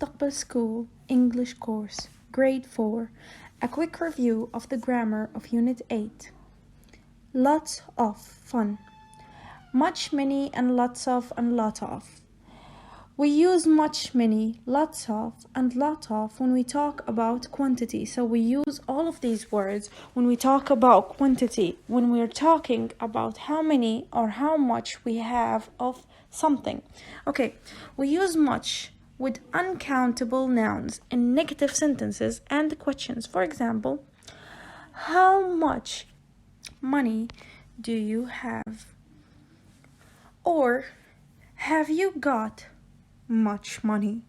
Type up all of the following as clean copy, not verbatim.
Mustaqbal School English course, Grade 4. A quick review of the grammar of Unit 8. Lots of fun. Much, many, and lots of, and lot of. We use much, many, lots of, and lot of when we talk about quantity. So we use all of these words when we talk about quantity, when we're talking about how many or how much we have of something. Okay, we use much with uncountable nouns in negative sentences and questions. For example, how much money do you have? Or have you got much money?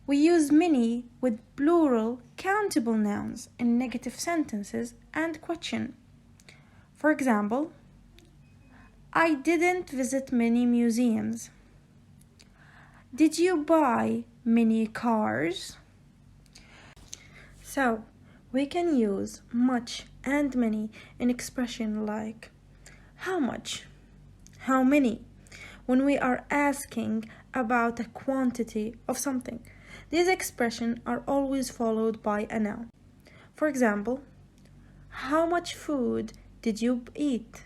We use many with plural countable nouns in negative sentences and question. For example, I didn't visit many museums. Did you buy many cars? So, we can use much and many in expression like how much, how many, when we are asking about a quantity of something. These expressions are always followed by a noun. For example, how much food did you eat?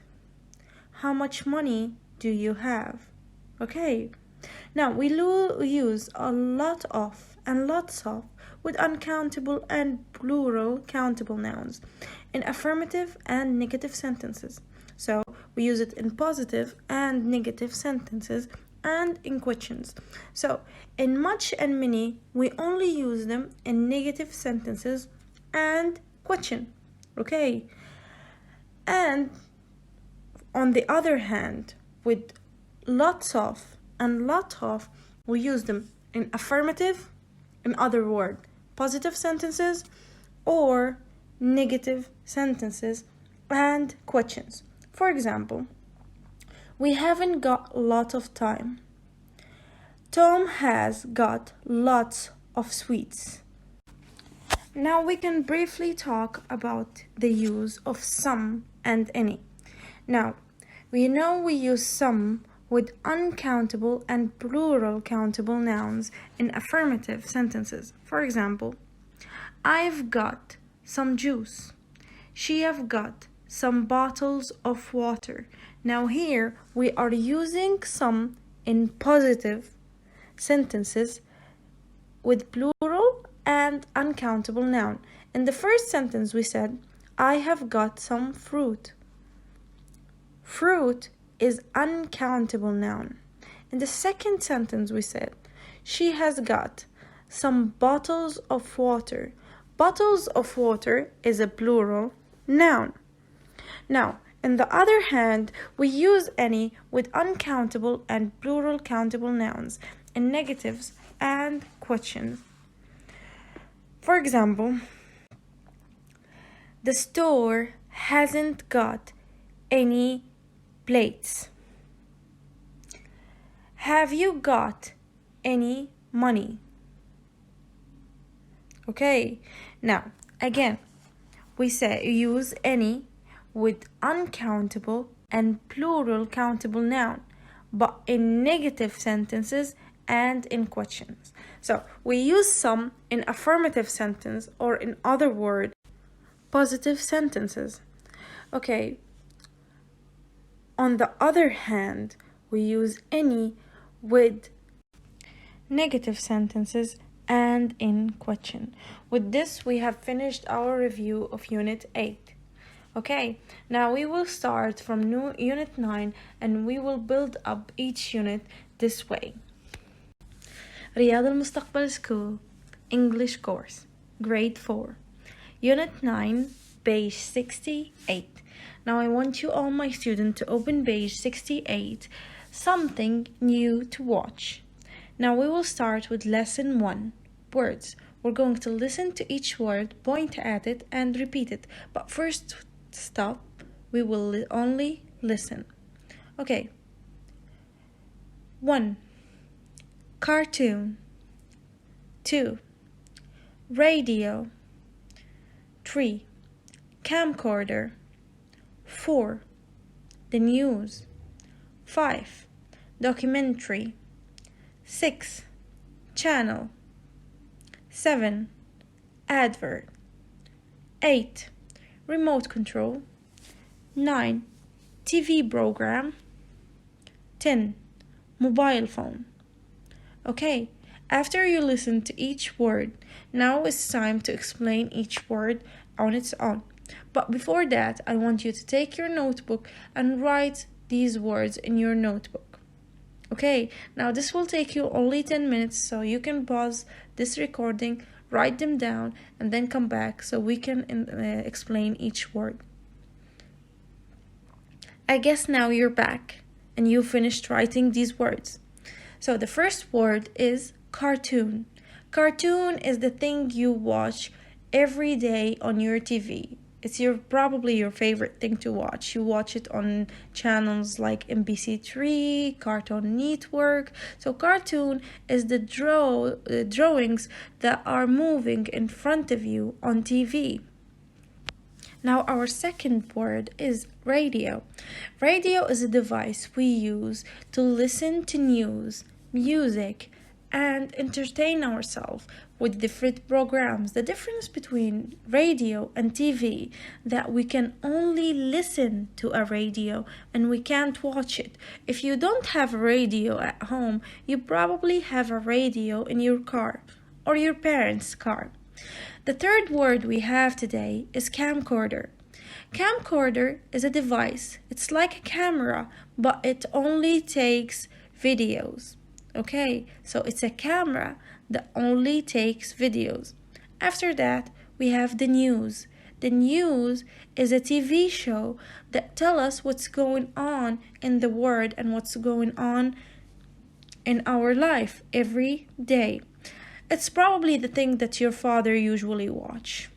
How much money do you have? Okay. Now, we use a lot of and lots of with uncountable and plural countable nouns in affirmative and negative sentences. So, we use it in positive and negative sentences and in questions. So, in much and many, we only use them in negative sentences and question. Okay? And on the other hand, with lots of and lot of, we use them in affirmative, in other words, positive sentences or negative sentences and questions. For example, we haven't got a lot of time. Tom has got lots of sweets. Now we can briefly talk about the use of some and any. Now, we know we use some with uncountable and plural countable nouns in affirmative sentences. For example, I've got some juice. She have got some bottles of water. Now here we are using some in positive sentences with plural and uncountable noun. In the first sentence we said, I have got some fruit. Fruit is uncountable noun. In the second sentence we said, she has got some bottles of water. Bottles of water is a plural noun. Now, on the other hand, we use any with uncountable and plural countable nouns in negatives and questions. For example, the store hasn't got any plates. Have you got any money? Okay, now again, we say use any with uncountable and plural countable noun, but in negative sentences and in questions. So we use some in affirmative sentence or in other words, positive sentences. Okay. On the other hand, we use any with negative sentences and in question. With this, we have finished our review of Unit 8. Okay, now we will start from new Unit 9 and we will build up each unit this way. رياض المستقبل School English course, Grade 4. Unit 9, page 68. Now I want you all my students to open page 68, something new to watch. Now we will start with lesson 1, words. We're going to listen to each word, point at it and repeat it. But first stop, we will only listen. Okay. 1. Cartoon. 2. Radio. 3. Camcorder. 4. The news. 5. Documentary. 6. channel. 7. Advert. 8. Remote control. 9. TV program. 10. Mobile phone. Okay, after you listen to each word, now it's time to explain each word on its own. But before that, I want you to take your notebook and write these words in your notebook. Okay, now this will take you only 10 minutes, so you can pause this recording, write them down, and then come back so we can explain each word. I guess now you're back and you finished writing these words. So the first word is cartoon. Cartoon is the thing you watch every day on your TV. It's probably your favorite thing to watch. You watch it on channels like MBC3, Cartoon Network. So cartoon is the drawings that are moving in front of you on TV. Now our second word is radio. Radio is a device we use to listen to news, music, and entertain ourselves with different programs. The difference between radio and TV that we can only listen to a radio and we can't watch it. If you don't have a radio at home, you probably have a radio in your car or your parents' car. The third word we have today is camcorder. Camcorder is a device. It's like a camera, but it only takes videos. Okay, so it's a camera that only takes videos. After that, we have the news. The news is a TV show that tells us what's going on in the world and what's going on in our life every day. It's probably the thing that your father usually watch.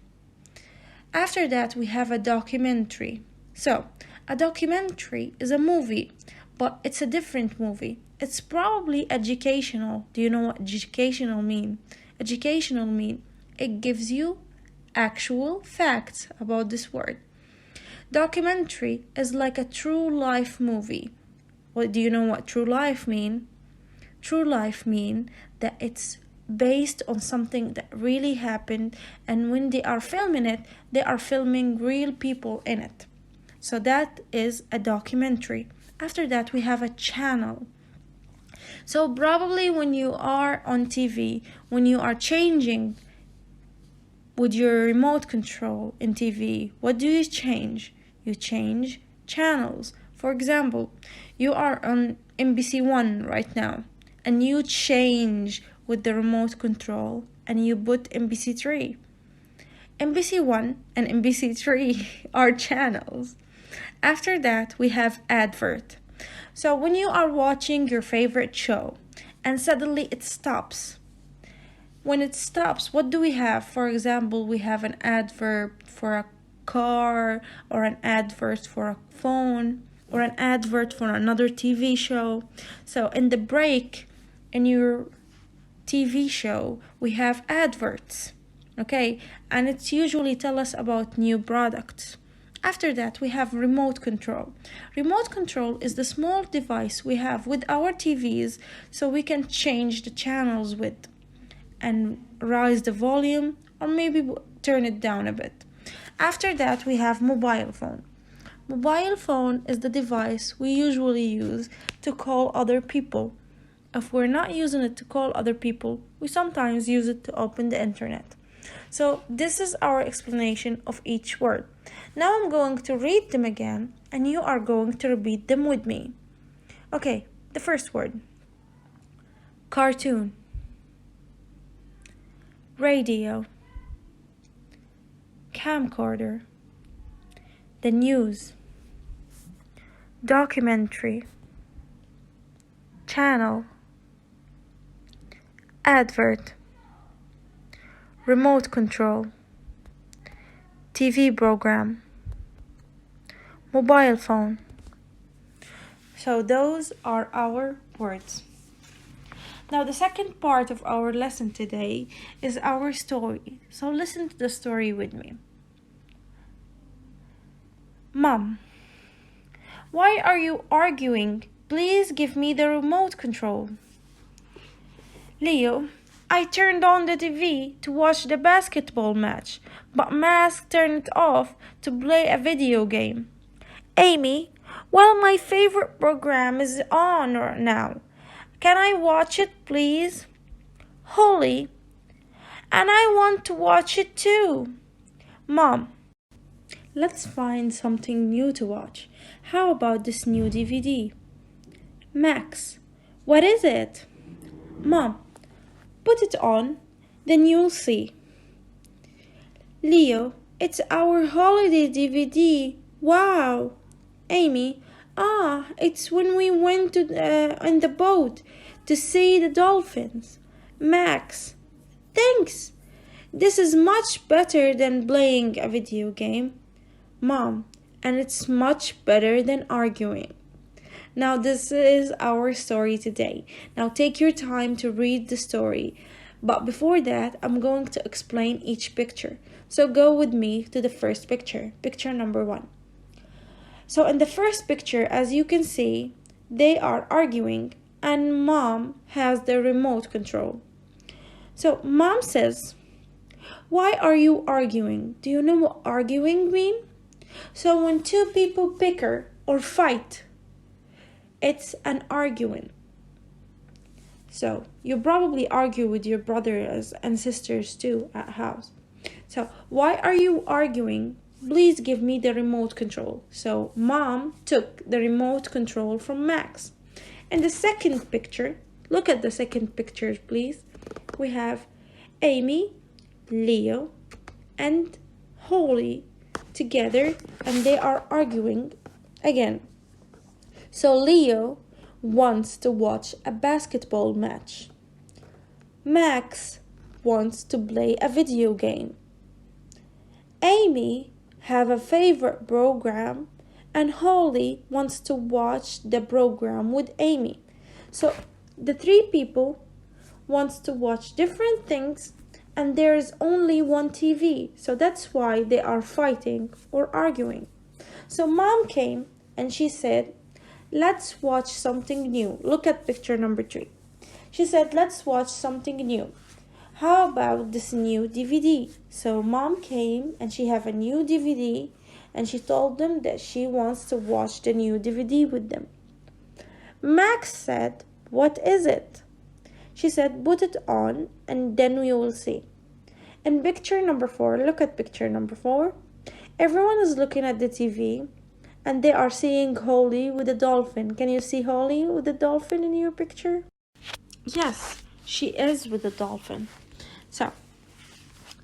After that, we have a documentary. So, a documentary is a movie, but it's a different movie. It's probably educational. Do you know what educational mean? Educational mean it gives you actual facts about this word. Documentary is like a true life movie. What do you know what true life mean? True life mean that it's based on something that really happened, and when they are filming it, they are filming real people in it. So that is a documentary. After that, we have a channel. So probably when you are on TV, when you are changing with your remote control in TV, what do you change? You change channels. For example, you are on MBC1 right now, and you change with the remote control and you put MBC3. MBC1 and MBC3 are channels. After that, we have advert. So when you are watching your favorite show and suddenly it stops. When it stops, what do we have? For example, we have an advert for a car, or an advert for a phone, or an advert for another TV show. So in the break in your TV show, we have adverts, okay, and it's usually tell us about new products. After that, we have remote control. Remote control is the small device we have with our TVs, so we can change the channels with and raise the volume or maybe turn it down a bit. After that, we have mobile phone. Mobile phone is the device we usually use to call other people. If we're not using it to call other people, we sometimes use it to open the internet. So this is our explanation of each word. Now I'm going to read them again, and you are going to repeat them with me. Okay, the first word. Cartoon. Radio. Camcorder. The news. Documentary. Channel. Advert. Remote control. TV program. Mobile phone. So those are our words. Now the second part of our lesson today is our story. So listen to the story with me. Mom, why are you arguing? Please give me the remote control. Leo, I turned on the TV to watch the basketball match, but Max turned it off to play a video game. Amy, well, my favorite program is on right now. Can I watch it, please? Holly, and I want to watch it too. Mom, let's find something new to watch. How about this new DVD? Max, what is it? Mom, put it on, then you'll see. Leo, it's our holiday DVD. Wow. Amy, it's when we went in the boat to see the dolphins. Max, thanks. This is much better than playing a video game. Mom, and it's much better than arguing. Now, this is our story today. Now, take your time to read the story. But before that, I'm going to explain each picture. So go with me to the first picture, picture number 1. So in the first picture, as you can see, they are arguing and Mom has the remote control. So Mom says, "Why are you arguing? Do you know what arguing means?" So when two people bicker or fight, it's an argument. So you probably argue with your brothers and sisters too at house. So why are you arguing? Please give me the remote control. So Mom took the remote control from Max. In the second picture, look at the second picture, please. We have Amy, Leo, and Holly together, and they are arguing again. So Leo wants to watch a basketball match. Max wants to play a video game. Amy have a favorite program and Holly wants to watch the program with Amy. So the three people wants to watch different things and there is only one TV. So that's why they are fighting or arguing. So Mom came and she said, "Let's watch something new." Look at picture number 3. She said, "Let's watch something new. How about this new DVD?" So Mom came and she have a new DVD and she told them that she wants to watch the new DVD with them. Max said, "What is it?" She said, "Put it on and then we will see." In picture number 4, look at picture number 4. Everyone is looking at the TV and they are seeing Holly with a dolphin. Can you see Holly with a dolphin in your picture? Yes, she is with a dolphin. So,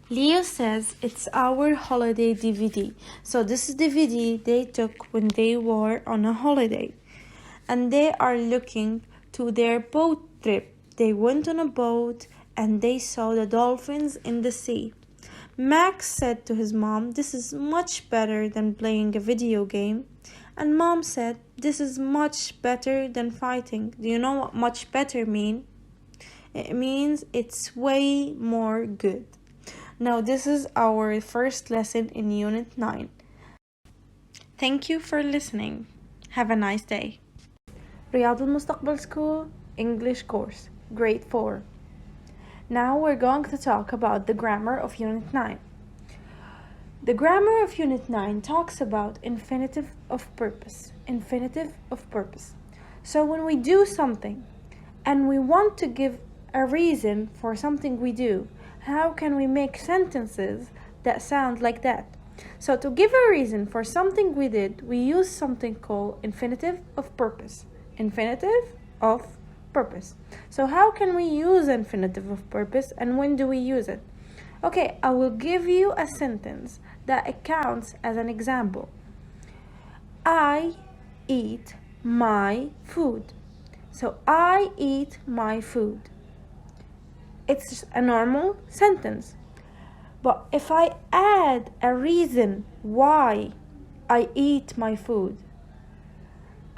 Leo says it's our holiday DVD. So this is the DVD they took when they were on a holiday. And they are looking to their boat trip. They went on a boat and they saw the dolphins in the sea. Max said to his mom, "This is much better than playing a video game." And Mom said, "This is much better than fighting." Do you know what much better mean? It means it's way more good. Now this is our first lesson in Unit 9. Thank you for listening. Have a nice day. رياض المستقبل School English course, grade 4. Now we're going to talk about the grammar of Unit 9. The grammar of Unit 9 talks about infinitive of purpose. Infinitive of purpose. So when we do something and we want to give a reason for something we do, how can we make sentences that sound like that? So to give a reason for something we did, we use something called infinitive of purpose. Infinitive of purpose. So how can we use infinitive of purpose and when do we use it? Okay, I will give you a sentence that counts as an example. I eat my food. So I eat my food. It's a normal sentence. But if I add a reason why I eat my food,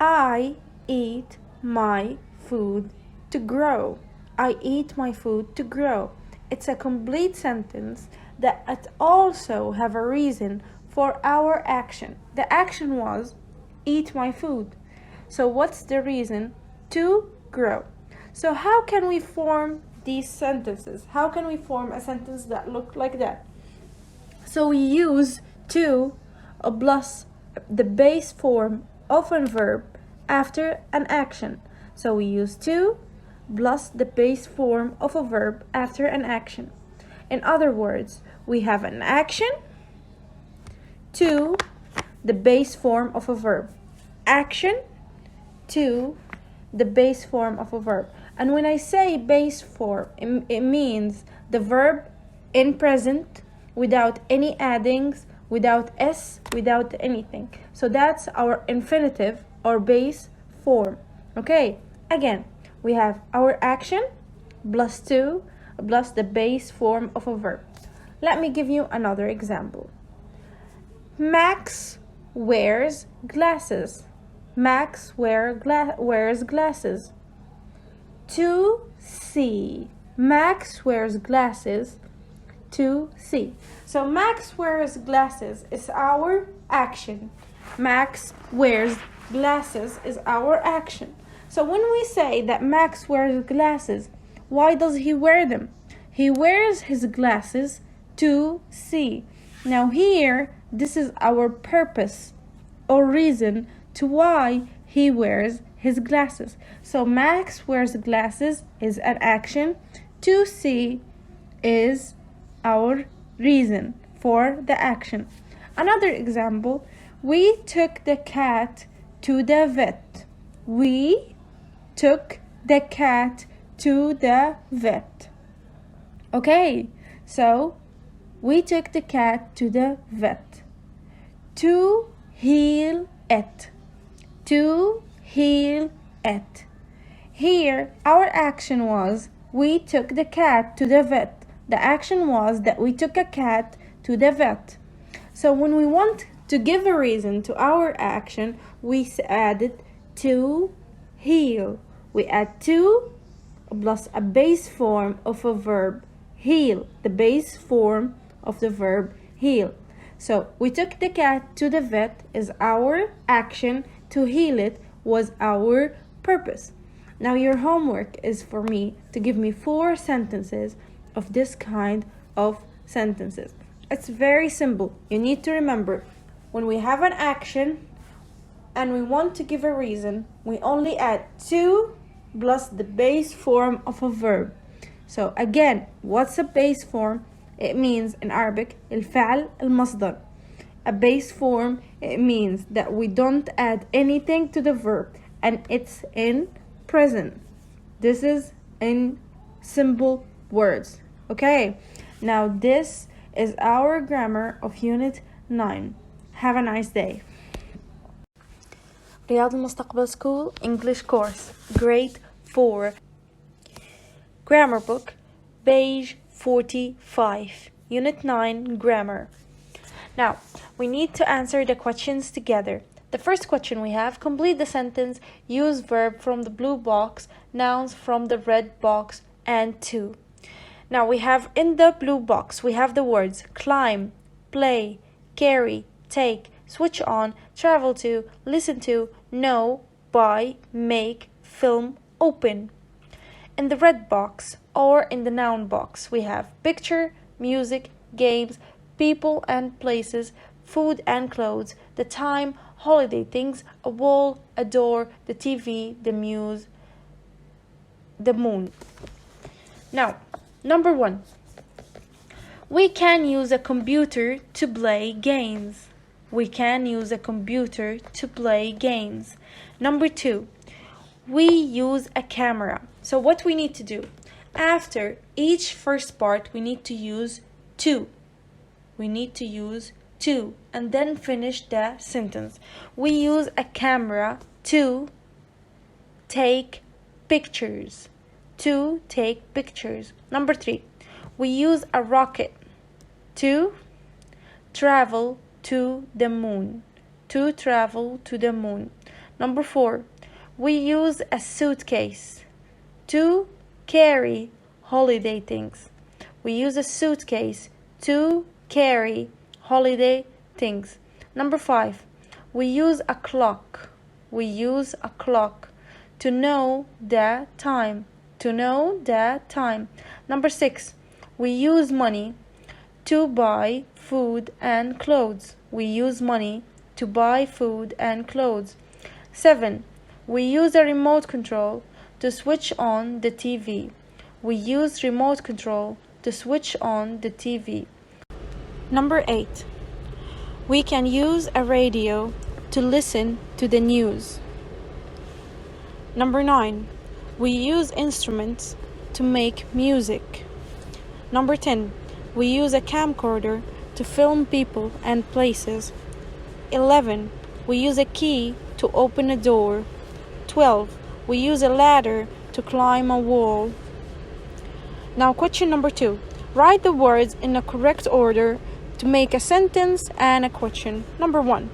I eat my food to grow. I eat my food to grow. It's a complete sentence that it also have a reason for our action. The action was eat my food. So what's the reason? To grow. So how can we form these sentences. How can we form a sentence that look like that? So we use to plus the base form of a verb after an action. So we use to plus the base form of a verb after an action. In other words, we have an action to the base form of a verb. Action to the base form of a verb. And when I say base form, it means the verb in present without any addings, without s, without anything. So that's our infinitive or base form. Okay, again, we have our action plus to plus the base form of a verb. Let me give you another example. Max wears glasses. Max wears glasses. To see. Max wears glasses. To see. So Max wears glasses is our action. Max wears glasses is our action. So when we say that Max wears glasses, why does he wear them? He wears his glasses to see. Now here, this is our purpose or reason to why he wears his glasses. So Max wears glasses is an action. To see is our reason for the action. Another example, we took the cat to the vet. We took the cat to the vet. Okay, so we took the cat to the vet. To heal it. To heal it. Here, our action was we took the cat to the vet. The action was that we took a cat to the vet. So when we want to give a reason to our action, we added to heal. We add to plus a base form of a verb, heal, the base form of the verb heal. So we took the cat to the vet is our action. To heal it was our purpose. Now your homework is for me to give me 4 sentences of this kind of sentences. It's very simple. You need to remember, when we have an action and we want to give a reason, we only add to plus the base form of a verb. So again, what's a base form? It means in Arabic الفعل المصدر. A base form, it means that we don't add anything to the verb and it's in present. This is in simple words. Okay, now this is our grammar of Unit 9. Have a nice day. رياض المستقبل School English Course Grade 4 Grammar Book Page 45 Unit 9 Grammar. Now, we need to answer the questions together. The first question we have, complete the sentence, use verb from the blue box, nouns from the red box, and to. Now we have in the blue box, we have the words climb, play, carry, take, switch on, travel to, listen to, know, buy, make, film, open. In the red box or in the noun box, we have picture, music, games, people and places, food and clothes, the time, holiday things, a wall, a door, the TV, the muse, the moon. Now, number 1. We can use a computer to play games. We can use a computer to play games. Number 2. We use a camera. So what we need to do? After each first part, we need to use to. We need to use to and then finish the sentence. We use a camera to take pictures. To take pictures. Number 3. We use a rocket to travel to the moon. To travel to the moon. Number 4. We use a suitcase to carry holiday things. We use a suitcase to carry holiday things. Number 5. We use a clock. We use a clock to know the time. to know the time. Number 6, we use money to buy food and clothes. We use money to buy food and clothes. 7, we use a remote control to switch on the TV. We use remote control to switch on the TV. Number 8, we can use a radio to listen to the news. Number 9, we use instruments to make music. Number 10, we use a camcorder to film people and places. 11, we use a key to open a door. 12, we use a ladder to climb a wall. Now question number 2. Write the words in the correct order to make a sentence and a question. Number 1.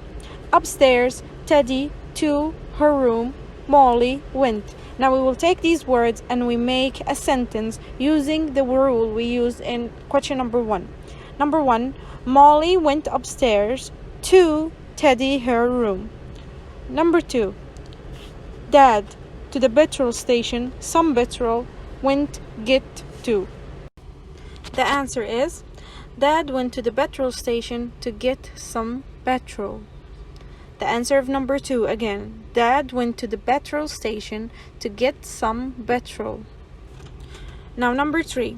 Upstairs, Teddy to her room, Molly went. Now we will take these words and we make a sentence using the rule we used in question number 1. Number 1. Molly went upstairs to Teddy her room. Number 2. Dad to the petrol station, some petrol went get to. The answer is Dad went to the petrol station to get some petrol. The answer of number 2 again. Dad went to the petrol station to get some petrol. Now number 3.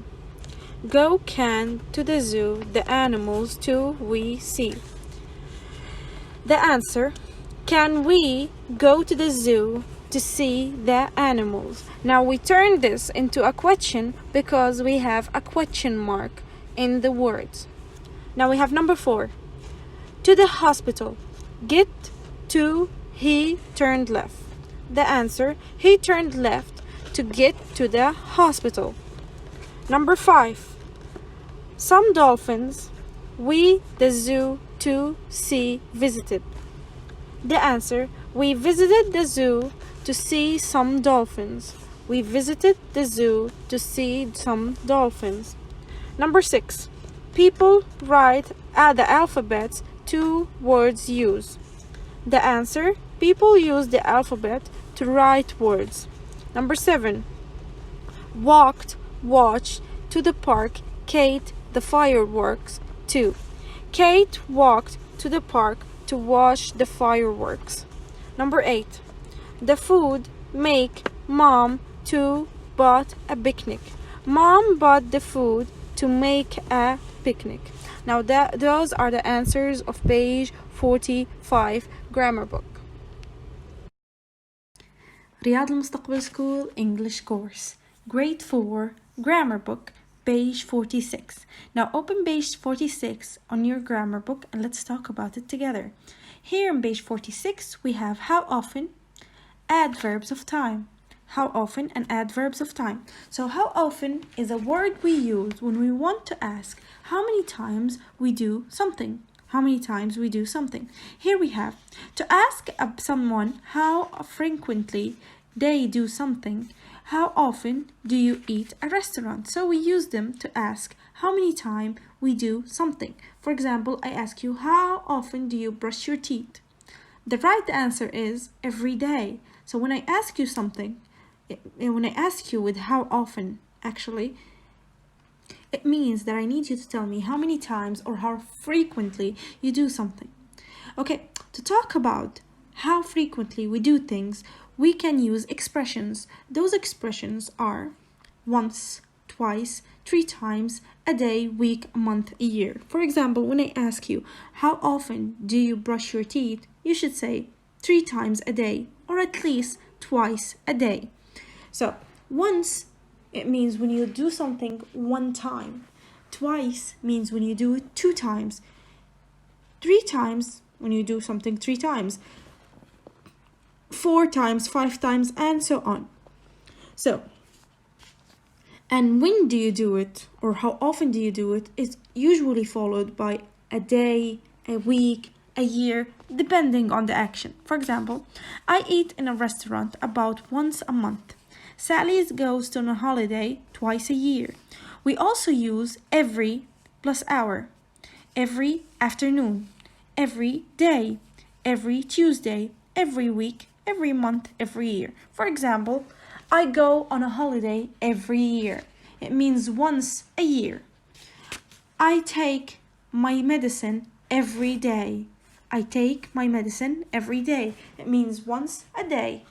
Go can to the zoo, the animals to we see. The answer, can we go to the zoo to see the animals? Now we turn this into a question because we have a question mark in the words. Now we have number 4. To the hospital. Get to, he turned left. The answer, he turned left to get to the hospital. Number 5. Some dolphins we the zoo to see visited. The answer, we visited the zoo to see some dolphins. We visited the zoo to see some dolphins. Number 6. People write the alphabet to words use. The answer, people use the alphabet to write words. Number 7. Walked, watched to the park, Kate the fireworks too. Kate walked to the park to watch the fireworks. Number 8. The food make mom to bought a picnic. Mom bought the food to make a picnic. Now those are the answers of page 45 grammar book. رياض المستقبل School English Course Grade 4 Grammar Book page 46. Now open page 46 on your grammar book and let's talk about it together. Here on page 46 we have how often, adverbs of time. How often and adverbs of time. So how often is a word we use when we want to ask how many times we do something. How many times we do something. Here we have to ask someone how frequently they do something. How often do you eat at a restaurant? So we use them to ask how many times we do something. For example, I ask you, how often do you brush your teeth? The right answer is every day. So when I ask you something, when I ask you with how often, actually, it means that I need you to tell me how many times or how frequently you do something. Okay, to talk about how frequently we do things, we can use expressions. Those expressions are once, twice, 3 times, a day, week, a month, a year. For example, when I ask you, how often do you brush your teeth? You should say 3 times a day or at least twice a day. So, once, it means when you do something 1 time. Twice means when you do it 2 times. 3 times, when you do something 3 times. 4 times, 5 times, and so on. So, and when do you do it, or how often do you do it, is usually followed by a day, a week, a year, depending on the action. For example, I eat in a restaurant about once a month. Sally goes on a holiday twice a year. We also use every plus hour, every afternoon, every day, every Tuesday, every week, every month, every year. For example, I go on a holiday every year. It means once a year. I take my medicine every day. I take my medicine every day. It means once a day.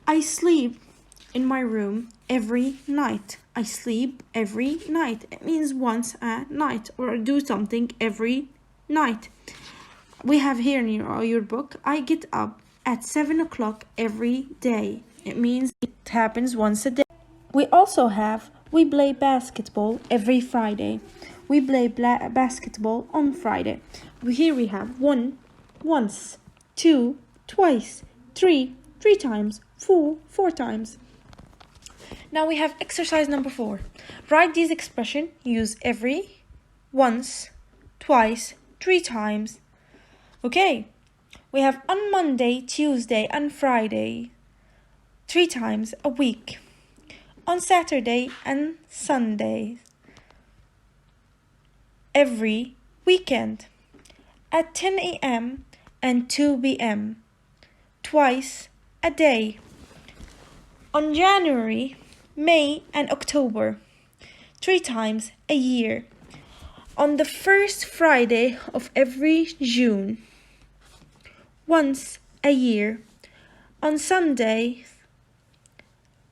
I sleep in my room every night. I sleep every night. It means once a night, or do something every night. We have here in your book, I get up at 7 o'clock every day. It means it happens once a day. We also have, we play basketball every Friday. We play basketball on Friday. Here we have one, once, two, twice, three times, four times. Now we have exercise number 4. Write these expressions. Use every, once, twice, 3 times. Okay. We have on Monday, Tuesday, and Friday 3 times a week. On Saturday and Sunday. Every weekend. At 10 a.m. and 2 p.m. Twice a day. On January, May, and October, 3 times a year. On the first Friday of every June, once a year. On Sunday,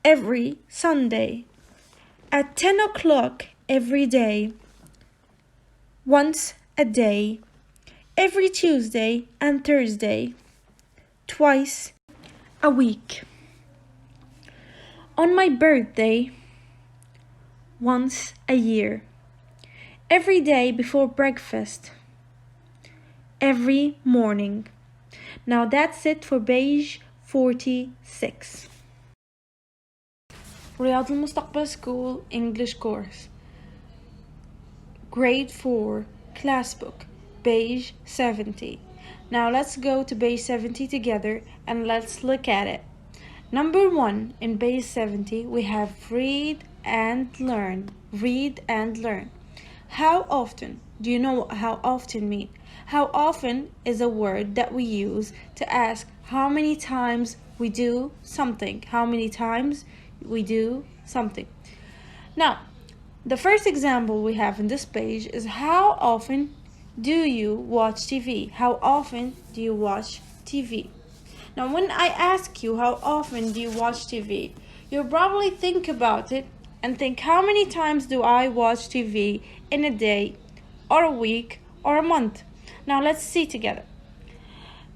every Sunday. At 10 o'clock every day. Once a day. Every Tuesday and Thursday. Twice a week. On my birthday, once a year. Every day before breakfast. Every morning. Now that's it for page 46. رياض المستقبل School English Course. Grade 4 Class Book, page 70. Now let's go to page 70 together and let's look at it. Number 1 in page 70 we have read and learn. Read and learn. How often? Do you know what how often mean? How often is a word that we use to ask how many times we do something. How many times we do something. Now, the first example we have in this page is how often do you watch TV? How often do you watch TV? Now, when I ask you how often do you watch TV, you'll probably think about it and think how many times do I watch TV in a day or a week or a month? Now, let's see together.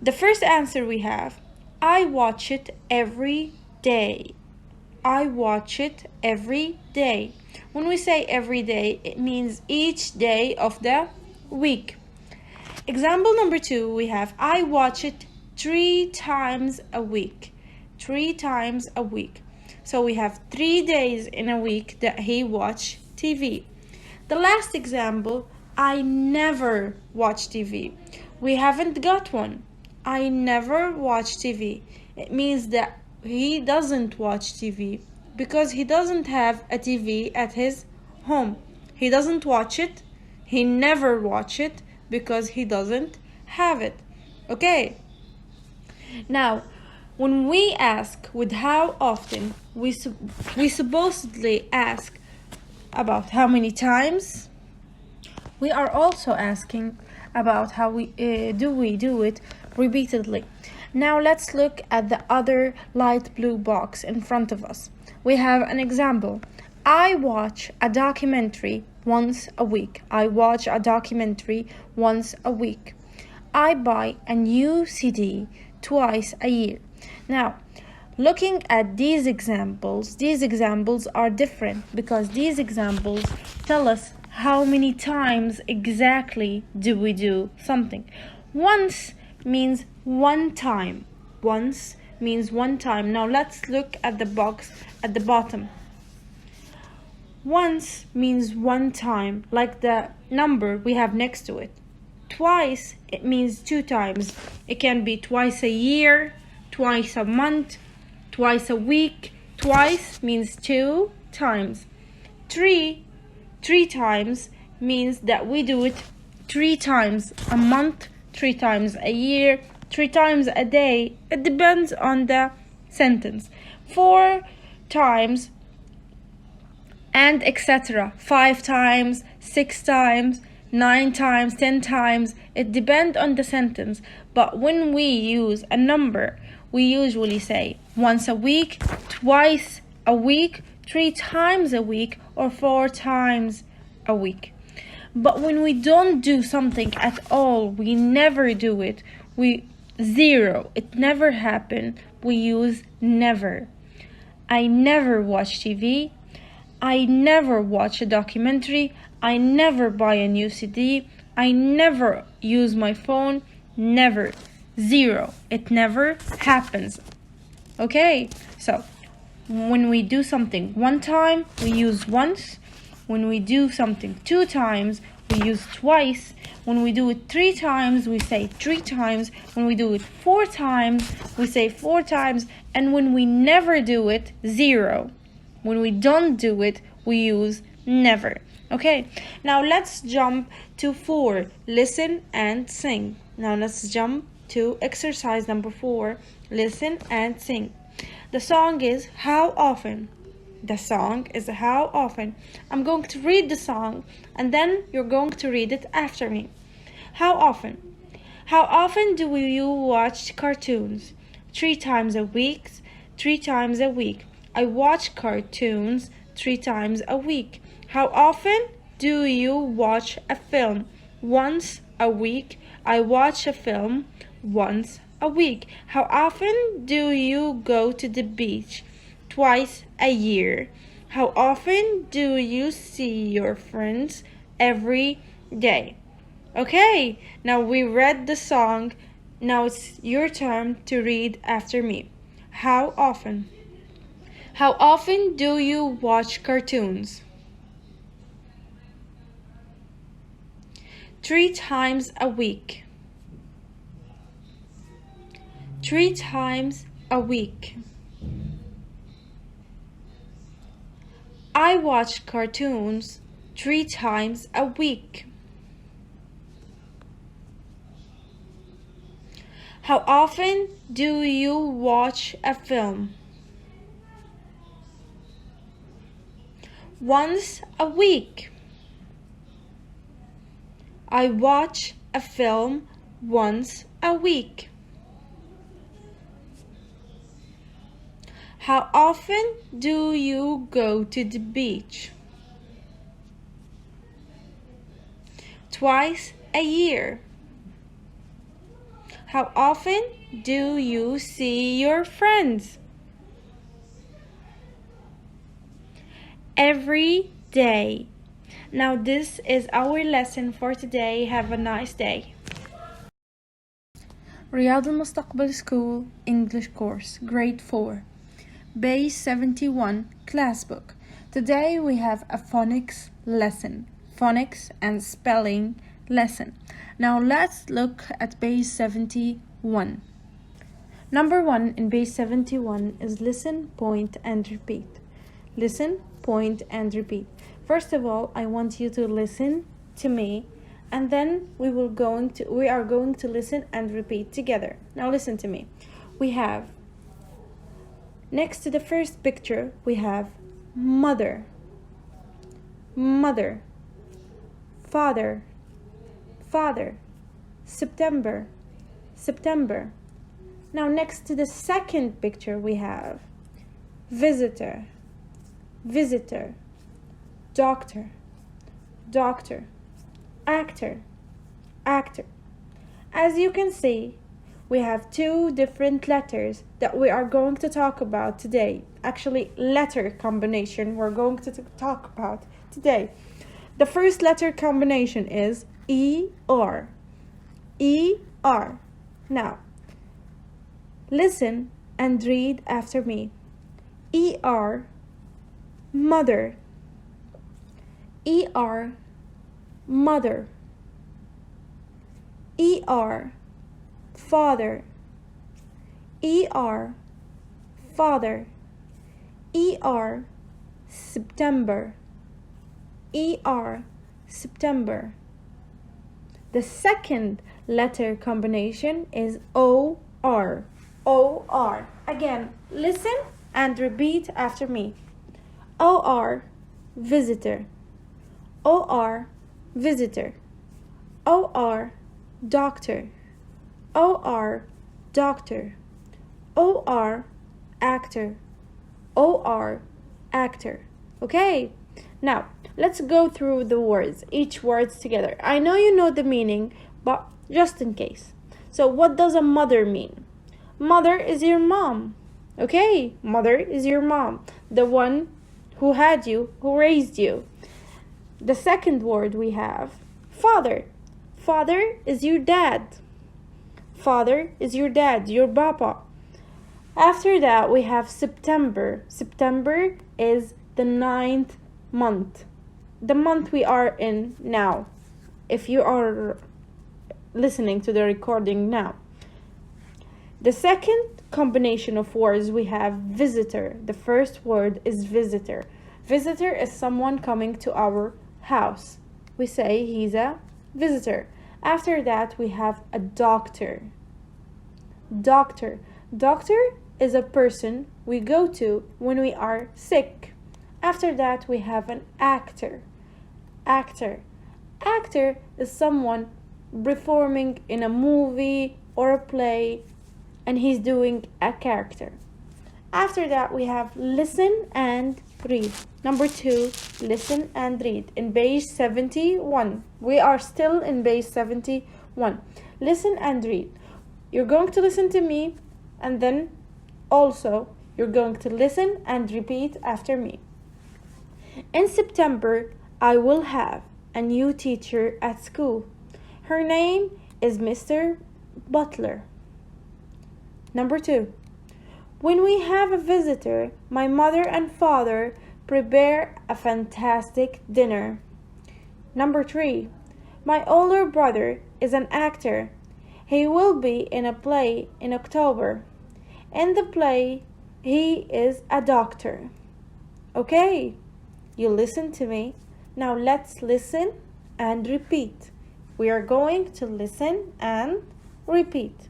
The first answer we have, I watch it every day. I watch it every day. When we say every day, it means each day of the week. Example number 2, we have I watch it 3 times a week. 3 times a week. So we have 3 days in a week that he watch TV. The last example, I never watch TV. We haven't got one. I never watch TV. It means that he doesn't watch TV because he doesn't have a TV at his home. He doesn't watch it. He never watch it because he doesn't have it. Okay. Now, when we ask with how often, we supposedly ask about how many times. We are also asking about how we do it repeatedly. Now let's look at the other light blue box in front of us. We have an example. I watch a documentary once a week. I watch a documentary once a week. I buy a new CD twice a year. Now, looking at these examples are different because these examples tell us how many times exactly do we do something. Once means one time. Once means one time. Now let's look at the box at the bottom. Once means one time, like the number we have next to it. Twice, it means 2 times. It can be twice a year, twice a month, twice a week. Twice means 2 times. Three times means that we do it 3 times a month, 3 times a year, 3 times a day. It depends on the sentence. 4 times and etc. 5 times, 6 times, 9 times, 10 times. It depends on the sentence. But when we use a number, we usually say once a week, twice a week, 3 times a week, or 4 times a week. But when we don't do something at all, we never do it, we zero, it never happened, we use never. I never watch TV. I never watch a documentary. I never buy a new CD. I never use my phone. Never. Zero. It never happens. Okay? So, when we do something one time, we use once. When we do something 2 times, we use twice. When we do it 3 times, we say 3 times. When we do it 4 times, we say 4 times. And when we never do it, zero. When we don't do it, we use never. Okay, now let's jump to 4. Listen and sing. Now let's jump to exercise number 4. Listen and sing. The song is How Often. The song is How Often. I'm going to read the song and then you're going to read it after me. How often? How often do you watch cartoons? 3 times a week. 3 times a week. I watch cartoons 3 times a week. How often do you watch a film? Once a week. I watch a film once a week. How often do you go to the beach? Twice a year. How often do you see your friends? Every day. Okay, now we read the song. Now it's your turn to read after me. How often? How often do you watch cartoons? 3 times a week. 3 times a week. I watch cartoons 3 times a week. How often do you watch a film? Once a week. I watch a film once a week. How often do you go to the beach? Twice a year. How often do you see your friends? Every day. Now this is our lesson for today. Have a nice day. رياض المستقبل School English Course Grade 4 Base 71 Class Book. Today we have a phonics lesson. Phonics and spelling lesson. Now let's look at Base 71. Number 1 in Base 71 is listen, point and repeat. Listen, point and repeat. First of all, I want you to listen to me and then we are going to listen and repeat together. Now listen to me. We have next to the first picture we have mother, mother, father, father, September, September. Now next to the second picture we have visitor, visitor, doctor, doctor, actor, actor. As you can see, we have 2 different letters that we are going to talk about today. Actually, letter combination we're going to talk about today. The first letter combination is E-R. E-R. Now, listen and read after me. E-R, mother. E-R, mother. E-R, father. E-R, father. E-R, September. E-R, September. The second letter combination is O-R. O-R. Again, listen and repeat after me. OR, visitor. OR, visitor. OR, doctor. OR, doctor. OR, actor. OR, actor. Okay, now let's go through the words, each words together. I know you know the meaning, but just in case. So what does a mother mean? Mother is your mom. Okay, mother is your mom, the one who had you, who raised you. The second word we have, father. Father is your dad. Father is your dad, your papa. After that, we have September. September is the 9th month. The month we are in now. If you are listening to the recording now. The second combination of words we have visitor. The first word is visitor. Visitor is someone coming to our house. We say he's a visitor. After that, we have a doctor. Doctor. Doctor is a person we go to when we are sick. After that, we have an actor. Actor. Actor is someone performing in a movie or a play, and he's doing a character. After that, we have listen and read. Number 2, listen and read. In page 71. We are still in page 71. Listen and read. You're going to listen to me, and then also you're going to listen and repeat after me. In September, I will have a new teacher at school. Her name is Mr. Butler. Number 2. When we have a visitor, my mother and father prepare a fantastic dinner. Number 3. My older brother is an actor. He will be in a play in October. In the play, he is a doctor. Okay, you listen to me. Now let's listen and repeat. We are going to listen and repeat.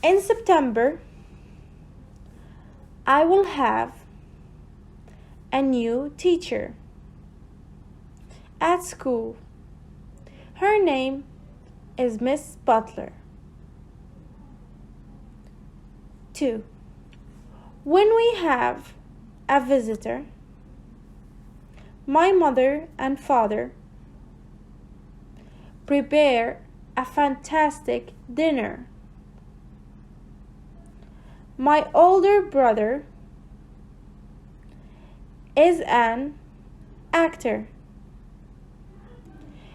In September, I will have a new teacher at school. Her name is Miss Butler. 2. When we have a visitor, my mother and father prepare a fantastic dinner. My older brother is an actor.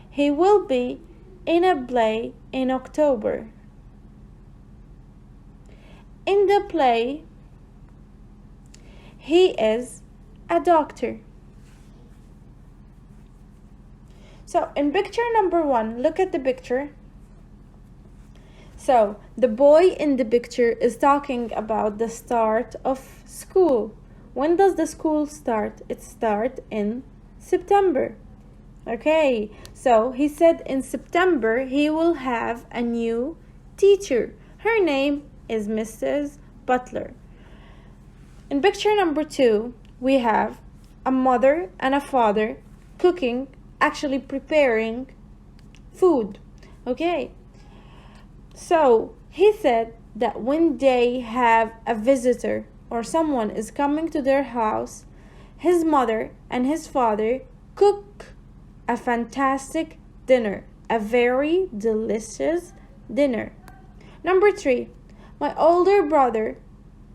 He will be in a play in October. In the play, he is a doctor. So in picture number 1, look at the picture. So the boy in the picture is talking about the start of school. When does the school start? It starts in September. Okay, so he said in September he will have a new teacher. Her name is Mrs. Butler. In picture number 2, we have a mother and a father cooking, actually preparing food. Okay, so he said that when they have a visitor or someone is coming to their house, his mother and his father cook a fantastic dinner, a very delicious dinner. Number 3, my older brother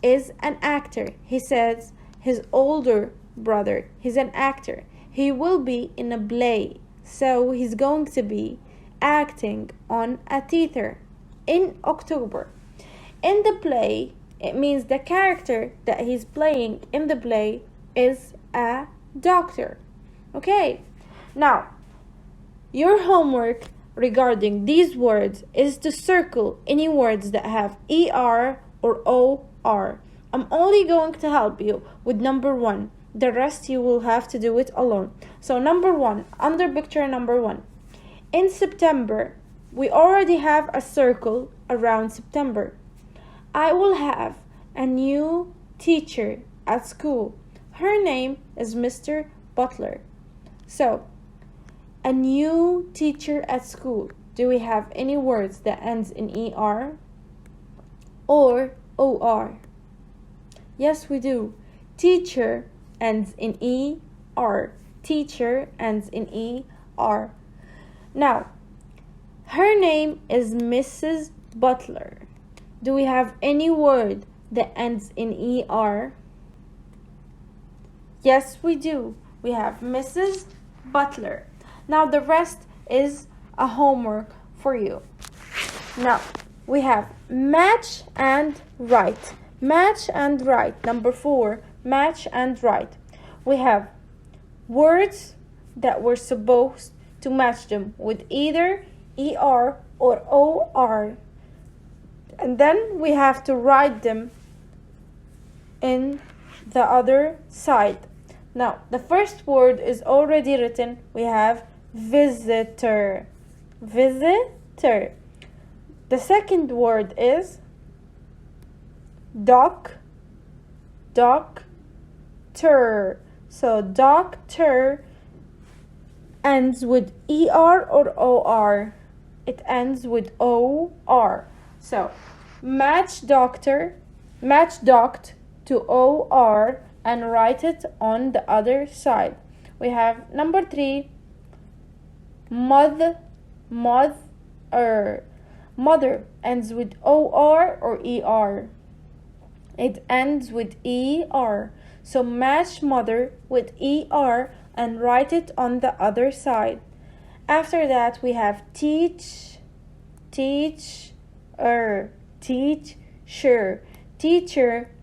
is an actor. He says his older brother, he's an actor. He will be in a play, so he's going to be acting on a theater in October. In the play, it means the character that he's playing in the play is a doctor. Okay, now your homework regarding these words is to circle any words that have ER or OR. I'm only going to help you with number 1. The rest you will have to do it alone. So number 1, under picture number 1. In September, we already have a circle around September. I will have a new teacher at school. Her name is Mr. Butler. So, a new teacher at school. Do we have any words that ends in ER or OR? Yes, we do. Teacher ends in ER. Teacher ends in ER. Now, her name is Mrs. Butler. Do we have any word that ends in ER? Yes, we do. We have Mrs. Butler. Now, the rest is a homework for you. Now, we have match and write. Match and write. Number 4, match and write. We have words that we're supposed to match them with either ER or OR. And then we have to write them in the other side. Now, the first word is already written. We have visitor. Visitor. The second word is doctor. So doctor ends with ER or OR. It ends with OR. So match doctor, match doct to OR and write it on the other side. We have number 3, mother. Mother ends with OR or ER. It ends with ER. So match mother with ER and write it on the other side. After that, we have teacher. Teacher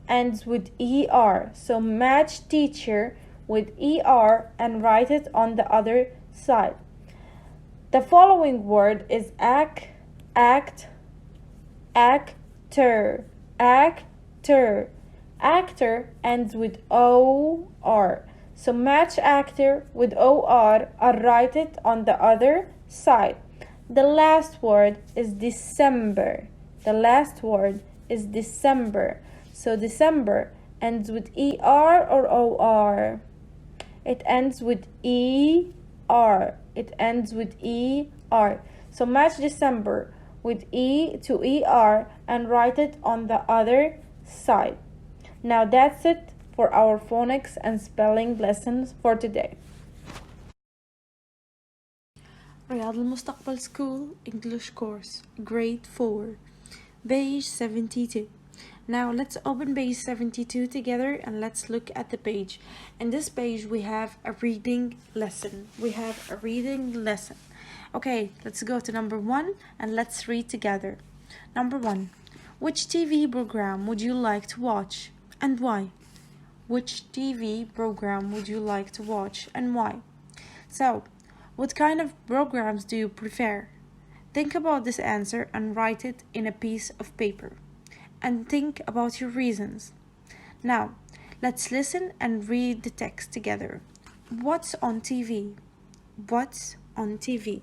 ends with ER. So match teacher with ER and write it on the other side. The following word is actor. Actor ends with OR. So match actor with OR and write it on the other side. The last word is December. So December ends with ER or OR. It ends with ER. So match December with E to ER and write it on the other side. Now that's it for our phonics and spelling lessons for today. رياض المستقبل School English Course Grade 4 Page 72. Now let's open page 72 together and let's look at the page. In this page we have a reading lesson. Okay, let's go to number 1 and let's read together. Number 1. Which TV program would you like to watch and why? Which TV program would you like to watch and why? So, what kind of programs do you prefer? Think about this answer and write it in a piece of paper. And think about your reasons. Now, let's listen and read the text together. What's on TV? What's on TV?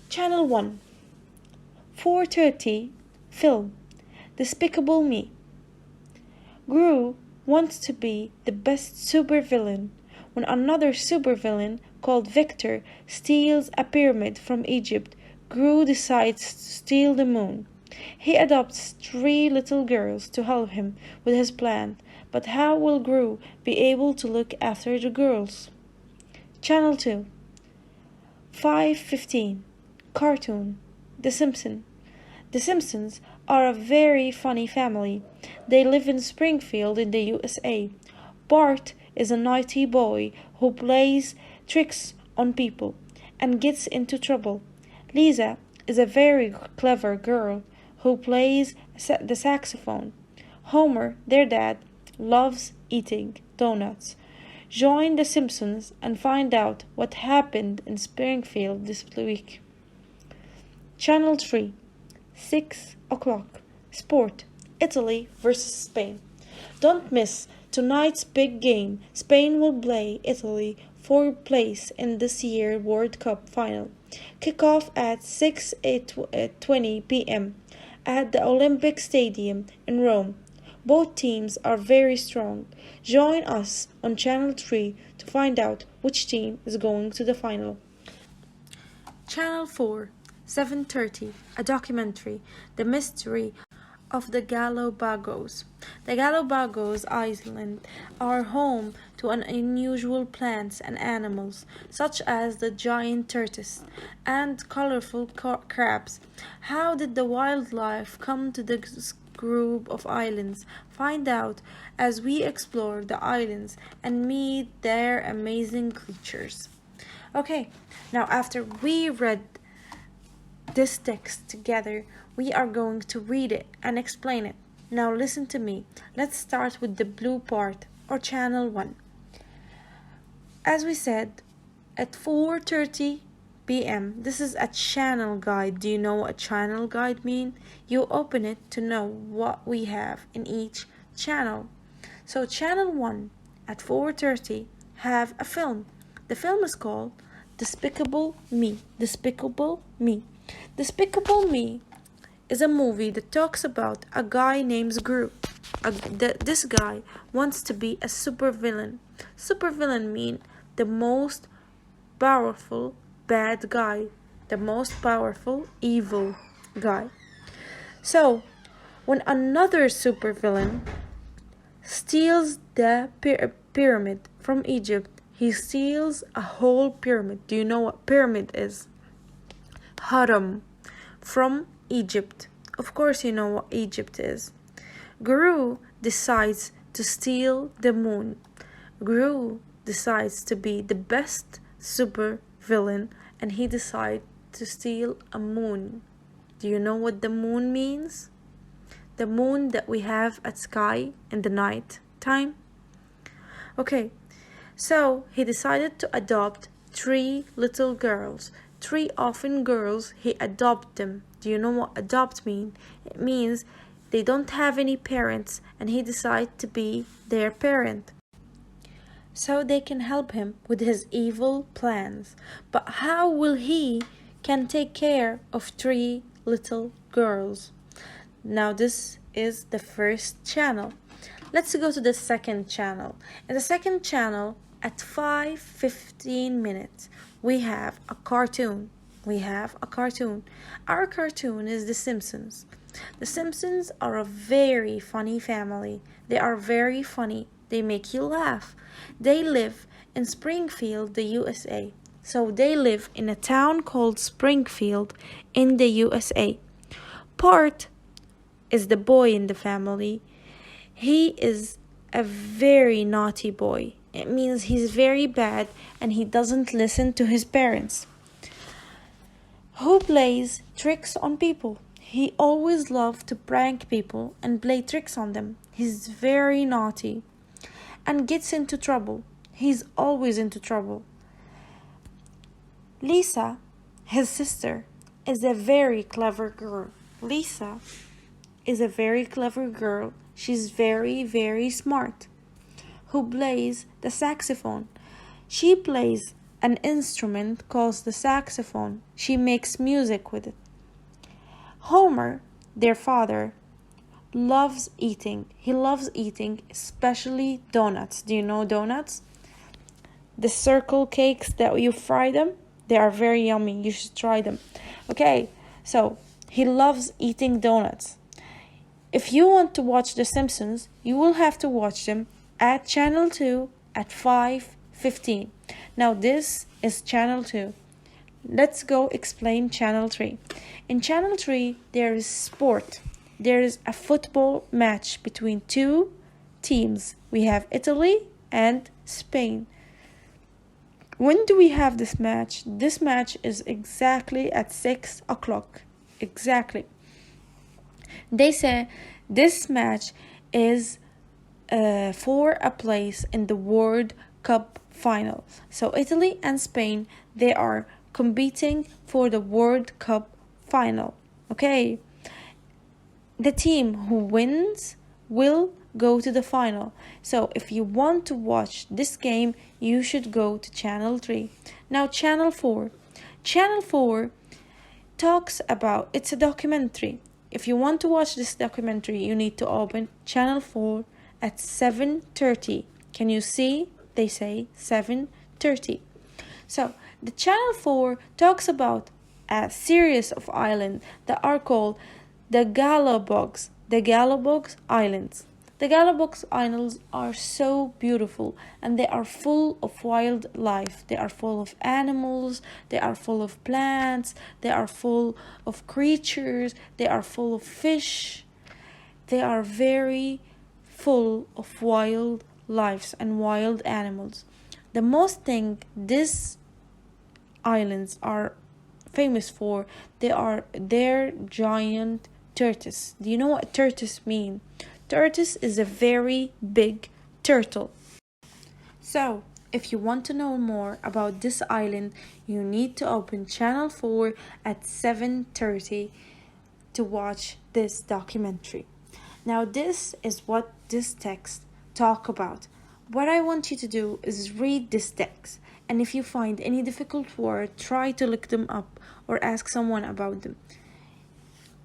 Channel 1. 4:30. Film. Despicable Me. Gru wants to be the best supervillain. When another supervillain called Victor steals a pyramid from Egypt, Gru decides to steal the moon. He adopts 3 little girls to help him with his plan, but how will Gru be able to look after the girls? Channel 2. 5:15. Cartoon. The Simpsons. The Simpsons are a very funny family. They live in Springfield in the USA. Bart is a naughty boy who plays tricks on people and gets into trouble. Lisa is a very clever girl who plays the saxophone. Homer, their dad, loves eating donuts. Join the Simpsons and find out what happened in Springfield this week. Channel 3. 6 o'clock. Sport. Italy versus Spain. Don't miss tonight's big game. Spain will play Italy for place in this year's World Cup final. Kickoff at 6:20 p.m. at the Olympic Stadium in Rome. Both teams are very strong. Join us on Channel 3 to find out which team is going to the final. Channel 4, 7:30, a documentary, The Mystery of the Galapagos. The Galapagos Islands are home to unusual plants and animals, such as the giant tortoise and colorful crabs. How did the wildlife come to this group of islands? Find out as we explore the islands and meet their amazing creatures. Okay, now after we read this text together, we are going to read it and explain it. Now listen to me. Let's start with the blue part, or channel 1. As we said, at 4:30 p.m. This is a channel guide. Do you know what a channel guide mean? You open it to know what we have in each channel. So channel 1 at 4:30 have a film. The film is called Despicable Me. Despicable Me. Despicable Me is a movie that talks about a guy named Gru. This guy wants to be a supervillain. Supervillain mean the most powerful bad guy, the most powerful evil guy. So, when another supervillain steals the pyramid from Egypt, he steals a whole pyramid. Do you know what pyramid is? Haram from Egypt. Of course you know what Egypt is. Gru decides to steal the moon. Gru decides to be the best super villain, and he decides to steal a moon. Do you know what the moon means? The moon that we have at sky in the night time. Okay, so he decided to adopt 3 little girls. 3 orphan girls, he adopted them. Do you know what adopt mean? It means they don't have any parents, and he decided to be their parent, so they can help him with his evil plans. But how will he can take care of 3 little girls? Now this is the first channel. Let's go to the second channel. In the second channel at 5:15 minutes, we have a cartoon. Our cartoon is The Simpsons. The Simpsons are a very funny family. They are very funny. They make you laugh. They live in Springfield, the USA. So they live in a town called Springfield in the USA. Bart is the boy in the family. He is a very naughty boy. It means he's very bad and he doesn't listen to his parents. Who plays tricks on people? He always loves to prank people and play tricks on them. He's very naughty and gets into trouble. He's always into trouble. Lisa, his sister, is a very clever girl. Lisa is a very clever girl. She's very, very smart. Who plays the saxophone? She plays an instrument called the saxophone. She makes music with it. Homer, their father, loves eating. He loves eating, especially donuts. Do you know donuts? The circle cakes that you fry them, they are very yummy. You should try them. Okay, so he loves eating donuts. If you want to watch The Simpsons, you will have to watch them at Channel 2 at 5:15. Now this is Channel 2. Let's go explain Channel 3. In Channel 3, there is sport. There is a football match between 2 teams. We have Italy and Spain. When do we have this match? This match is exactly at 6 o'clock. Exactly. They say this match is for a place in the World Cup final. So Italy and Spain, they are competing for the World Cup final. Okay. The team who wins will go to the final. So if you want to watch this game, you should go to Channel 3. Now Channel 4. Channel 4 talks about, it's a documentary. if you want to watch this documentary, you need to open channel 4 at 7:30. Can you see? They say 7:30. So, the channel 4 talks about a series of islands that are called the Galapagos Islands. The Galapagos Islands are so beautiful and they are full of wildlife. They are full of animals, they are full of plants, they are full of creatures, they are full of fish. They are very full of wild lives and wild animals. The most thing these islands are famous for, they are their giant tortoise. Do you know what tortoise mean? Tortoise is a very big turtle. So, if you want to know more about this island, you need to open channel 4 at 7:30 to watch this documentary. Now, this is what this text talk about. What I want you to do is read this text, and if you find any difficult word, try to look them up or ask someone about them.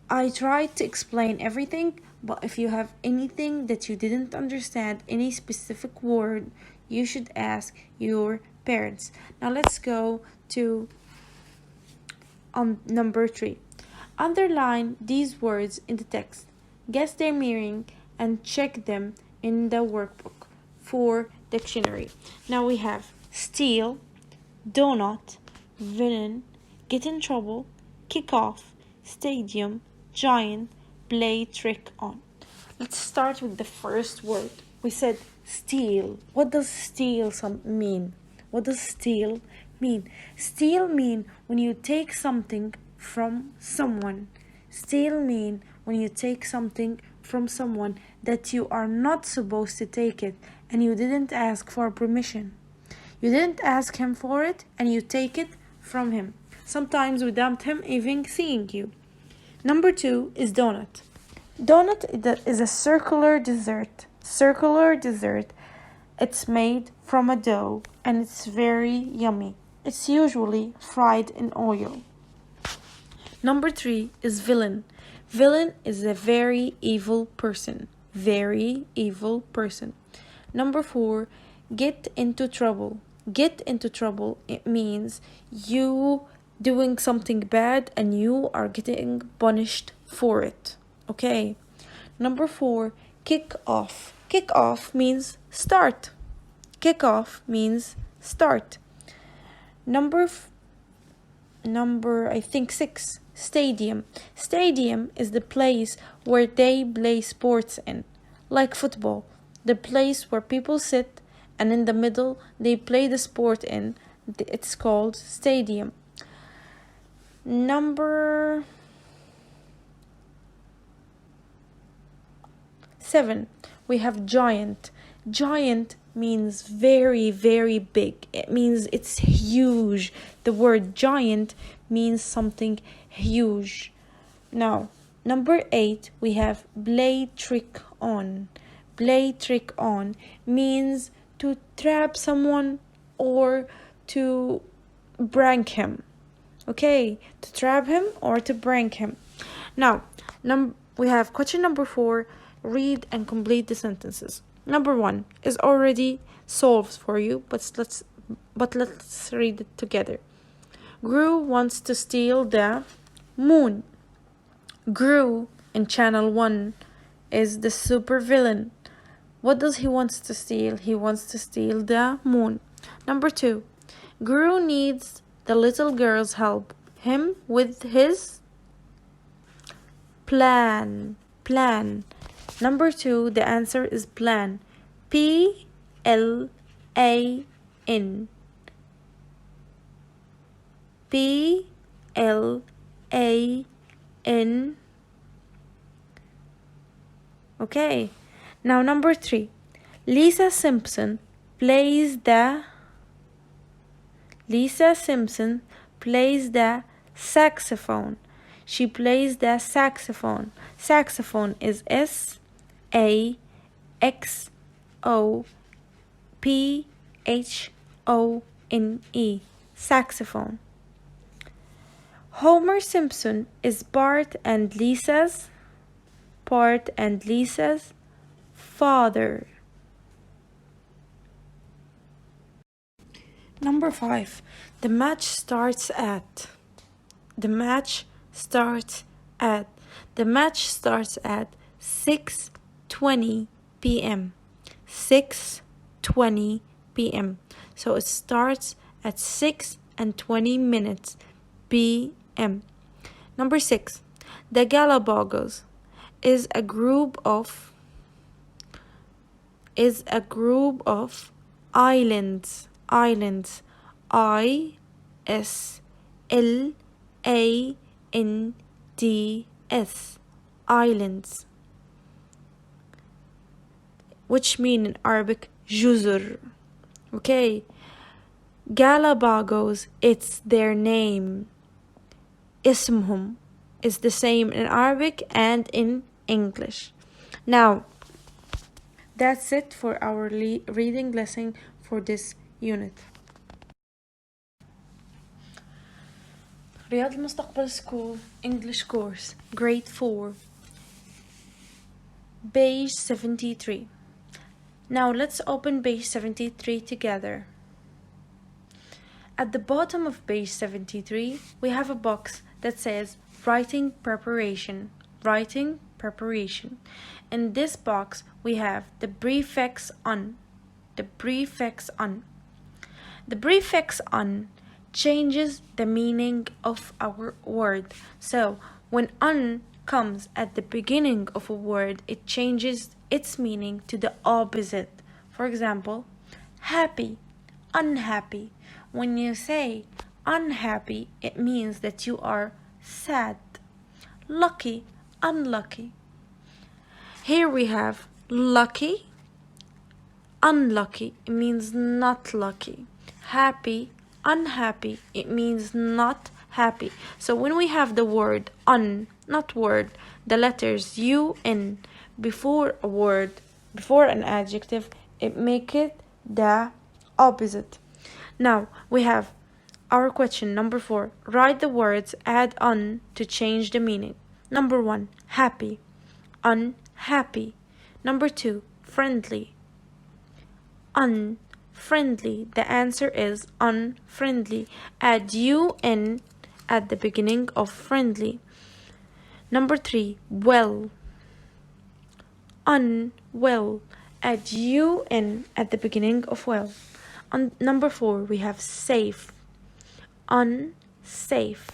I tried to explain everything, but if you have anything that you didn't understand, any specific word, you should ask your parents. Now let's go to number 3. Underline these words in the text. Guess their meaning and check them in the workbook for dictionary. Now we have steal, donut, villain, get in trouble, kick off, stadium, giant, play trick on. Let's start with the first word. We said steal. What does steal mean? What does steal mean? Steal mean when you take something from someone. Steal mean when you take something from someone that you are not supposed to take it and you didn't ask for permission. You didn't ask him for it and you take it from him. Sometimes without him even seeing you. Number 2 is donut. Donut is a circular dessert. Circular dessert. It's made from a dough and it's very yummy. It's usually fried in oil. Number 3 is villain. Villain is a very evil person. Very evil person. Number 4, get into trouble. Get into trouble, it means you doing something bad and you are getting punished for it. Okay. Number 4, kick off. Kick off means start. Kick off means start. Number I think 6, stadium. Stadium is the place where they play sports in, like football. The place where people sit and in the middle they play the sport in. It's called stadium. Number 7, we have giant. Giant means very, very big. It means it's huge. The word giant means something huge. Now, number 8, we have play trick on. Play trick on means to trap someone or to prank him. Okay, to trap him or to prank him. Now, we have question number 4. Read and complete the sentences. Number 1 is already solved for you, but let's read it together. Gru wants to steal the moon. Gru in channel 1 is the super villain. What does he wants to steal? He wants to steal the moon. Number 2, Gru needs the little girl's help him with his plan. Number 2, the answer is plan. Plan. Plan. Okay. Now number 3, Lisa Simpson plays the saxophone. She plays the saxophone. Saxophone is SAXOPHONE. Saxophone. Homer Simpson is Bart and Lisa's part and Lee says father. Number 5. The match starts at. The match starts at. The match starts at 6:20 p.m. 6:20 p.m. So it starts at 6:20 p.m. Number 6. The Galapagos is a group of islands. ISLANDS. Islands, which mean in Arabic جزر. Okay, Galapagos, it's their name. اسمهم is the same in Arabic and in English. Now, that's it for our reading lesson for this unit. رياض المستقبل School English course grade 4 page 73. Now let's open page 73 together. At the bottom of page 73 we have a box that says writing preparation. In this box we have the prefix on. The prefix on changes the meaning of our word. So when on comes at the beginning of a word, it changes its meaning to the opposite. For example, happy, unhappy. When you say unhappy, it means that you are sad. Lucky, unlucky. Here we have lucky, unlucky. It means not lucky. Happy, unhappy, it means not happy. So when we have the word un, not word, the letters un before a word, before an adjective, it make it the opposite. Now we have our question number 4. Write the words add on to change the meaning. Number 1, happy, unhappy. Number 2, friendly, unfriendly. The answer is unfriendly. Add un at the beginning of friendly. Number 3, well, unwell. Add un at the beginning of well. On number 4, we have safe, unsafe.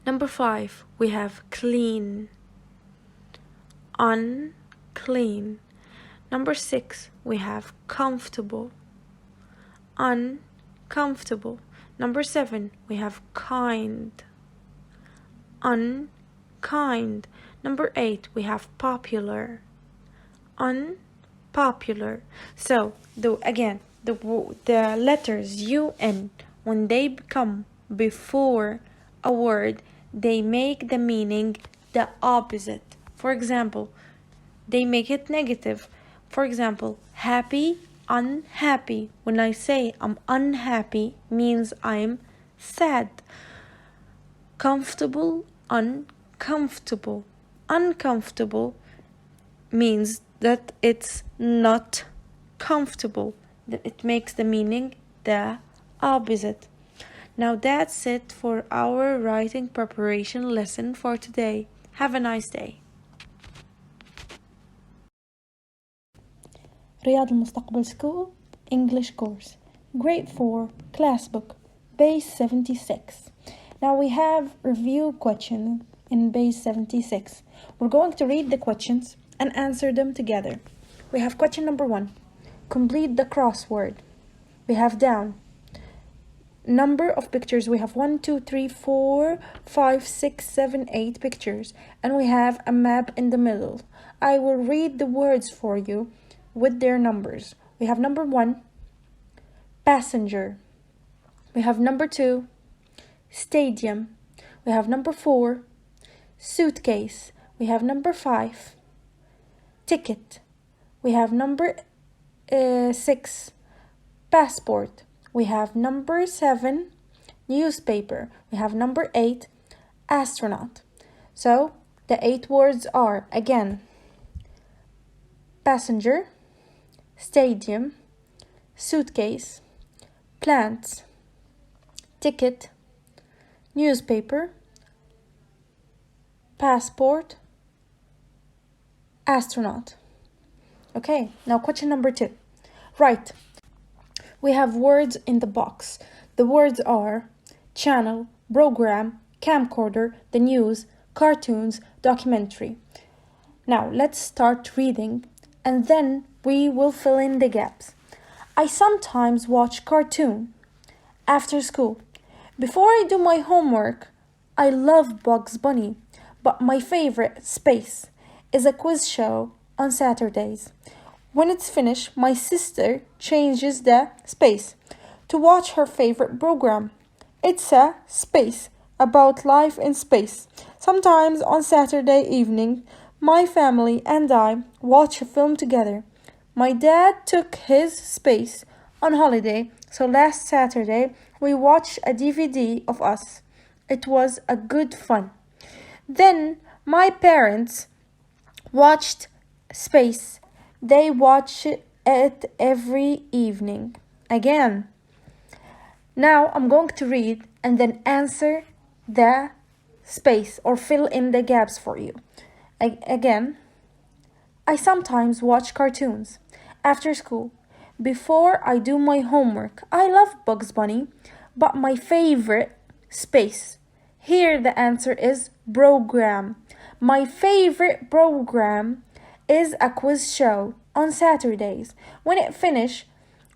Number 5, we have clean, unclean. Number 6, we have comfortable, uncomfortable. Number 7, we have kind, unkind. Number 8, we have popular, unpopular. So, the letters un, when they come before a word, they make the meaning the opposite. For example, they make it negative. For example, happy, unhappy. When I say I'm unhappy, means I'm sad. Comfortable, uncomfortable. Uncomfortable means that it's not comfortable. That it makes the meaning the opposite. Now that's it for our writing preparation lesson for today. Have a nice day. رياض المستقبل School English course grade 4 class book page 76. Now we have review question in page 76. We're going to read the questions and answer them together. We have question number 1. Complete the crossword. We have down number of pictures. We have 1, 2, 3, 4, 5, 6, 7, 8 pictures, and we have a map in the middle. I will read the words for you with their numbers. We have number 1, passenger. We have number 2, stadium. We have number 4, suitcase. We have number 5, ticket. We have number 6, passport. We have number 7, newspaper. We have number 8, astronaut. So the 8 words are, again, passenger, stadium, suitcase, plants, ticket, newspaper, passport, astronaut. Okay, now question number 2. Right, we have words in the box. The words are channel, program, camcorder, the news, cartoons, documentary. Now let's start reading and then we will fill in the gaps. I sometimes watch cartoon after school. Before I do my homework, I love Bugs Bunny, but my favorite space is a quiz show on Saturdays. When it's finished, my sister changes the space to watch her favorite program. It's a space about life in space. Sometimes on Saturday evening, my family and I watch a film together. My dad took his space on holiday, so last Saturday we watched a DVD of us. It was a good fun. Then my parents watched Space. They watch it every evening. Again. Now I'm going to read and then answer the space or fill in the gaps for you. Again, I sometimes watch cartoons after school. Before I do my homework, I love Bugs Bunny, but my favorite space. Here the answer is program. My favorite program is a quiz show on Saturdays. When it finishes,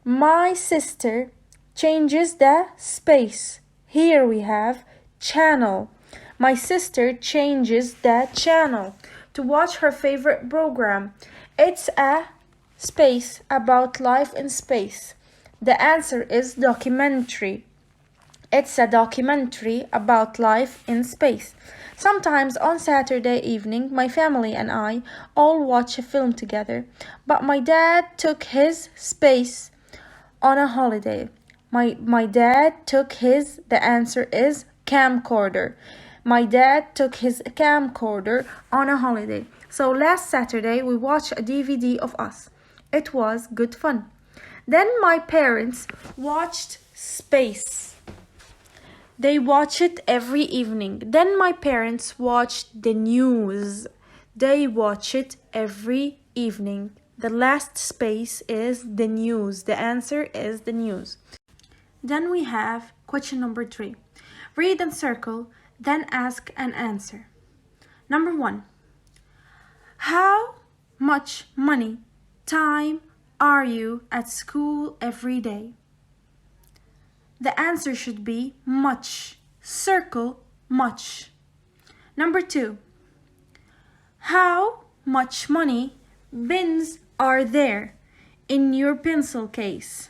my sister changes the space. Here we have channel. My sister changes the channel to watch her favorite program. It's a space about life in space. The answer is documentary. It's a documentary about life in space. Sometimes on Saturday evening, my family and I all watch a film together, but my dad took his space on a holiday. My dad took his, the answer is camcorder. My dad took his camcorder on a holiday. So last Saturday we watched a DVD of us. It was good fun. Then my parents watched Space. They watch it every evening. Then my parents watched the news. They watch it every evening. The last space is the news. The answer is the news. Then we have question number 3. Read and circle, then ask and answer. Number 1. How much money, time are you at school every day? The answer should be much. Circle much. Number 2. How much money bins are there in your pencil case?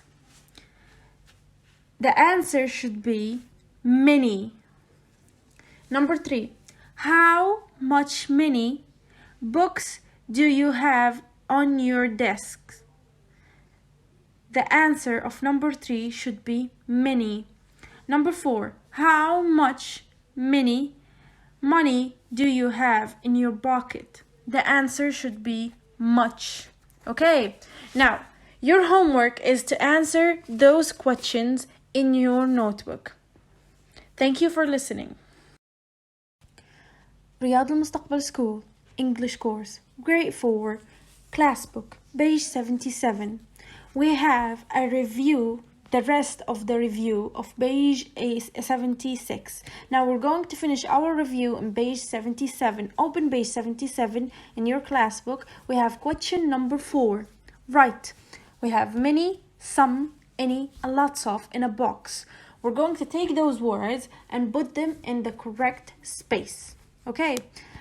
The answer should be many. Number 3. How much many books do you have on your desk? The answer of number 3 should be many. Number 4. How much money do you have in your pocket? The answer should be much. Okay, now your homework is to answer those questions in your notebook. Thank you for listening. رياض المستقبل School English course Grade 4 Class book page 77. We have a review, the rest of the review of page 76. Now we're going to finish our review on page 77. Open page 77 in your class book. We have question number 4. Right. We have many, some, any, and lots of in a box. We're going to take those words and put them in the correct space. Okay.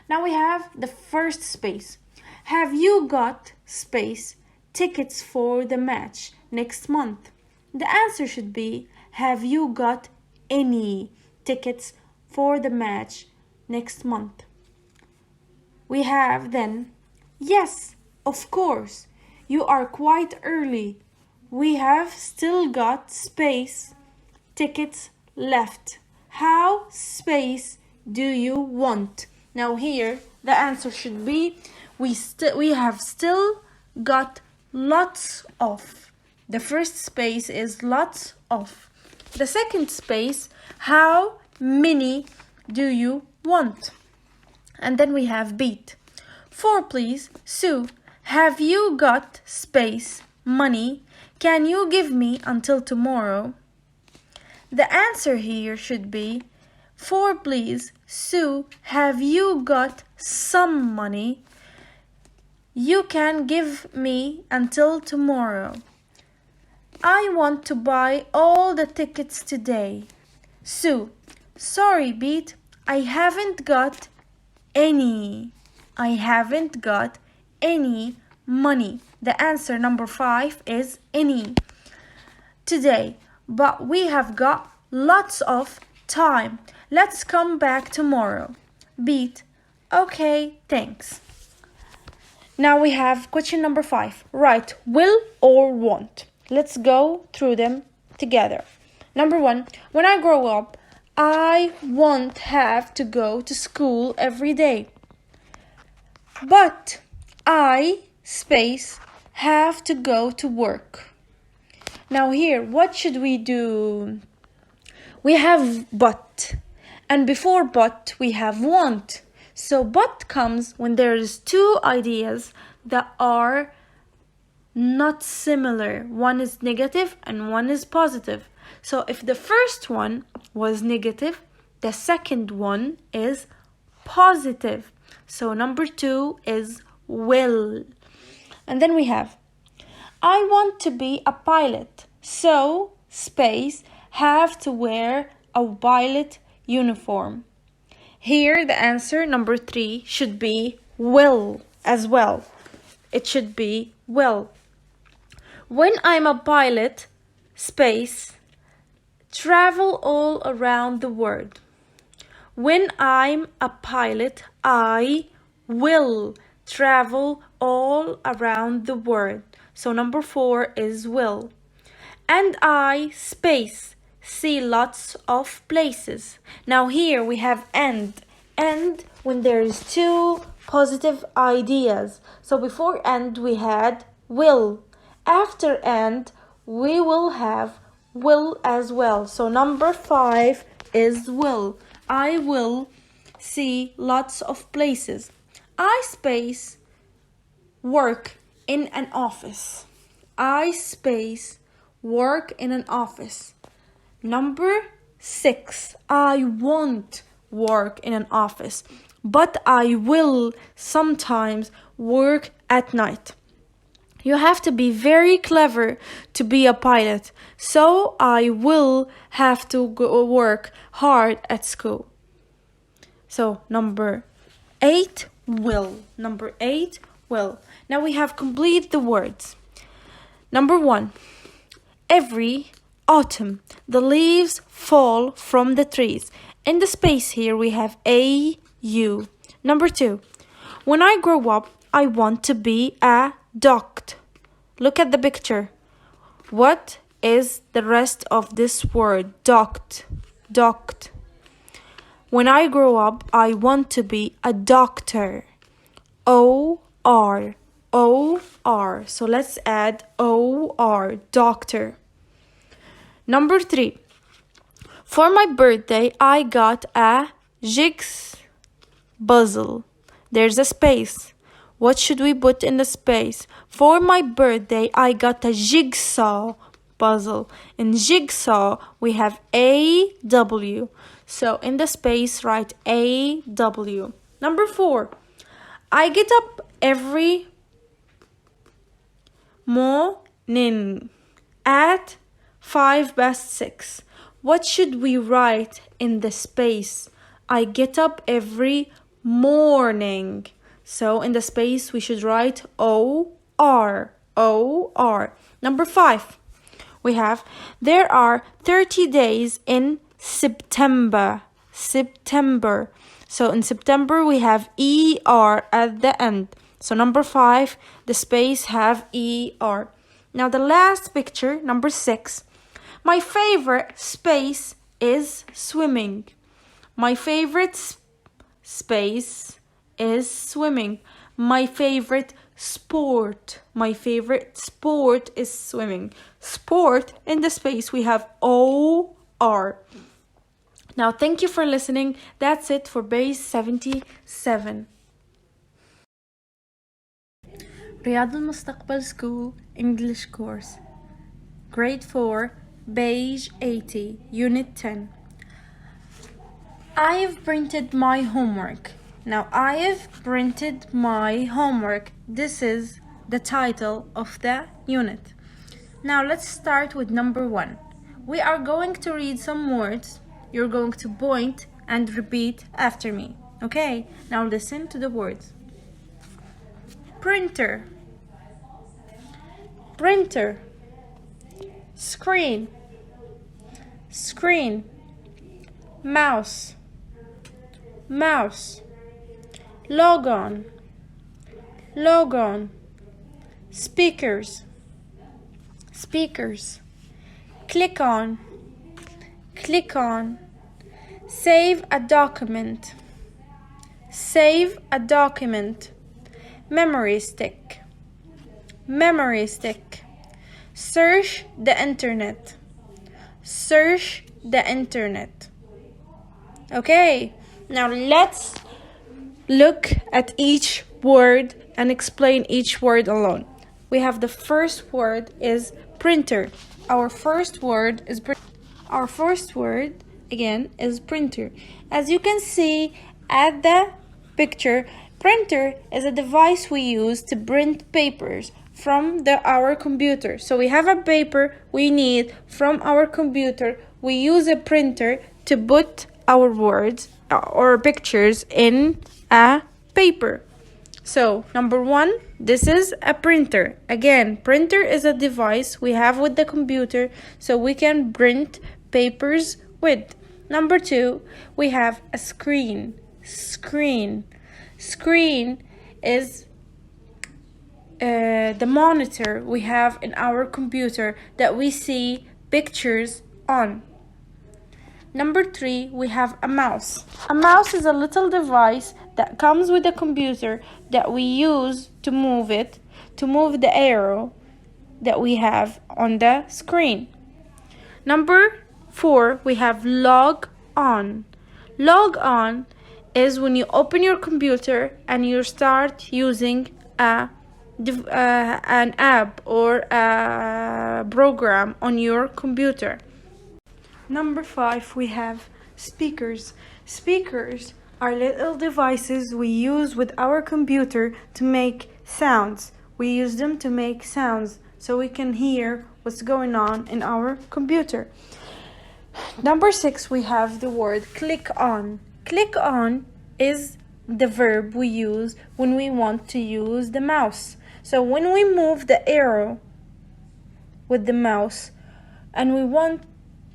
Now we have the first space. Have you got space tickets for the match next month? The answer should be, have you got any tickets for the match next month? We have then, yes, of course, you are quite early. We have still got space tickets left. How space do you want? Now here the answer should be we have still got lots of. The first space is lots of. The second space, how many do you want? And then we have beat. 4 please. Sue, have you got space money? Can you give me until tomorrow? The answer here should be 4 please. Sue, have you got some money? You can give me until tomorrow. I want to buy all the tickets today. Sue, sorry, Beat, I haven't got any. I haven't got any money. The answer number 5 is any. Today, but we have got lots of time. Let's come back tomorrow. Beat, okay, thanks. Now we have question number 5. Write will or want. Let's go through them together. Number 1. When I grow up, I won't have to go to school every day. But I, space, have to go to work. Now here, what should we do? We have but. And before but, we have want. So but comes when there's two ideas that are not similar. One is negative and one is positive. So if the first one was negative, the second one is positive. So number 2 is will. And then we have I want to be a pilot. So space have to wear a pilot uniform. Here the answer number 3 should be will as well. It should be will. When I'm a pilot, space, travel all around the world. When I'm a pilot, I will travel all around the world. So number 4 is will. And I, space, see lots of places. Now here we have and when there is two positive ideas. So before and we had will. After and we will have will as well. So number 5 is will. I will see lots of places. I space work in an office. I space work in an office. Number 6, I won't work in an office, but I will sometimes work at night. You have to be very clever to be a pilot, so I will have to go work hard at school. So number 8, will. Number 8, will. Now we have complete the words. Number 1, every autumn the leaves fall from the trees. In the space here we have A-U. Number 2, when I grow up I want to be a doctor. Look at the picture. What is the rest of this word? Doct. When I grow up, I want to be a doctor. O-R. So let's add O-R. Doctor. Number 3. For my birthday, I got a jigsaw puzzle. There's a space. What should we put in the space? For my birthday, I got a jigsaw puzzle. In jigsaw, we have A-W. So in the space, write A-W. Number 4. I get up every morning at 6:05. What should we write in the space? I get up every morning. So in the space, we should write O-R. Number 5, we have, there are 30 days in September. So in September, we have E-R at the end. So number 5, the space have E-R. Now the last picture, number 6. My favorite space is swimming. My favorite space is swimming. My favorite sport is swimming. Sport, in the space we have OR. Now thank you for listening. That's it for Base 77. رياض المستقبل School English Course Grade 4 Page 80 Unit 10. I've printed my homework. Now I've printed my homework. This is the title of the unit. Now let's start with number 1. We are going to read some words. You're going to point and repeat after me. Okay, now listen to the words. Printer, printer, screen, screen, mouse, mouse, logon, logon, speakers, speakers, click on, click on, save a document, save a document, memory stick, memory stick, search the internet, search the internet. Okay, now let's look at each word and explain each word alone. We have the first word is printer. Our first word is Our first word again is printer. As you can see at the picture, printer is a device we use to print papers from our computer. So we have a paper we need from our computer. We use a printer to put our words or pictures in a paper. So number 1, this is a printer. Again, printer is a device we have with the computer so we can print papers with. Number 2, we have a screen. Screen. Screen is the monitor we have in our computer that we see pictures on. Number 3, we have a mouse. A mouse is a little device that comes with a computer that we use to move the arrow that we have on the screen. Number 4, we have log on. Log on is when you open your computer and you start using an app or a program on your computer. Number 5, we have speakers. Speakers are little devices we use with our computer to make sounds. We use them to make sounds so we can hear what's going on in our computer. Number 6, we have the word click on. Click on is the verb we use when we want to use the mouse. So when we move the arrow with the mouse and we want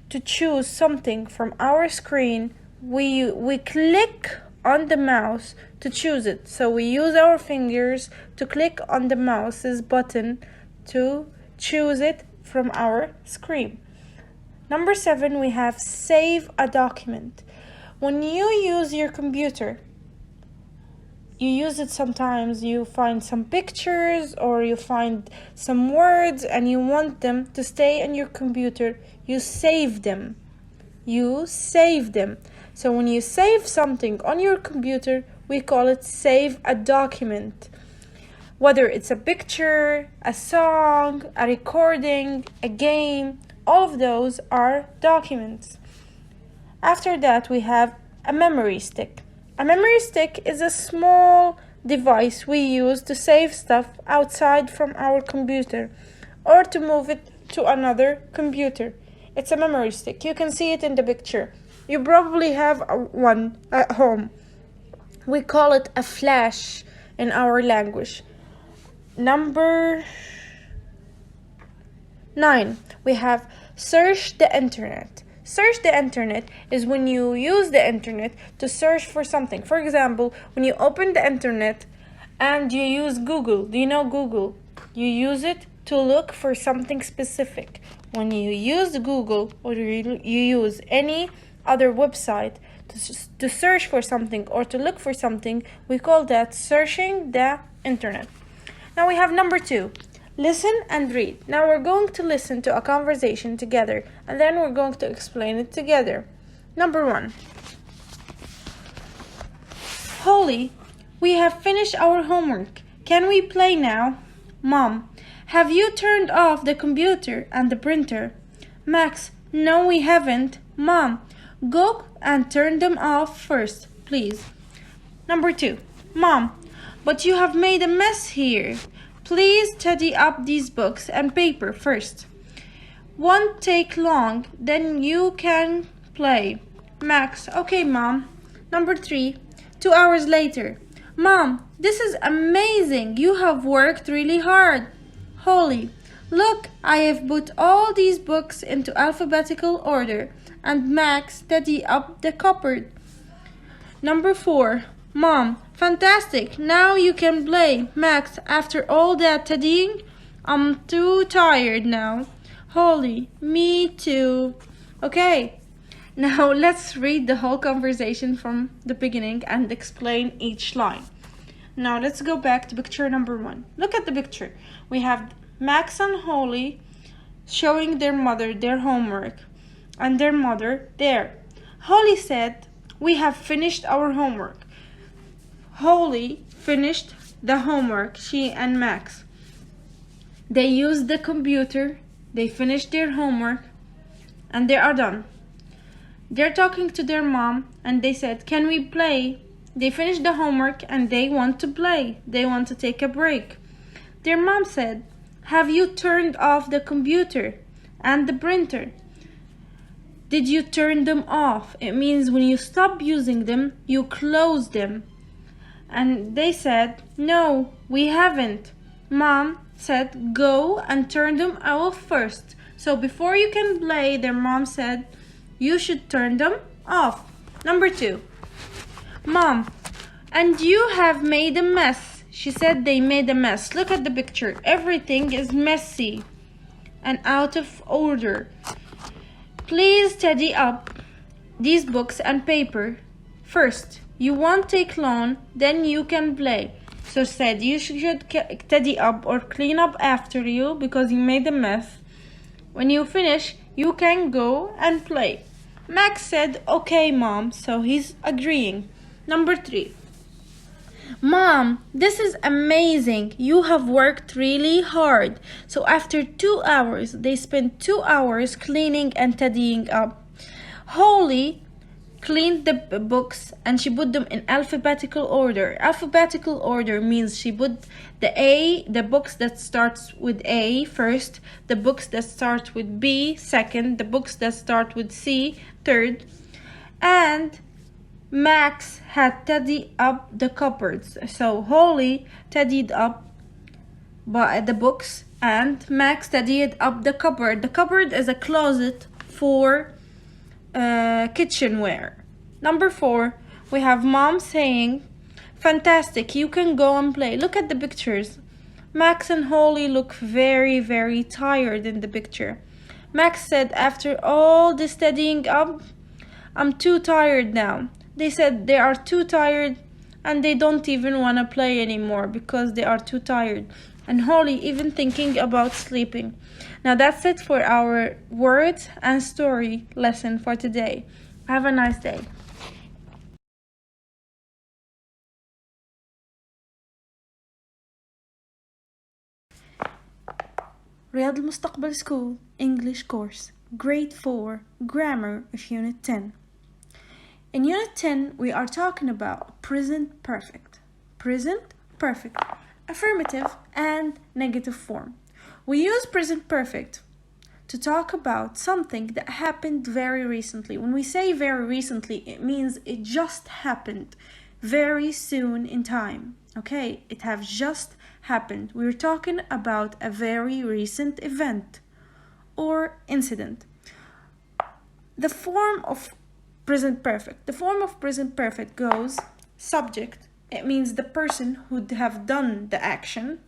to choose something from our screen, we click on the mouse to choose it. So we use our fingers to click on the mouse's button to choose it from our screen. Number 7, we have save a document. When you use your computer, you use it sometimes, you find some pictures or you find some words and you want them to stay on your computer, you save them. You save them. So when you save something on your computer, we call it save a document. Whether it's a picture, a song, a recording, a game, all of those are documents. After that, we have a memory stick. A memory stick is a small device we use to save stuff outside from our computer or to move it to another computer. It's a memory stick. You can see it in the picture. You probably have one at home. We call it a flash in our language. Number 9, we have search the internet. Search the internet is when you use the internet to search for something. For example, when you open the internet and you use Google. Do you know Google? You use it to look for something specific. When you use Google or you use any other website to search for something or to look for something, we call that searching the internet. Now we have number 2. Listen and read. Now we're going to listen to a conversation together and then we're going to explain it together. Number 1. Holly, we have finished our homework. Can we play now? Mom, have you turned off the computer and the printer? Max, no we haven't. Mom, go and turn them off first, please. Number 2. Mom, but you have made a mess here. Please tidy up these books and paper first. Won't take long, then you can play. Max, okay, Mom. Number 3. 2 hours later. Mom, this is amazing. You have worked really hard. Holly, look, I have put all these books into alphabetical order. And Max, tidy up the cupboard. Number 4. Mom, fantastic. Now you can play. Max, after all that tidying, I'm too tired now. Holly, me too. Okay. Now let's read the whole conversation from the beginning and explain each line. Now let's go back to picture number 1. Look at the picture. We have Max and Holly showing their mother their homework and their mother there. Holly said, we have finished our homework. Holly finished the homework, she and Max. They used the computer, they finished their homework, and they are done. They're talking to their mom and they said, can we play? They finished the homework and they want to play. They want to take a break. Their mom said, have you turned off the computer and the printer? Did you turn them off? It means when you stop using them, you close them. And they said, no, we haven't. Mom said, go and turn them off first. So before you can play, their mom said, you should turn them off. Number 2. Mom, and you have made a mess. She said they made a mess. Look at the picture. Everything is messy and out of order. Please tidy up these books and paper first. You won't take long, then you can play. So said you should tidy up or clean up after you because you made a mess. When you finish, you can go and play. Max said, okay, Mom, so he's agreeing. Number 3. Mom, this is amazing. You have worked really hard. So after 2 hours, they spent 2 hours cleaning and tidying up. Holly cleaned the books and she put them in alphabetical order. Alphabetical order means she put the books that starts with A first, the books that start with B second, the books that start with C third, and Max had tidied up the cupboards. So Holly tidied up the books and Max tidied up the cupboard. The cupboard is a closet for kitchenware. Number 4, we have Mom saying, fantastic, you can go and play. Look at the pictures. Max and Holly look very, very tired in the picture. Max said, after all this studying up, I'm too tired now. They said they are too tired and they don't even want to play anymore because they are too tired. And Holly even thinking about sleeping. Now that's it for our words and story lesson for today. Have a nice day. رياض المستقبل School English course Grade 4 Grammar of Unit 10. In Unit 10 we are talking about present perfect. Present perfect, affirmative and negative form. We use present perfect to talk about something that happened very recently. When we say very recently, it means it just happened very soon in time. Okay, it has just happened. We're talking about a very recent event or incident. The form of present perfect. The form of present perfect goes subject. It means the person who have done the action.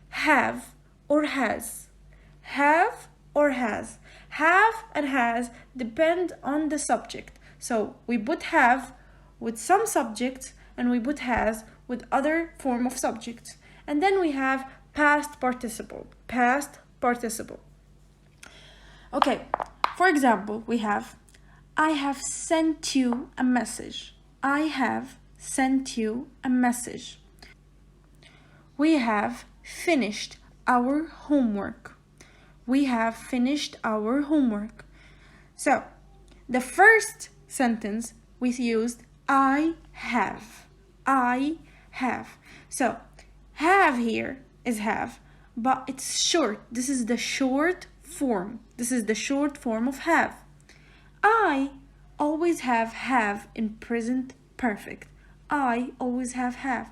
Have or has. Have or has. Have and has depend on the subject. So we put have with some subjects and we put has with other form of subjects. And then we have past participle. Past participle. Okay, for example, we have I have sent you a message. I have sent you a message. We have finished our homework. We have finished our homework. So, the first sentence we used I have. I have. So, have here is have, but it's short. This is the short form. This is the short form of have. I always have in present perfect. I always have.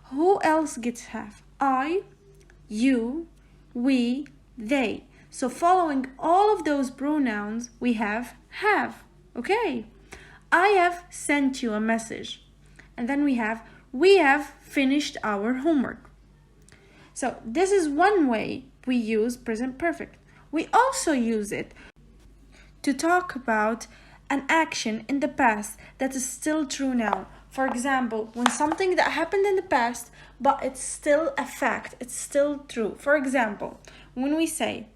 Who else gets have? I, you, we, they. So following all of those pronouns, we have. Okay. I have sent you a message. And then we have finished our homework. So this is one way we use present perfect. We also use it to talk about an action in the past that is still true now. For example, when something that happened in the past, but it's still a fact, it's still true. For example, when we say,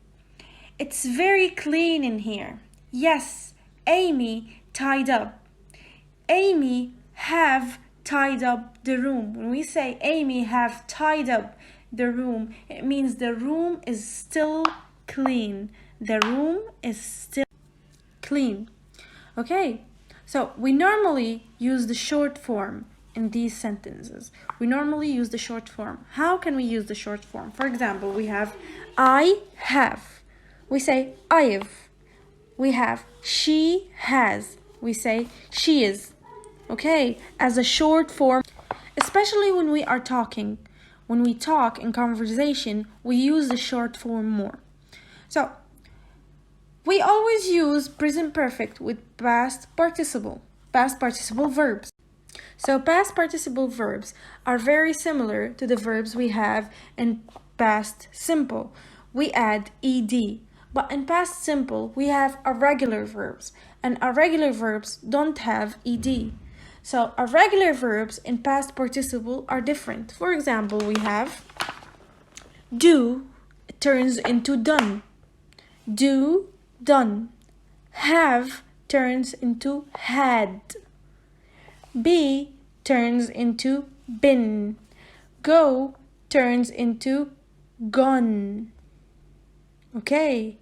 it's very clean in here. Yes, Amy tied up. Amy have tied up the room. When we say Amy have tied up the room, it means the room is still clean. The room is still clean. Okay, so we normally use the short form in these sentences. We normally use the short form. How can we use the short form? For example, we have I have. We say I've. We have she has. We say she is. Okay, as a short form, especially when we are talking. When we talk in conversation, we use the short form more. So, we always use present perfect with past participle verbs. So past participle verbs are very similar to the verbs we have in past simple. We add ed, but in past simple we have irregular verbs, and irregular verbs don't have ed. So irregular verbs in past participle are different. For example, we have do turns into done. Do, done. Have turns into had. Be turns into been. Go turns into gone. Okay.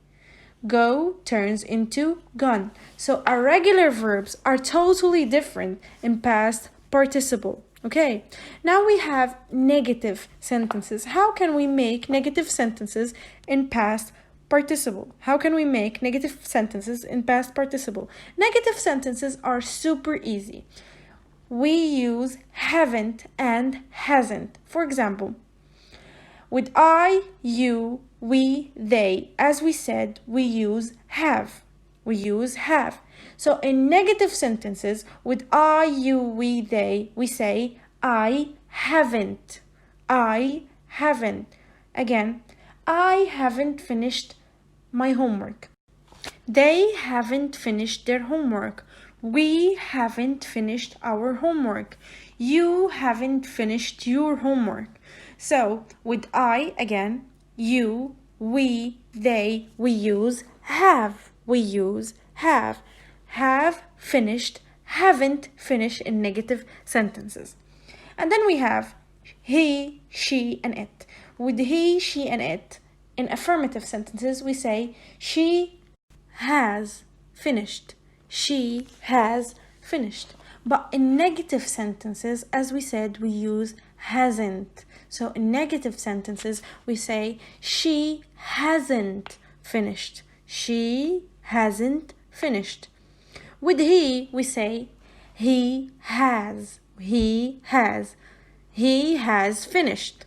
Go turns into gone. So irregular verbs are totally different in past participle. Okay. Now we have negative sentences. How can we make negative sentences in past participle? How can we make negative sentences in past participle? Negative sentences are super easy. We use haven't and hasn't. For example, with I, you, we, they, as we said, we use have. We use have. So in negative sentences, with I, you, we, they, we say I haven't. I haven't. Again, I haven't finished my homework. They haven't finished their homework. We haven't finished our homework. You haven't finished your homework. So with I, again, you, we, they, we use have. We use have. Have finished, haven't finished in negative sentences. And then we have he, she, and it. With he, she, and it, in affirmative sentences, we say she has finished. She has finished. But in negative sentences, as we said, we use hasn't. So in negative sentences, we say she hasn't finished. She hasn't finished. With he, we say he has. He has. He has finished.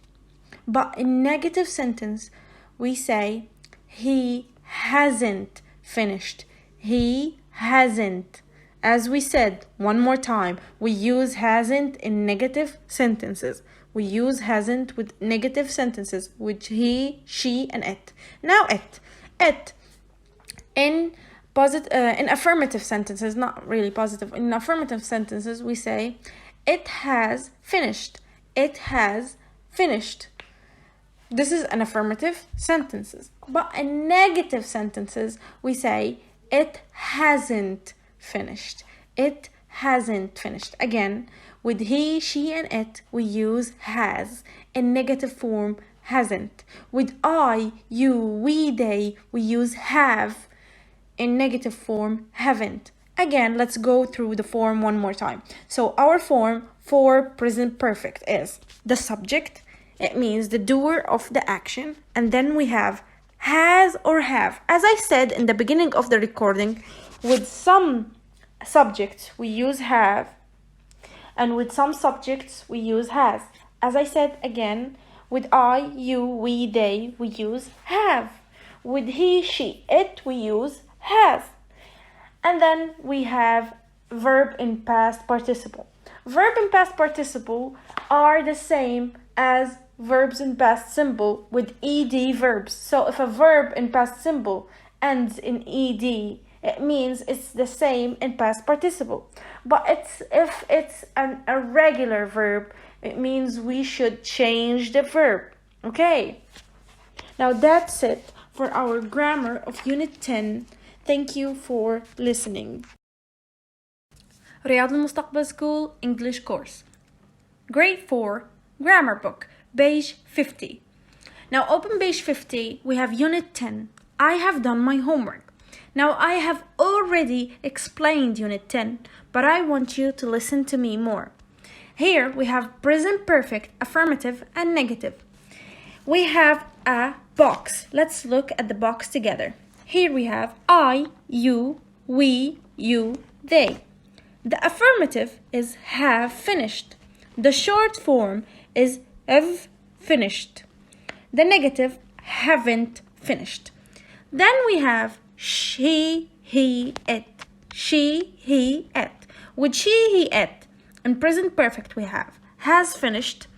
But in negative sentence, we say he hasn't finished. He hasn't. As we said, one more time, we use hasn't in negative sentences. We use hasn't with negative sentences, with he, she, and it. Now it. In In affirmative sentences, not really positive, in affirmative sentences, we say, it has finished. It has finished. This is an affirmative sentences. But in negative sentences, we say, it hasn't finished. It hasn't finished. Again, with he, she, and it, we use has. In negative form, hasn't. With I, you, we, they, we use have. In negative form, haven't. Again, let's go through the form one more time. So our form for present perfect is the subject. It means the doer of the action. And then we have has or have. As I said in the beginning of the recording, with some subjects we use have, and with some subjects we use has. As I said again, with I, you, we, they, we use have. With he, she, it, we use has. And then we have verb in past participle. Verb in past participle are the same as verbs in past simple with ed verbs. So if a verb in past simple ends in ed, it means it's the same in past participle. But if it's an irregular verb, it means we should change the verb. Okay? Now that's it for our grammar of Unit 10. Thank you for listening. رياض المستقبل School English Course. Grade 4 Grammar Book, page 50. Now open page 50, we have Unit 10. I have done my homework. Now I have already explained Unit 10, but I want you to listen to me more. Here we have present perfect, affirmative, and negative. We have a box. Let's look at the box together. Here we have I, you, we, you, they. The affirmative is have finished. The short form is have finished. The negative, haven't finished. Then we have she, he, it. She, he, it. With she, he, it, in present perfect we have has finished,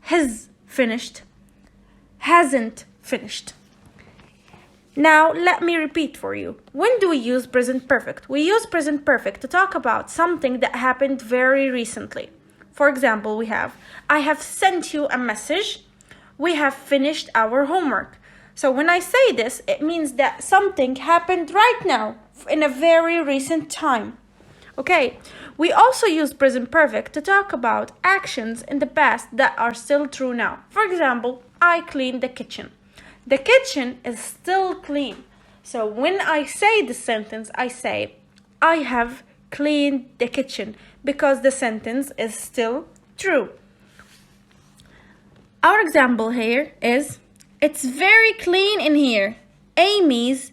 has finished, hasn't finished. Now, let me repeat for you. When do we use present perfect? We use present perfect to talk about something that happened very recently. For example, we have, I have sent you a message. We have finished our homework. So when I say this, it means that something happened right now in a very recent time. Okay, we also use present perfect to talk about actions in the past that are still true now. For example, I cleaned the kitchen. The kitchen is still clean. So when I say the sentence, I say, I have cleaned the kitchen, because the sentence is still true. Our example here is, it's very clean in here. Amy's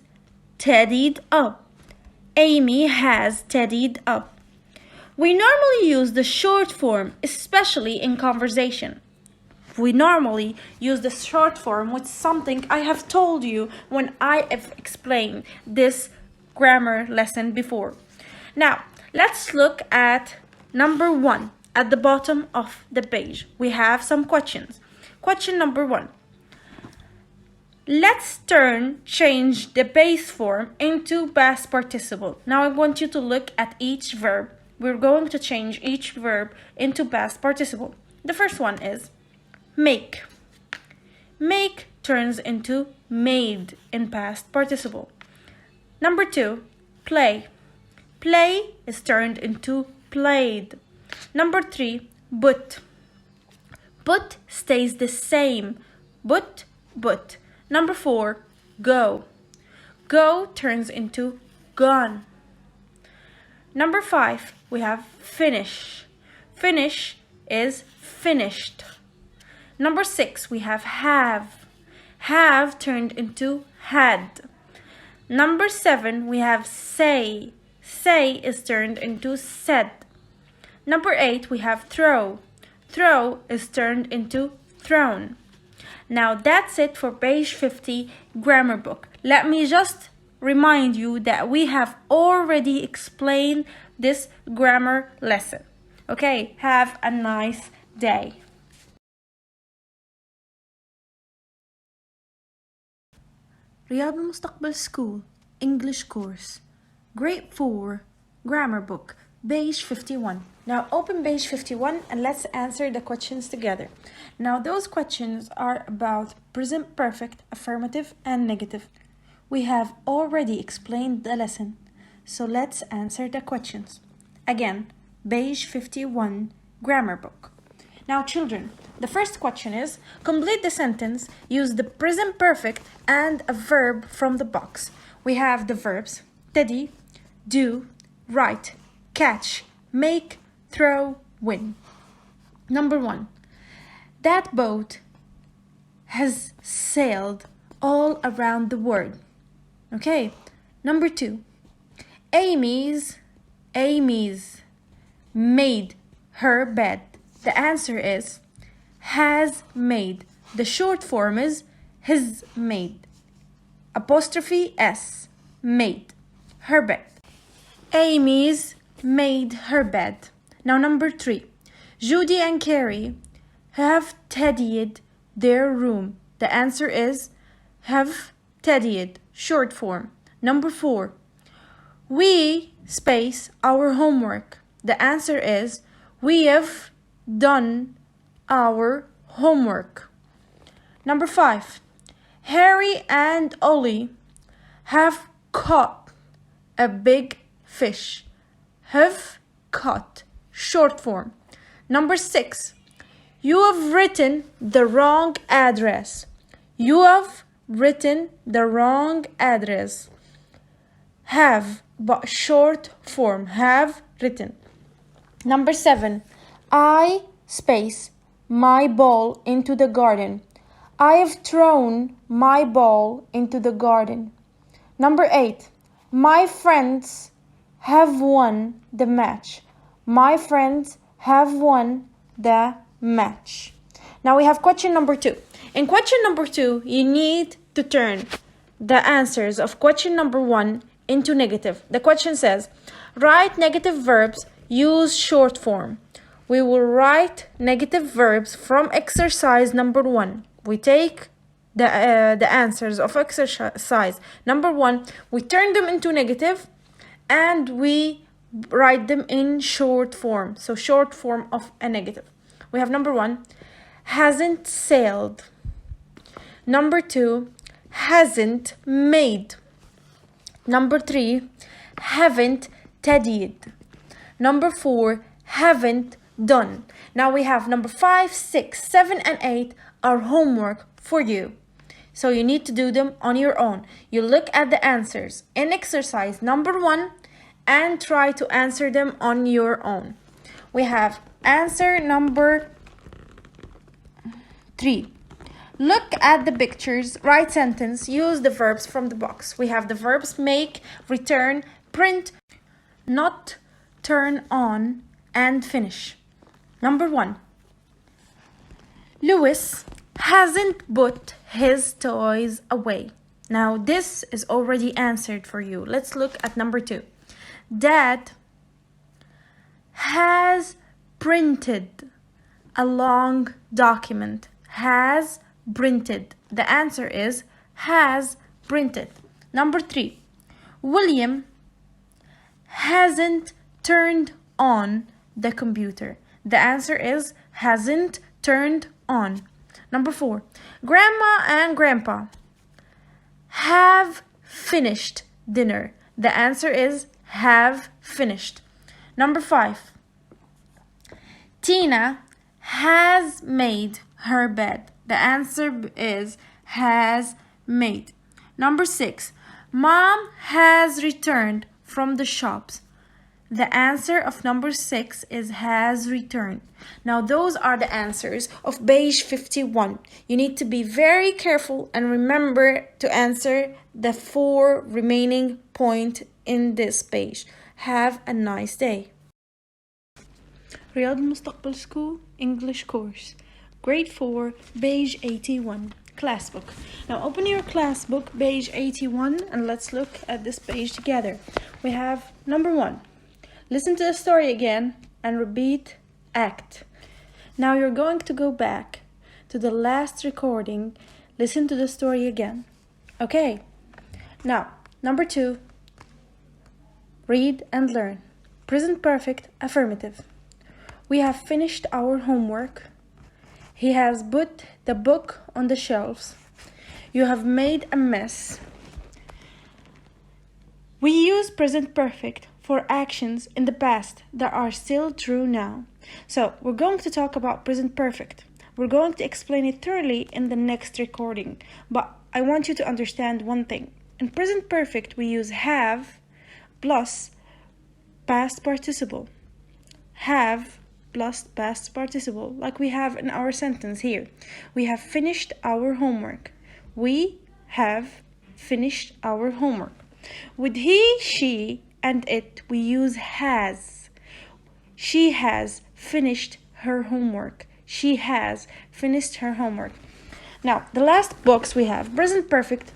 tidied up. Amy has tidied up. We normally use the short form, especially in conversation. We normally use the short form with something I have told you when I have explained this grammar lesson before. Now, let's look at number 1 at the bottom of the page. We have some questions. Question number 1. Let's change the base form into past participle. Now I want you to look at each verb. We're going to change each verb into past participle. The first one is make. Make turns into made in past participle. Number 2, play. Play is turned into played. Number 3, but. But stays the same. But. Number 4, go. Go turns into gone. Number 5, we have finish. Finish is finished. Number 6, we have have. Have turned into had. Number 7, we have say. Say is turned into said. Number 8, we have throw. Throw is turned into thrown. Now that's it for page 50 grammar book. Let me just remind you that we have already explained this grammar lesson. Okay, have a nice day. رياض المستقبل School English Course, Grade 4, Grammar Book, page 51. Now open page 51 and let's answer the questions together. Now those questions are about present perfect, affirmative, and negative. We have already explained the lesson, so let's answer the questions. Again, page 51, Grammar Book. Now children, the first question is, complete the sentence, use the present perfect and a verb from the box. We have the verbs teddy, do, write, catch, make, throw, win. Number 1. That boat has sailed all around the world. Okay. Number 2. Amy's made her bed. The answer is has made. The short form is his made. Apostrophe S, made. Her bed. Amy's made her bed. Now number 3. Judy and Carrie have tidied their room. The answer is have tidied, short form. Number 4. We space our homework. The answer is we have done our homework. Number 5. Harry and Ollie have caught a big fish. Have caught, short form. Number 6. You have written the wrong address. You have written the wrong address. Have, but short form, have written. Number 7. I space my ball into the garden. I have thrown my ball into the garden. Number 8. My friends have won the match. My friends have won the match. Now we have question number 2. In question number 2, you need to turn the answers of question number 1 into negative. The question says, write negative verbs, use short form. We will write negative verbs from exercise number 1. We take the answers of exercise number 1, we turn them into negative, and we write them in short form. So short form of a negative. We have number 1, hasn't sailed. Number 2, hasn't made. Number 3, haven't tidied. Number 4, haven't done. Now we have number 5, 6, 7, and 8 are homework for you. So you need to do them on your own. You look at the answers in exercise number 1 and try to answer them on your own. We have answer number 3. Look at the pictures, write sentence, use the verbs from the box. We have the verbs make, return, print, not, turn on, and finish. Number 1. Lewis hasn't put his toys away. Now this is already answered for you. Let's look at number 2. Dad has printed a long document. Has printed. The answer is has printed. Number 3. William hasn't turned on the computer. The answer is hasn't turned on. Number 4. Grandma and Grandpa have finished dinner. The answer is have finished. Number 5. Tina has made her bed. The answer is has made. Number 6. Mom has returned from the shops. The answer of number 6 is has returned. Now those are the answers of page 51. You need to be very careful and remember to answer the 4 remaining points in this page. Have a nice day. Riyadh Mustaqbal School English Course, Grade 4, page 81, class book. Now open your class book, page 81, and let's look at this page together. We have number 1. Listen to the story again and repeat act. Now you're going to go back to the last recording. Listen to the story again. Okay. Now, Number 2, read and learn. Present perfect, affirmative. We have finished our homework. He has put the book on the shelves. You have made a mess. We use present perfect for actions in the past that are still true now. So, we're going to talk about present perfect. We're going to explain it thoroughly in the next recording. But I want you to understand one thing. In present perfect, we use have plus past participle. Have plus past participle, like we have in our sentence here. We have finished our homework. We have finished our homework. With he, she, and it, we use has. She has finished her homework. She has finished her homework. Now, the last box we have, present perfect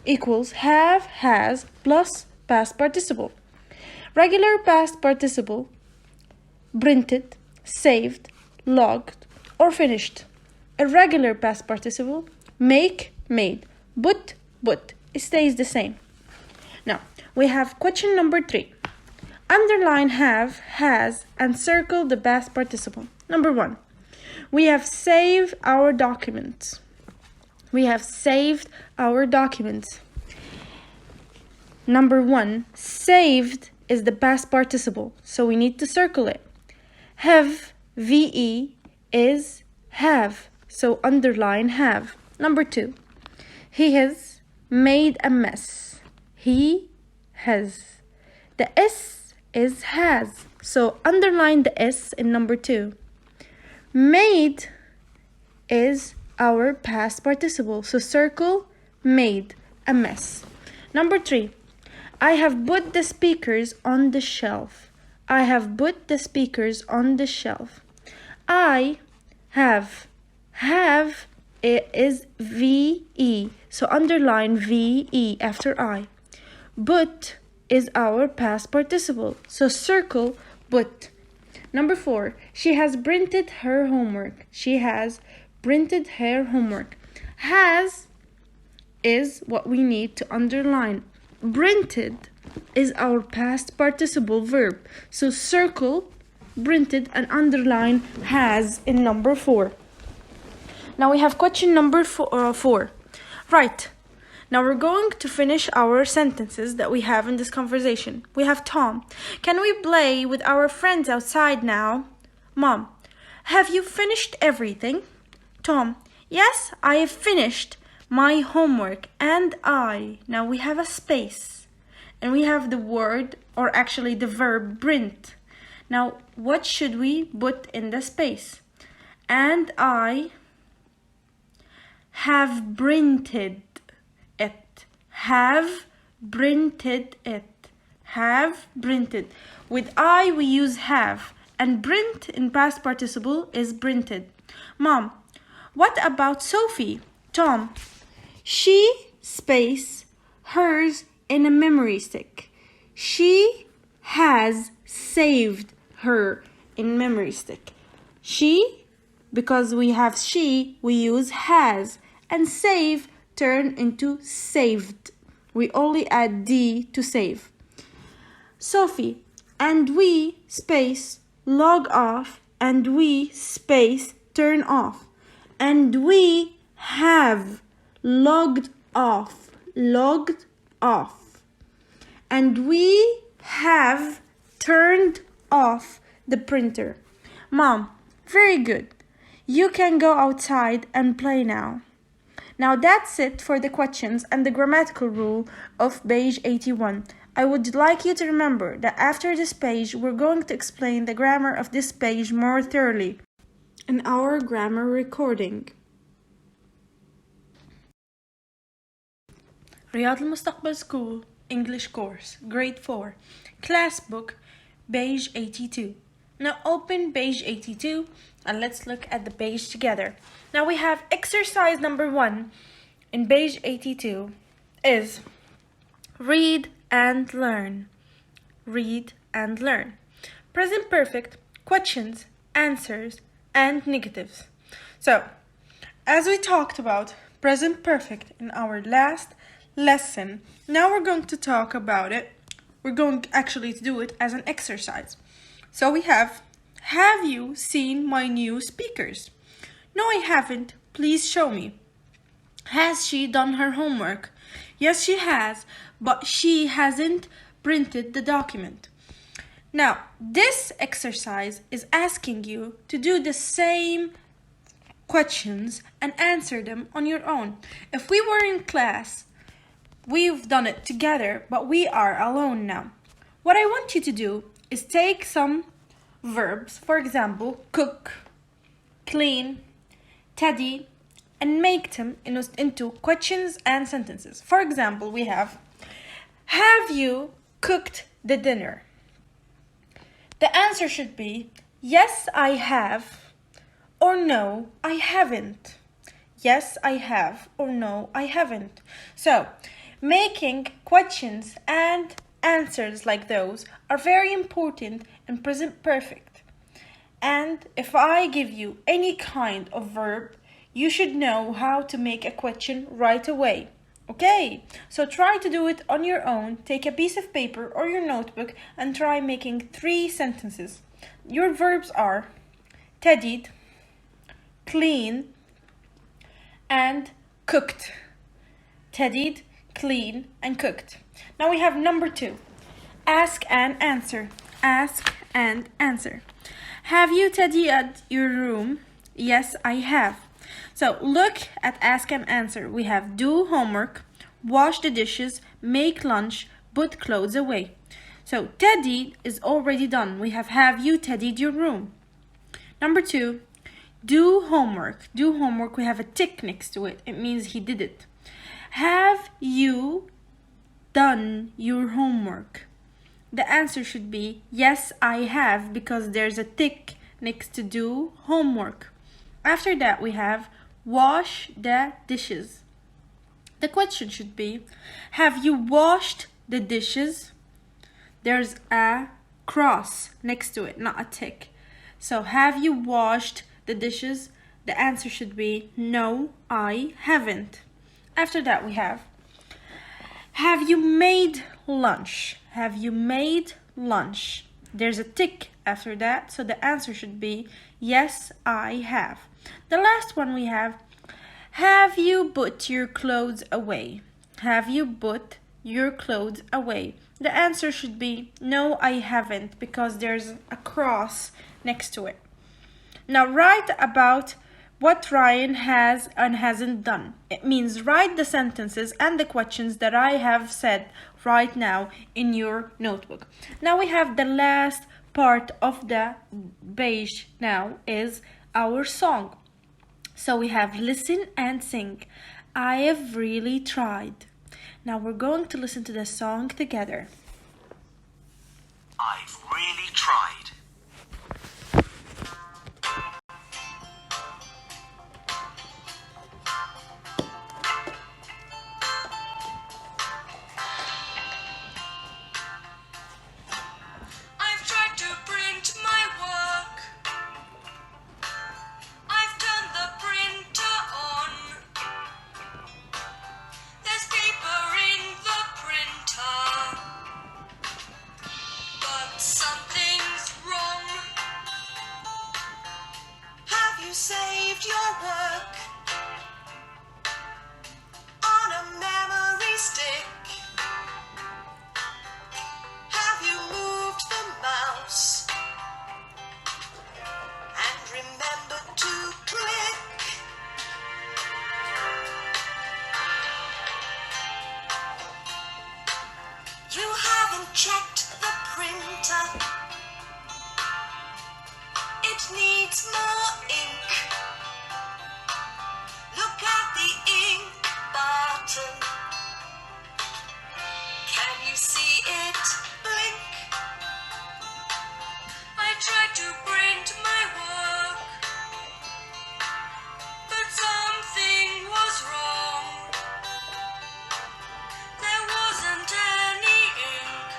equals have, has, plus past participle. Regular past participle, printed, saved, logged, or finished. Irregular past participle, make, made, put. It stays the same. Now, we have question number 3. Underline have, has, and circle the past participle. Number 1. We have saved our documents. We have saved our documents. Number 1, saved is the past participle, so we need to circle it. Have, VE, is have, so underline have. Number 2, he has made a mess. He has. The S is has, so underline the S in number 2. Made is our past participle, so circle made a mess. Number 3, I have put the speakers on the shelf. I have put the speakers on the shelf. I have is VE, so underline VE after I. Put is our past participle, so circle put. Number 4, she has printed her homework. She has printed her homework. Has is what we need to underline. Printed is our past participle verb, so circle printed and underline has in number 4. Now we have question number 4. Right. Now we're going to finish our sentences that we have in this conversation. We have Tom. Can we play with our friends outside now? Mom. Have you finished everything? Tom. Yes, I have finished my homework and I. Now we have a space. And we have the word, or actually the verb, print. Now what should we put in the space? And I have printed it. Have printed it. Have printed. With I we use have, and print in past participle is printed. Mom, what about Sophie? Tom, she space hers in a memory stick. She has saved her in memory stick. She, because we have she, we use has, and save turn into saved. We only add D to save. Sophie, and we space log off, and we space turn off. And we have logged off, logged off. And we have turned off the printer. Mom, very good. You can go outside and play now. Now that's it for the questions and the grammatical rule of page 81. I would like you to remember that after this page, we're going to explain the grammar of this page more thoroughly in our grammar recording. Riyadh Al-Mustaqbal School English Course, Grade 4, Class Book, page 82. Now open page 82 and let's look at the page together. Now we have exercise number 1 in page 82 is read and learn. Read and learn. Present perfect, questions, answers, and negatives. So, as we talked about present perfect in our last lesson. Now we're going to talk about it. We're going actually to do it as an exercise. So we have you seen my new speakers? No, I haven't. Please show me. Has she done her homework? Yes, she has, but she hasn't printed the document. Now, this exercise is asking you to do the same questions and answer them on your own. If we were in class, we've done it together, but we are alone now. What I want you to do is take some verbs, for example, cook, clean, tidy, and make them into questions and sentences. For example, we have you cooked the dinner? The answer should be yes, I have, or no, I haven't. Yes, I have, or no, I haven't. So, making questions and answers like those are very important in present perfect. And if I give you any kind of verb, you should know how to make a question right away. Okay, so try to do it on your own. Take a piece of paper or your notebook and try making 3 sentences. Your verbs are tidied, clean, and cooked. Tidied, clean, and cooked. Now we have number 2. Ask and answer. Ask and answer. Have you tidied your room? Yes, I have. So look at ask and answer. We have do homework, wash the dishes, make lunch, put clothes away. So tidy is already done. We have you tidied your room? Number 2, do homework. Do homework, we have a tick next to it. It means he did it. Have you done your homework? The answer should be yes, I have, because there's a tick next to do homework. After that, we have wash the dishes. The question should be, have you washed the dishes? There's a cross next to it, not a tick. So, have you washed the dishes? The answer should be no, I haven't. After that, we have you made lunch? Have you made lunch? There's a tick after that, so the answer should be yes, I have. The last one we have you put your clothes away? Have you put your clothes away? The answer should be no, I haven't, because there's a cross next to it. Now write about what Ryan has and hasn't done. It means write the sentences and the questions that I have said right now in your notebook. Now we have the last part of the page now is our song. So we have listen and sing. I have really tried. Now we're going to listen to the song together. I've really tried. I've tried to print my work. I've turned the printer on. There's paper in the printer, but something's wrong. Have you saved your work on a memory stick? Have you moved the mouse and remembered to click? You haven't checked the printer. It needs more ink. Look at the ink bottle. Can you see it blink? I tried to print my work, but something was wrong. There wasn't any ink,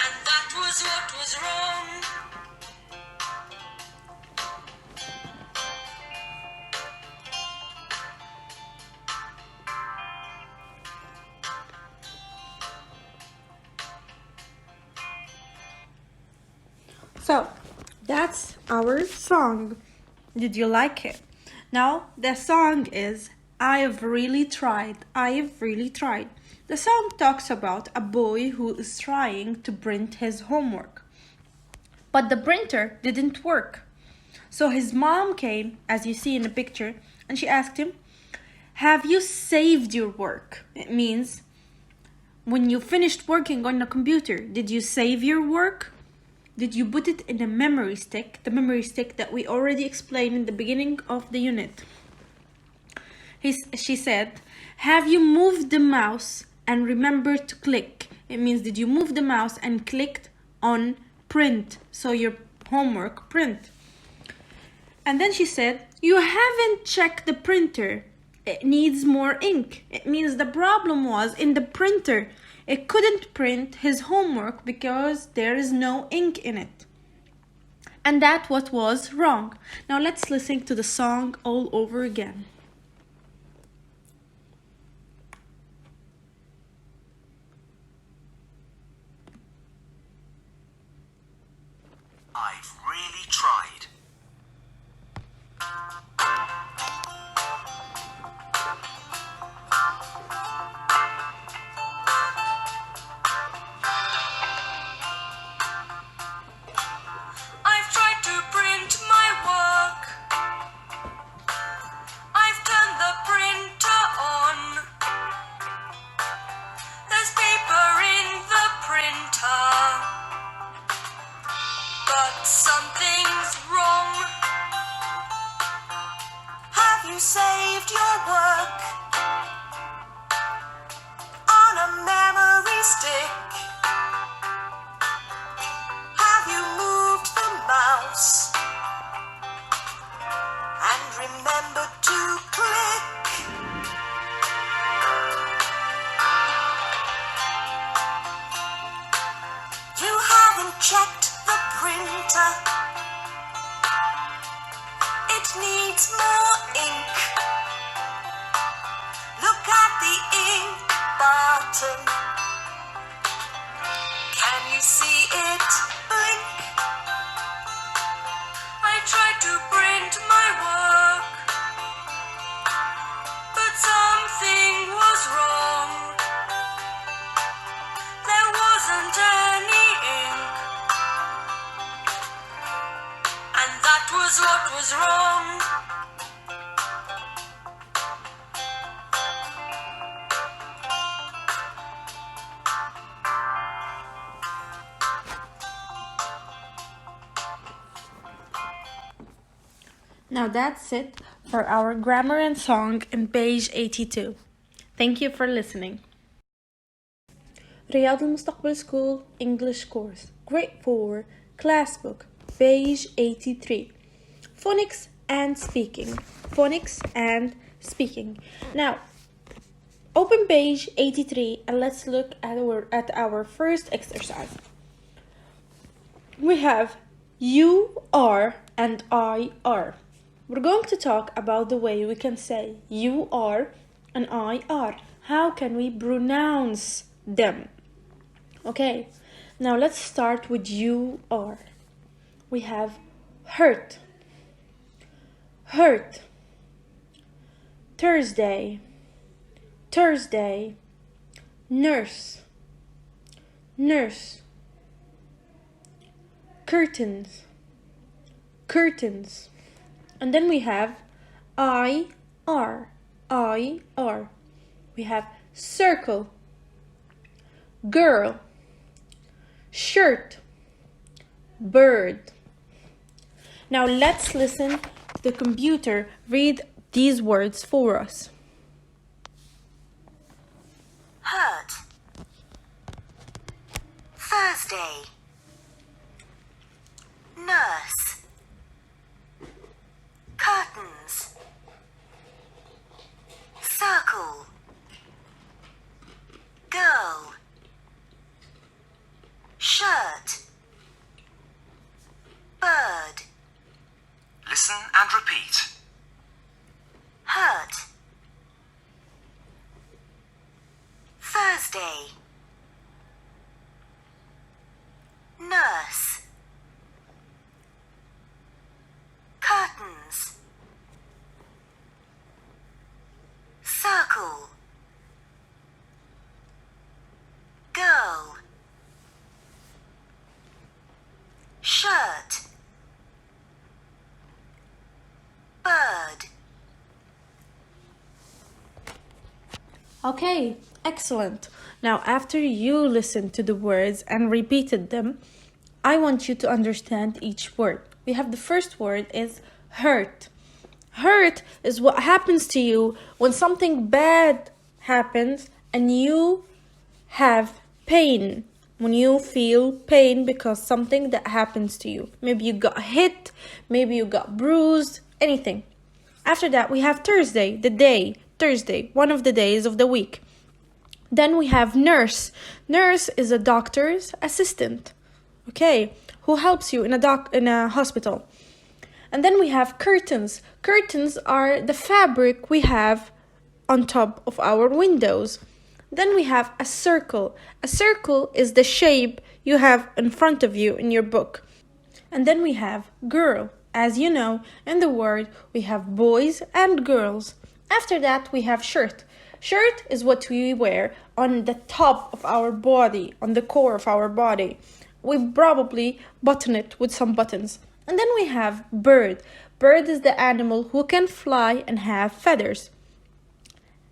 and that was what was wrong. That's our song. Did you like it? Now, the song is I've really tried. I've really tried. The song talks about a boy who is trying to print his homework. But the printer didn't work. So his mom came, as you see in the picture, and she asked him, have you saved your work? It means when you finished working on the computer, did you save your work? Did you put it in a memory stick? The memory stick that we already explained in the beginning of the unit. She said, have you moved the mouse and remembered to click? It means did you move the mouse and clicked on print, so your homework print? And then she said, you haven't checked the printer. It needs more ink. It means the problem was in the printer. It couldn't print his homework because there is no ink in it. And that's what was wrong. Now let's listen to the song all over again. I've really tried. I've tried to print my work. I've turned the printer on. There's paper in the printer, but something's wrong. Have you saved your work on a memory stick? Have you moved the mouse and remembered to click? You haven't checked the printer. It needs more ink. Look at the ink button. Can you see it blink? I tried to print my work, but something was wrong. There wasn't any ink, and that was what was wrong. Now that's it for our grammar and song in page 82. Thank you for listening. رياض المستقبل School English course, grade 4, class book, page 83. Phonics and speaking. Phonics and speaking. Now, open page 83 and let's look at our first exercise. We have you are and I are. We're going to talk about the way we can say you are and I are. How can we pronounce them? Okay, now let's start with you are. We have hurt, hurt, Thursday, Thursday, nurse, nurse, curtains, curtains. And then we have I are, I are. We have circle, girl, shirt, bird. Now let's listen to the computer read these words for us. Hurt. Thursday. Nurse. Curtains. Circle. Girl. Shirt. Bird. Listen and repeat. Hurt. Thursday. Nurse. Okay, excellent. Now, after you listened to the words and repeated them, I want you to understand each word. We have the first word is hurt. Hurt is what happens to you when something bad happens and you have pain. When you feel pain because something that happens to you. Maybe you got hit, maybe you got bruised, anything. After that, we have Thursday, the day, Thursday, one of the days of the week. Then we have nurse. Nurse is a doctor's assistant, okay, who helps you in a hospital. And then we have curtains. Curtains are the fabric we have on top of our windows. Then we have a circle. A circle is the shape you have in front of you in your book. And then we have girl. As you know, in the word we have boys and girls. After that we have shirt. Shirt is what we wear on the top of our body, on the core of our body. We probably button it with some buttons. And then we have bird. Bird is the animal who can fly and have feathers.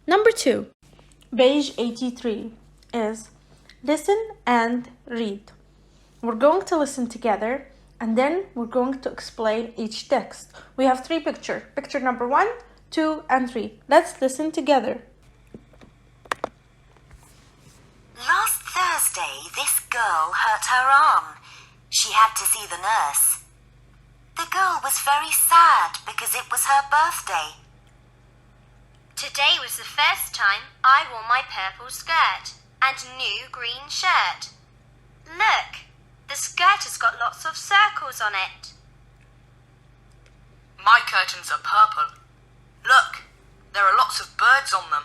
Number 2, page 83 is listen and read. We're going to listen together and then we're going to explain each text. We have 3 pictures. Picture number 1, 2, and 3. Let's listen together. Last Thursday, this girl hurt her arm. She had to see the nurse. The girl was very sad because it was her birthday. Today was the first time I wore my purple skirt and new green shirt. Look, the skirt has got lots of circles on it. My curtains are purple. Look, there are lots of birds on them.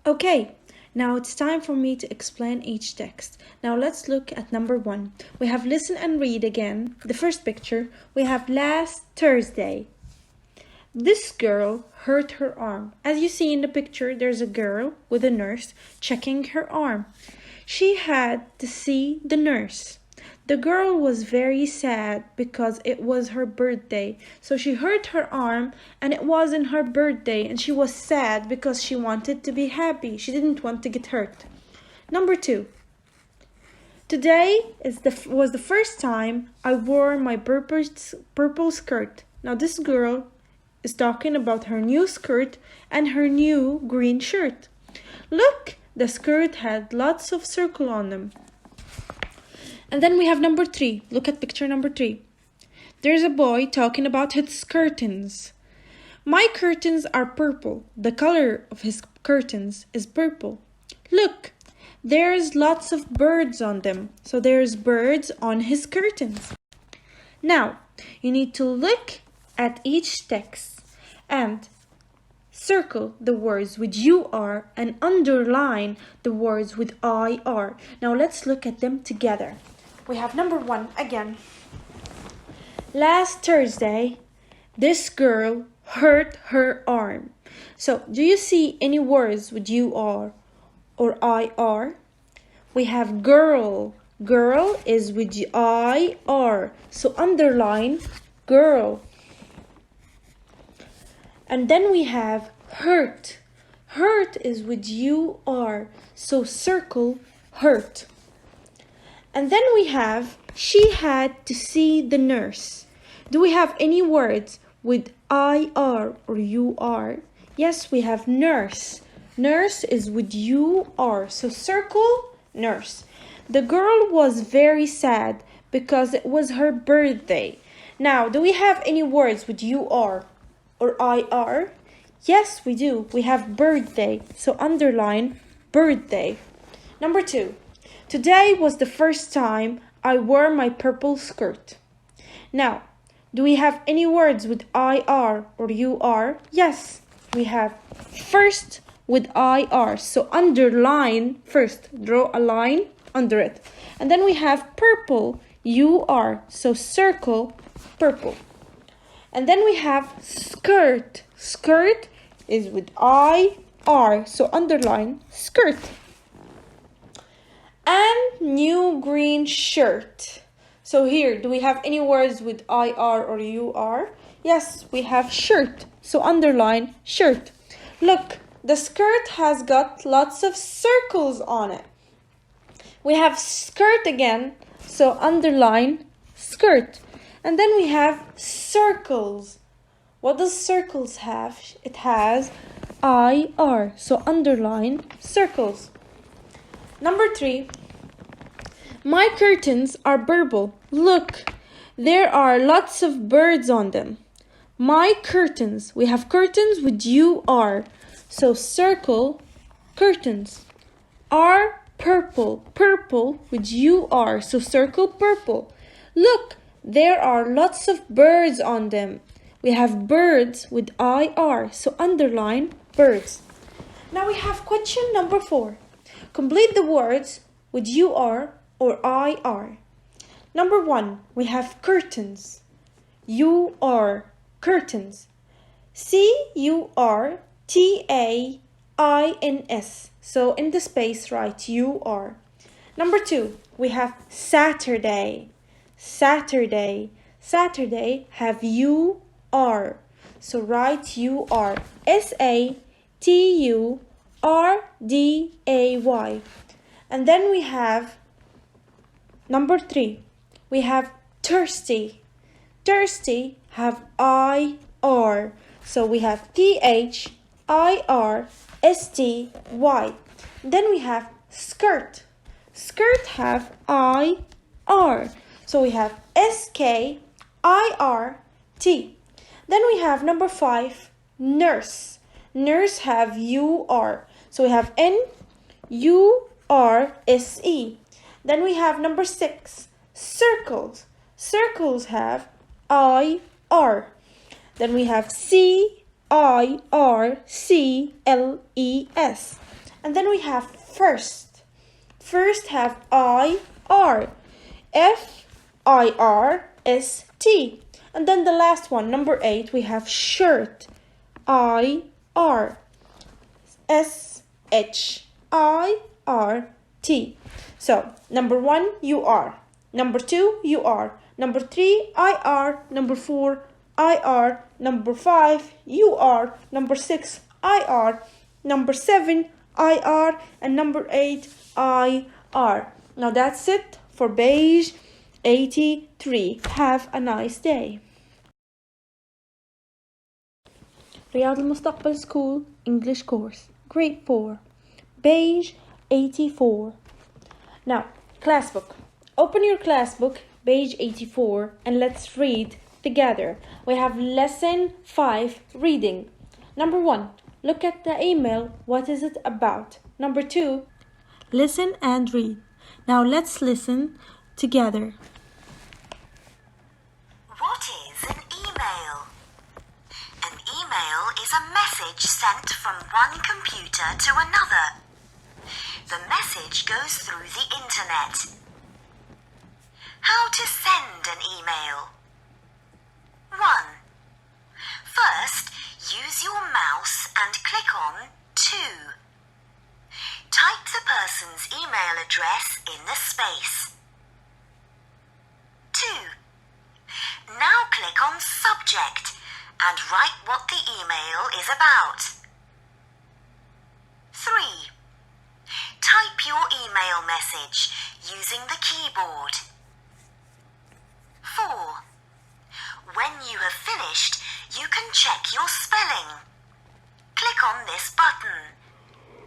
Okay, now it's time for me to explain each text. Now let's look at number 1. We have listen and read again. The first picture, we have last Thursday. This girl hurt her arm. As you see in the picture, there's a girl with a nurse checking her arm. She had to see the nurse. The girl was very sad because it was her birthday. So she hurt her arm and it wasn't her birthday and she was sad because she wanted to be happy. She didn't want to get hurt. Number 2. Today was the first time I wore my purple skirt. Now this girl is talking about her new skirt and her new green shirt. Look, the skirt had lots of circle on them. And then we have number 3. Look at picture number 3. There's a boy talking about his curtains. My curtains are purple. The color of his curtains is purple. Look, there's lots of birds on them. So there's birds on his curtains. Now, you need to look at each text and circle the words with UR and underline the words with IR. Now let's look at them together. We have number 1 again. Last Thursday, this girl hurt her arm. So do you see any words with UR or IR? We have girl. Girl is with IR. So underline girl. And then we have hurt. Hurt is with UR. So circle hurt. And then we have she had to see the nurse. Do we have any words with IR or UR? Yes, we have nurse. Nurse is with UR. So circle nurse. The girl was very sad because it was her birthday. Now, do we have any words with UR or IR? Yes, we do. We have birthday. So underline birthday. Number 2. Today was the first time I wore my purple skirt. Now, do we have any words with IR or UR? Yes, we have first with IR. So underline first. Draw a line under it. And then we have purple UR. So circle purple. And then we have skirt. Skirt is with IR. So underline skirt. And new green shirt. So here, do we have any words with IR or UR? Yes, we have shirt. So underline shirt. Look, The skirt has got lots of circles on it. We have skirt again, so underline skirt. And then we have circles. What does circles have? It has IR, so underline circles. Number 3. My curtains are purple. Look, there are lots of birds on them. My curtains. We have curtains with UR. So circle curtains. Are purple. Purple with UR. So circle purple. Look, there are lots of birds on them. We have birds with IR. So underline birds. Now we have question number 4. Complete the words with UR or IR. Number 1, we have curtains. UR, curtains. CURTAINS. So in the space write UR. Number 2, we have Saturday. Saturday. Saturday have UR. So write UR. SATURDAY. And then we have number 3. We have thirsty. Thirsty have IR. So we have THIRSTY. Then we have skirt. Skirt have IR. So we have SKIRT. Then we have number 5, nurse. Nurse have UR. So we have NURSE. Then we have number 6, circles. Circles have IR. Then we have CIRCLES. And then we have first. First have IR. FIRST. And then the last one, number 8, we have shirt. IR. SHIRT. So, number 1, UR. Number 2, UR. Number 3, IR. Number 4, IR. Number 5, UR. Number 6, IR. Number 7, IR. And number 8, IR. Now that's it for page 83. Have a nice day. رياض المستقبل School English Course Grade 4 page 84. Now, class book. Open your class book, page 84, and let's read together. We have lesson 5, reading. Number 1, look at the email. What is it about? Number 2, listen and read. Now let's listen together. What is an email? An email is a message sent from one computer to another. The message goes through the internet. How to send an email? 1. First, use your mouse and click on To. Type the person's email address in the space. 2. Now click on Subject and write what the email is about. 3. Type your email message using the keyboard. 4. When you have finished, you can check your spelling. Click on this button.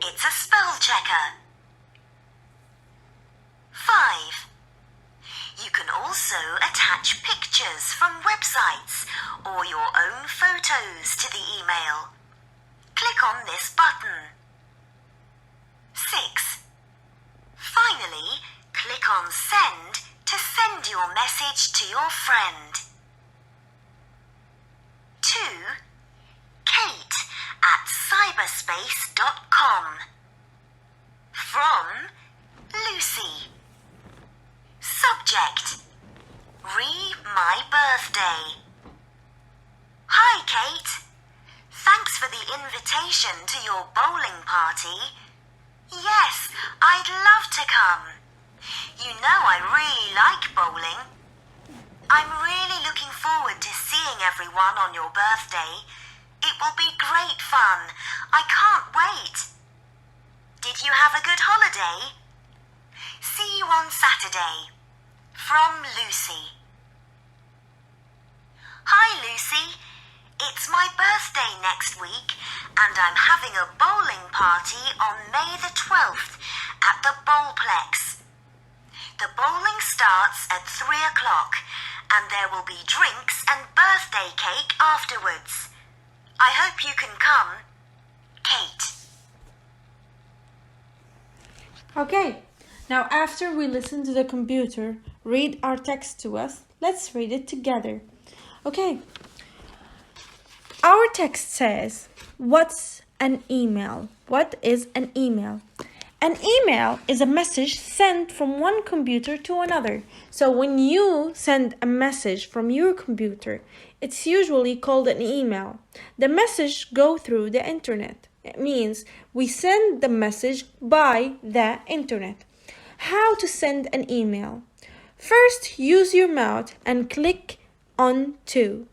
It's a spell checker. 5. You can also attach pictures from websites or your own photos to the email. Click on this button. 6. Finally, click on Send to send your message to your friend. 2. Kate@cyberspace.com. From Lucy. Subject: my birthday. Hi, Kate. Thanks for the invitation to your bowling party. Yes, I'd love to come. You know I really like bowling. I'm really looking forward to seeing everyone on your birthday. It will be great fun. I can't wait. Did you have a good holiday? See you on Saturday. From Lucy. Hi, Lucy. It's my birthday next week, and I'm having a bowling party on May the 12th at the Bowlplex. The bowling starts at 3 o'clock, and there will be drinks and birthday cake afterwards. I hope you can come. Kate. Okay, now after we listen to the computer read our text to us, let's read it together. Okay, our text says, what's an email? What is an email? An email is a message sent from one computer to another. So when you send a message from your computer, it's usually called an email. The message goes through the internet. It means we send the message by the internet. How to send an email? First, use your mouse and click on to.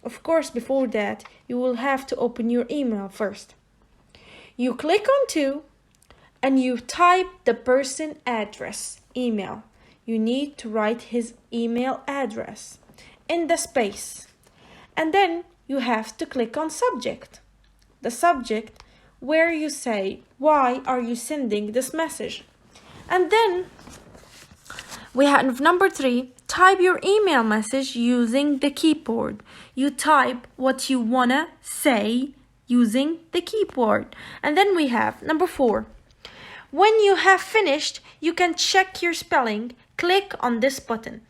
Of course, before that, you will have to open your email first. You click on to and you type the person address, email. You need to write his email address in the space. And then you have to click on subject. The subject where you say, why are you sending this message? And then we have number 3, type your email message using the keyboard. You type what you wanna say using the keyboard. And then we have number 4. When you have finished, you can check your spelling. Click on this button.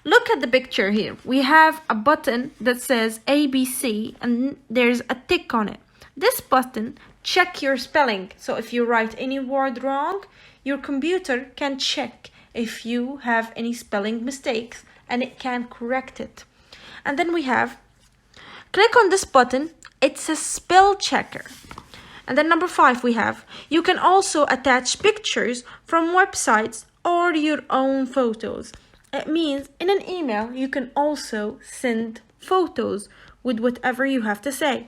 Look at the picture here. We have a button that says ABC and there's a tick on it. This button check your spelling. So if you write any word wrong, your computer can check if you have any spelling mistakes and it can correct it. And then we have, click on this button. It's a spell checker. And then number 5 we have, you can also attach pictures from websites or your own photos. It means in an email you can also send photos with whatever you have to say.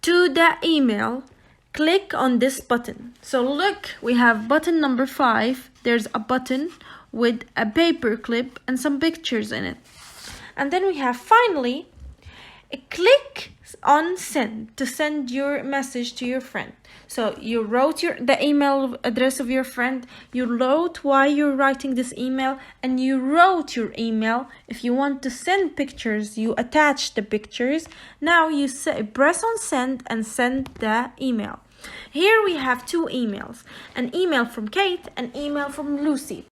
To the email, click on this button. So look, we have button number 5. There's a button with a paper clip and some pictures in it. And then we have finally, click on send to send your message to your friend. So you wrote the email address of your friend, you wrote why you're writing this email, and you wrote your email. If you want to send pictures, you attach the pictures. Now you press on send and send the email. Here we have 2 emails, an email from Kate, an email from Lucy.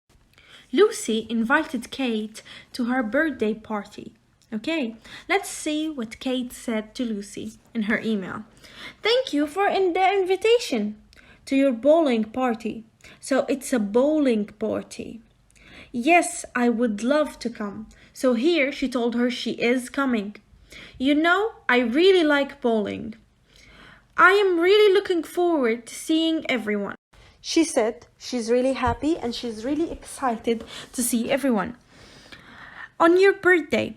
Lucy invited Kate to her birthday party. Okay, let's see what Kate said to Lucy in her email. Thank you for the invitation to your bowling party. So it's a bowling party. Yes, I would love to come. So here she told her she is coming. You know, I really like bowling. I am really looking forward to seeing everyone. She said she's really happy and she's really excited to see everyone. On your birthday,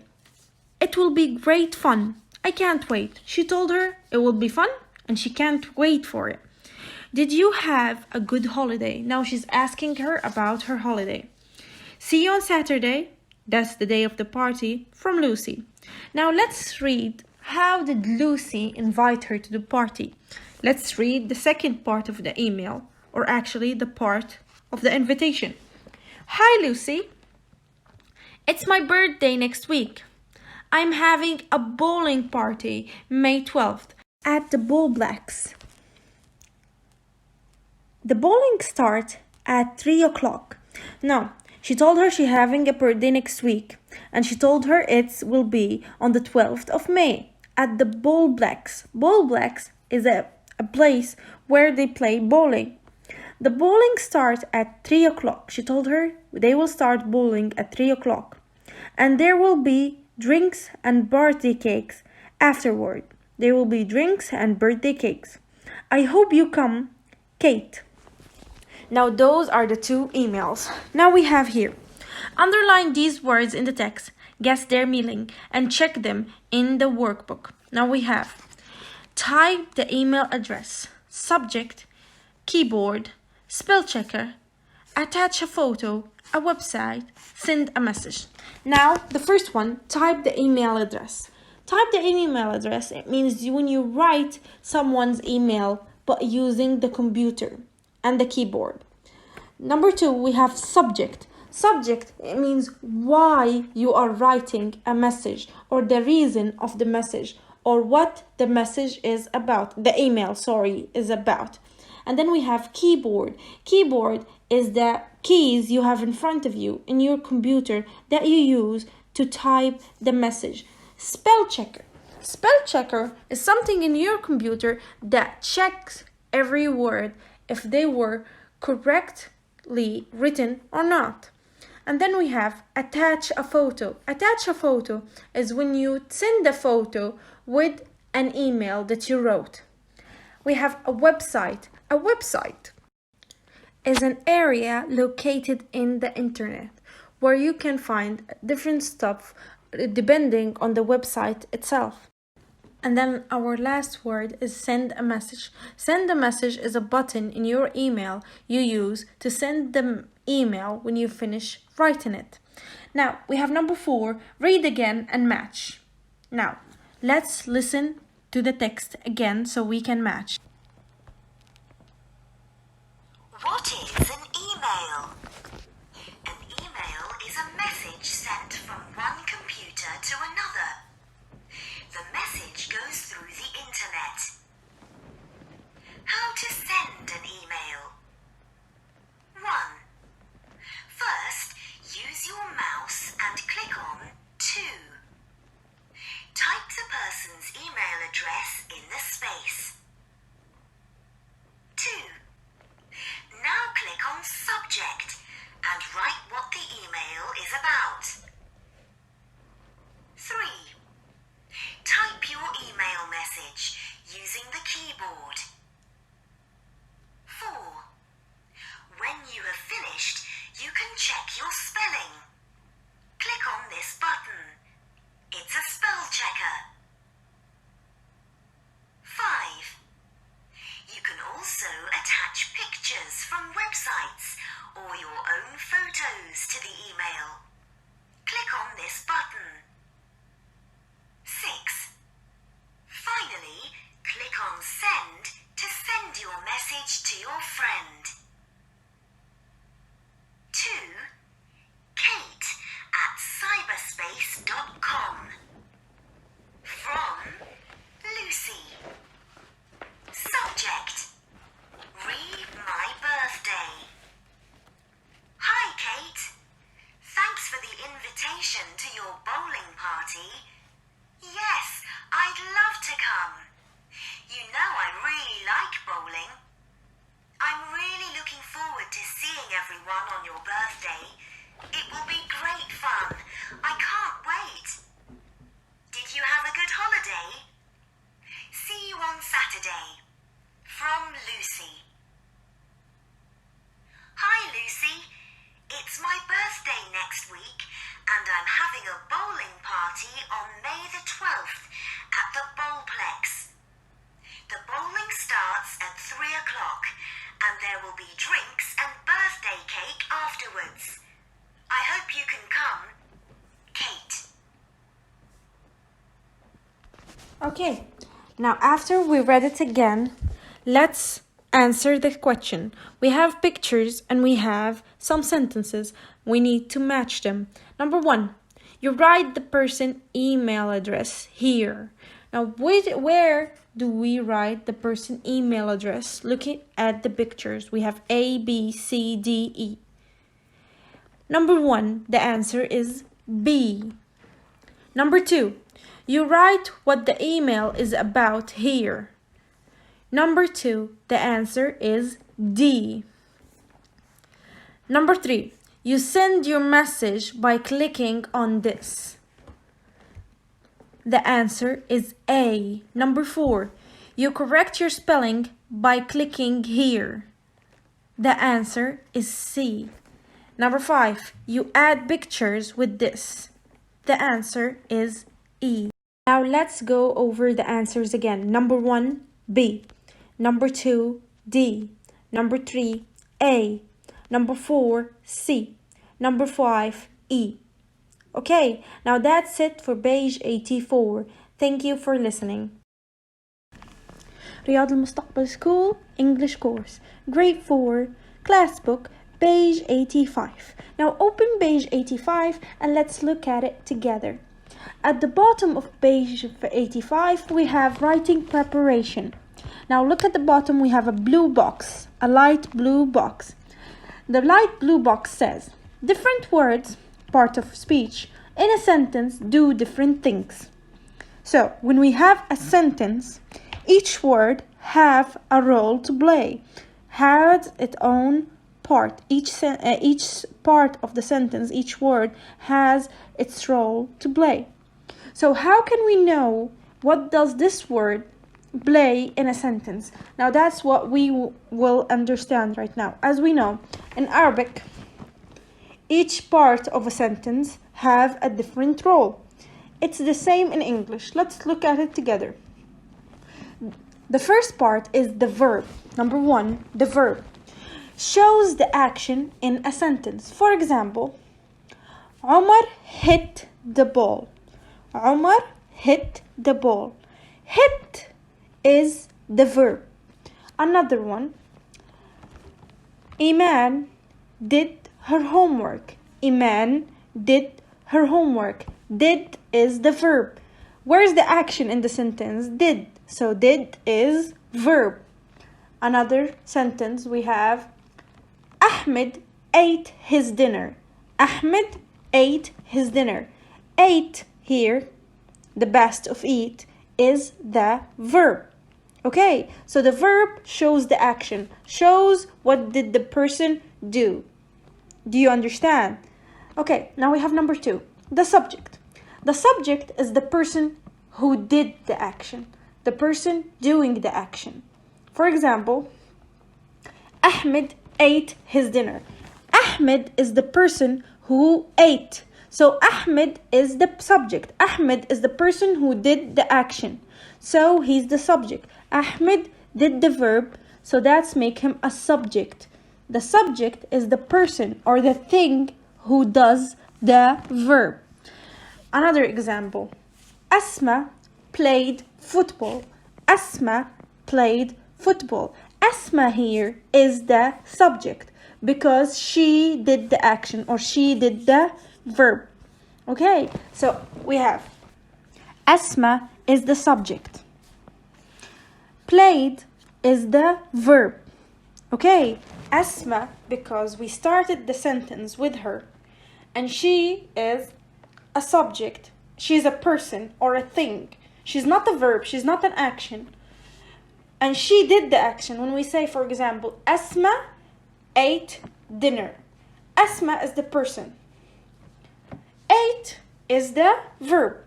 it will be great fun. I can't wait. She told her it will be fun and she can't wait for it. Did you have a good holiday? Now she's asking her about her holiday. See you on Saturday. That's the day of the party, from Lucy. Now let's read, how did Lucy invite her to the party? Let's read the second part of the email, or actually the part of the invitation. Hi Lucy. It's my birthday next week. I'm having a bowling party May 12th at the Bowlplex. The bowling starts at 3 o'clock. Now, she told her she's having a birthday next week, and she told her it will be on the 12th of May at the Bowlplex. Bowlplex is a place where they play bowling. The bowling starts at 3 o'clock. She told her they will start bowling at 3 o'clock. And there will be drinks and birthday cakes afterward. There will be drinks and birthday cakes. I hope you come, Kate. Now those are the 2 emails. Now we have here. Underline these words in the text, guess their meaning, and check them in the workbook. Now we have type the email address, subject, keyboard, spell checker, attach a photo, a website, send a message. Now, the first one, type the email address. Type the email address, it means when you write someone's email but using the computer and the keyboard. Number 2, we have subject. Subject, it means why you are writing a message or the reason of the message or what the message is about, the email, is about. And then we have keyboard. Keyboard is the keys you have in front of you in your computer that you use to type the message. Spell checker. Spell checker is something in your computer that checks every word if they were correctly written or not. And then we have attach a photo. Attach a photo is when you send a photo with an email that you wrote. We have a website. A website is an area located in the internet where you can find different stuff depending on the website itself. And then our last word is send a message. Send a message is a button in your email you use to send the email when you finish writing it. Now, we have number 4, read again and match. Now, let's listen to the text again so we can match. What is an email? An email is a message sent from one computer to another. The message goes through the internet. How to send an email? 1. First, use your mouse and click on 2. Type the person's email address in the space. 2. Now click on subject and write what the email is about. 3. Type your email message using the keyboard. 4. When you have finished, you can check your spelling. Click on this button. It's a spell checker. 5. You can also attach pictures from websites or your own photos to the email. Click on this button. 6. Finally, click on send to send your message to your friend. 2. Kate at cyberspace.com. From Lucy. Subject: read my birthday. Hi Kate, thanks for the invitation to your bowling party. Yes, I'd love to come. You know I really like bowling. I'm really looking forward to seeing everyone on your birthday. It will be great fun. I can't wait. Did you have a good holiday? See you on Saturday. From Lucy. Hi Lucy, it's my birthday next week and I'm having a bowling party on May the 12th at the Bowlplex. The bowling starts at 3 o'clock and there will be drinks and birthday cake afterwards. I hope you can come. Kate. Okay, now after we read it again, let's answer the question. We have pictures and we have some sentences. We need to match them. Number 1, you write the person email address here. Now, where do we write the person email address? Looking at the pictures, we have A, B, C, D, E. Number 1, the answer is B. Number 2, you write what the email is about here. Number 2, the answer is D. Number 3, you send your message by clicking on this. The answer is A. Number 4, you correct your spelling by clicking here. The answer is C. Number 5, you add pictures with this. The answer is E. Now let's go over the answers again. Number 1, B. Number 2, D. Number 3, A. Number 4, C. Number 5, E. Okay, now that's it for page 84. Thank you for listening. رياض المستقبل School English Course Grade 4 Class Book page 85. Now open page 85 and let's look at it together. At the bottom of page 85 we have writing preparation. Now look at the bottom, we have a blue box, a light blue box. The light blue box says different words, part of speech, in a sentence do different things. So when we have a sentence, each word have a role to play, has its own part. Each part of the sentence, each word has its role to play. So how can we know what does this word play in a sentence? Now that's what we will understand right now. As we know, in Arabic, each part of a sentence have a different role. It's the same in English. Let's look at it together. The first part is the verb. Number 1, the verb shows the action in a sentence. For example, Omar hit the ball. Omar hit the ball. Hit is the verb. Another one, Iman did her homework. Iman did her homework. Did is the verb. Where's the action in the sentence? Did. So did is verb. Another sentence we have, Ahmed ate his dinner. Ahmed ate his dinner. Ate here, the best of eat, is the verb. Okay, so the verb shows the action, shows what did the person do. Do you understand? Okay, now we have number 2, the subject. The subject is the person who did the action, the person doing the action. For example, Ahmed ate his dinner. Ahmed is the person who ate. So Ahmed is the subject. Ahmed is the person who did the action. So he's the subject. Ahmed did the verb, so that's make him a subject. The subject is the person or the thing who does the verb. Another example, Asma played football. Asma played football. Asma here is the subject because she did the action or she did the verb. Okay, so we have Asma is the subject. Played is the verb. Okay, Asma because we started the sentence with her and she is a subject. She's a person or a thing. She's not a verb, she's not an action. And she did the action. When we say, for example, Asma ate dinner. Asma is the person. Ate is the verb.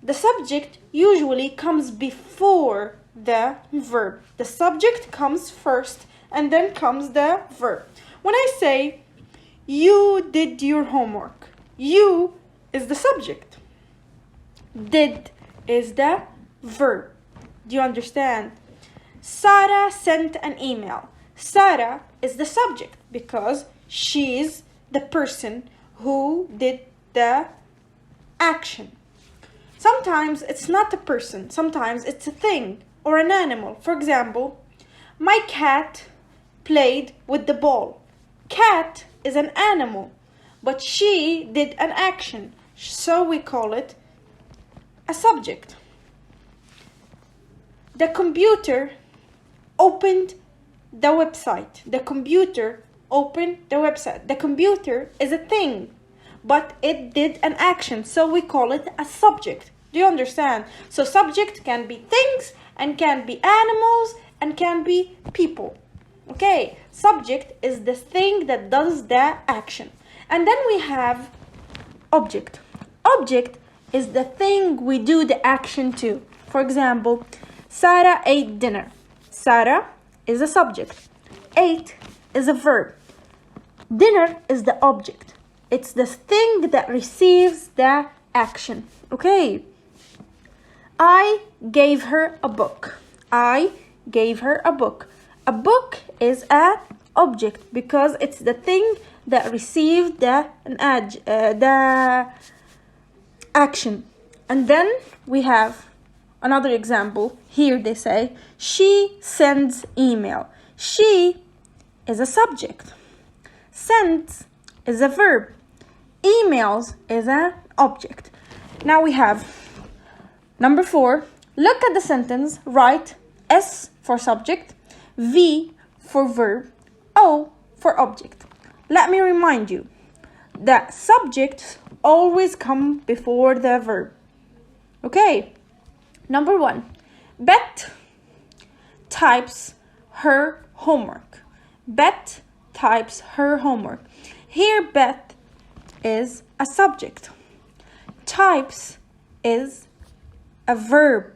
The subject usually comes before the verb. The subject comes first and then comes the verb. When I say, you did your homework, you is the subject. Did is the verb. Do you understand? Sarah sent an email. Sarah is the subject because she's the person who did the action. Sometimes it's not a person, sometimes it's a thing or an animal. For example, my cat played with the ball. Cat is an animal, but she did an action, so we call it a subject. The computer opened the website. The computer opened the website. The computer is a thing, but it did an action, so we call it a subject. Do you understand? So subject can be things and can be animals and can be people. Okay, subject is the thing that does the action. And then we have object. Object is the thing we do the action to. For example, Sarah ate dinner. Sarah is a subject. Ate is a verb. Dinner is the object. It's the thing that receives the action. Okay. I gave her a book. I gave her a book. A book is an object because it's the thing that received the action. And then we have another example. Here they say, she sends email. She is a subject. Sends is a verb. Emails is an object. Now we have number 4. Look at the sentence. Write S for subject, V for verb, O for object. Let me remind you that subjects always come before the verb. Okay. Number 1. Bet types her homework. Bet types her homework. Here, bet is a subject. Types is a verb.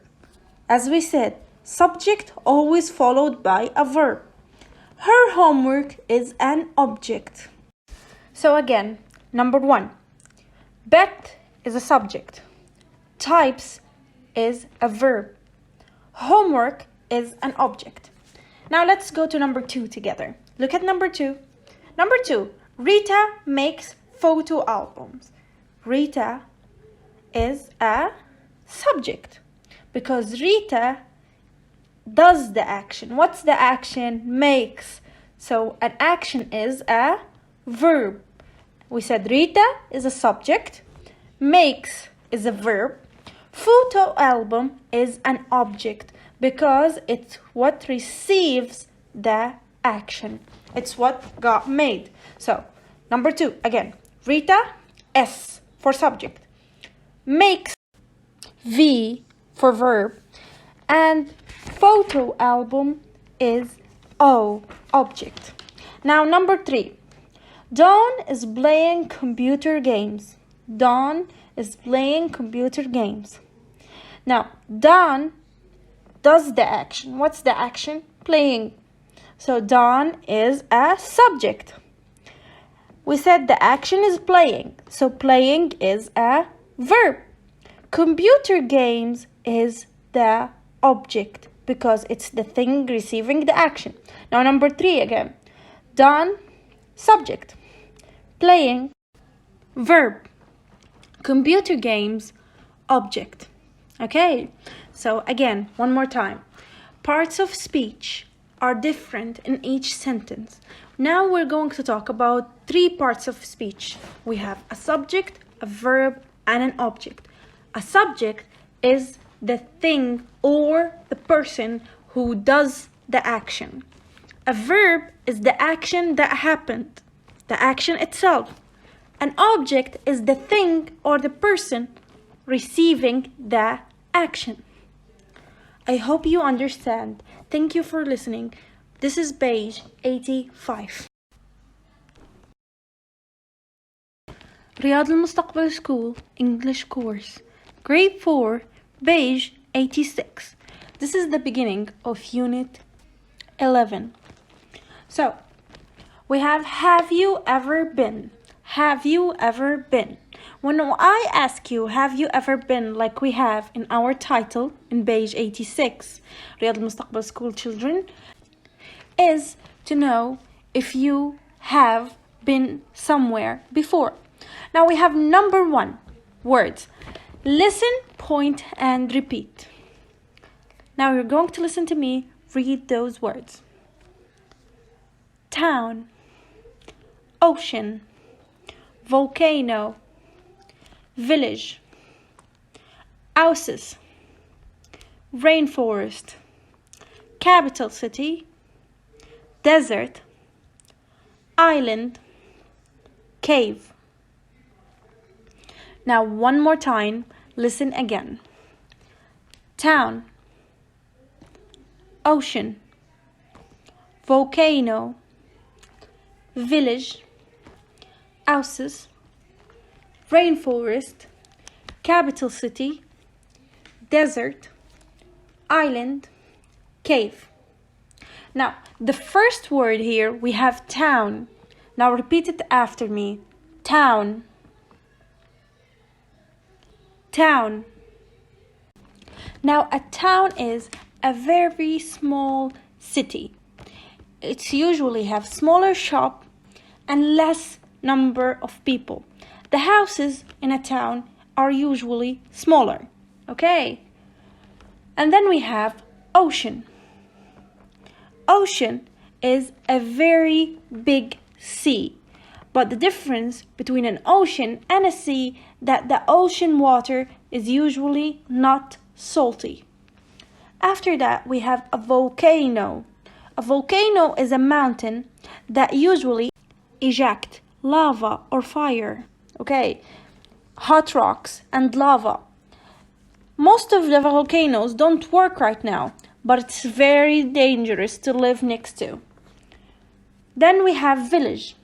As we said, subject always followed by a verb. Her homework is an object. So again, number 1. Bet is a subject. Types is a verb. Homework is an object. Now let's go to number 2 together. Look at number 2. Number 2, Rita makes photo albums. Rita is a subject because Rita does the action. What's the action? Makes. So an action is a verb. We said Rita is a subject. Makes is a verb. Photo album is an object because it's what receives the action. It's what got made. So, number 2, again, Rita, S for subject. Makes, V for verb. And photo album is O, object. Now, number 3, Dawn is playing computer games. Dawn is playing computer games. Now, Dawn does the action. What's the action? Playing. So, Dawn is a subject. We said the action is playing. So, playing is a verb. Computer games is the object because it's the thing receiving the action. Now, number 3 again. Dawn, subject. Playing, verb. Computer games, object. Okay, so again, one more time. Parts of speech are different in each sentence. Now we're going to talk about 3 parts of speech. We have a subject, a verb, and an object. A subject is the thing or the person who does the action. A verb is the action that happened, the action itself. An object is the thing or the person receiving the action. I hope you understand. Thank you for listening. This is page 85. رياض المستقبل School English course, grade 4, page 86. This is the beginning of unit 11. So, we have you ever been? Have you ever been? When I ask you, have you ever been, like we have in our title in page 86, رياض المستقبل School Children, is to know if you have been somewhere before. Now we have number 1, words. Listen, point, and repeat. Now you're going to listen to me read those words. Town, ocean, volcano, village, houses, rainforest, capital city, desert, island, cave. Now one more time, listen again. Town, ocean, volcano, village, houses, rainforest, capital city, desert, island, cave. Now, the first word here, we have town. Now repeat it after me. Town. Town. Now, a town is a very small city. It usually have smaller shop and less number of people. The houses in a town are usually smaller. Okay? And then we have ocean. Ocean is a very big sea. But the difference between an ocean and a sea that the ocean water is usually not salty. After that, we have a volcano. A volcano is a mountain that usually eject lava or fire. Okay, hot rocks and lava. Most of the volcanoes don't work right now, but it's very dangerous to live next to. Then we have village.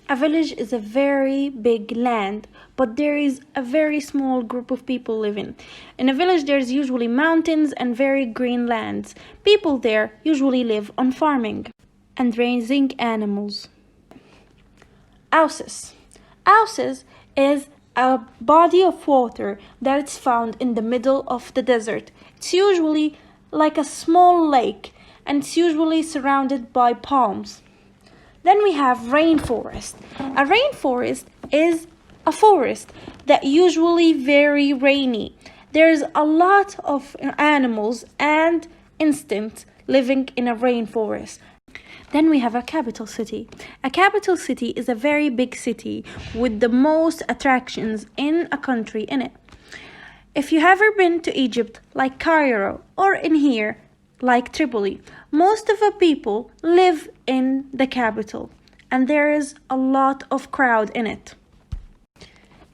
A village is a very big land, but there is a very small group of people living. In a village, there's usually mountains and very green lands. People there usually live on farming and raising animals. Oasis. Oasis is a body of water that is found in the middle of the desert. It's usually like a small lake, and it's usually surrounded by palms. Then we have rainforest. A rainforest is a forest that usually very rainy. There's a lot of animals and insects living in a rainforest. Then we have a capital city. A capital city is a very big city with the most attractions in a country in it. If you have ever been to Egypt, like Cairo, or in here, like Tripoli, most of the people live in the capital, and there is a lot of crowd in it.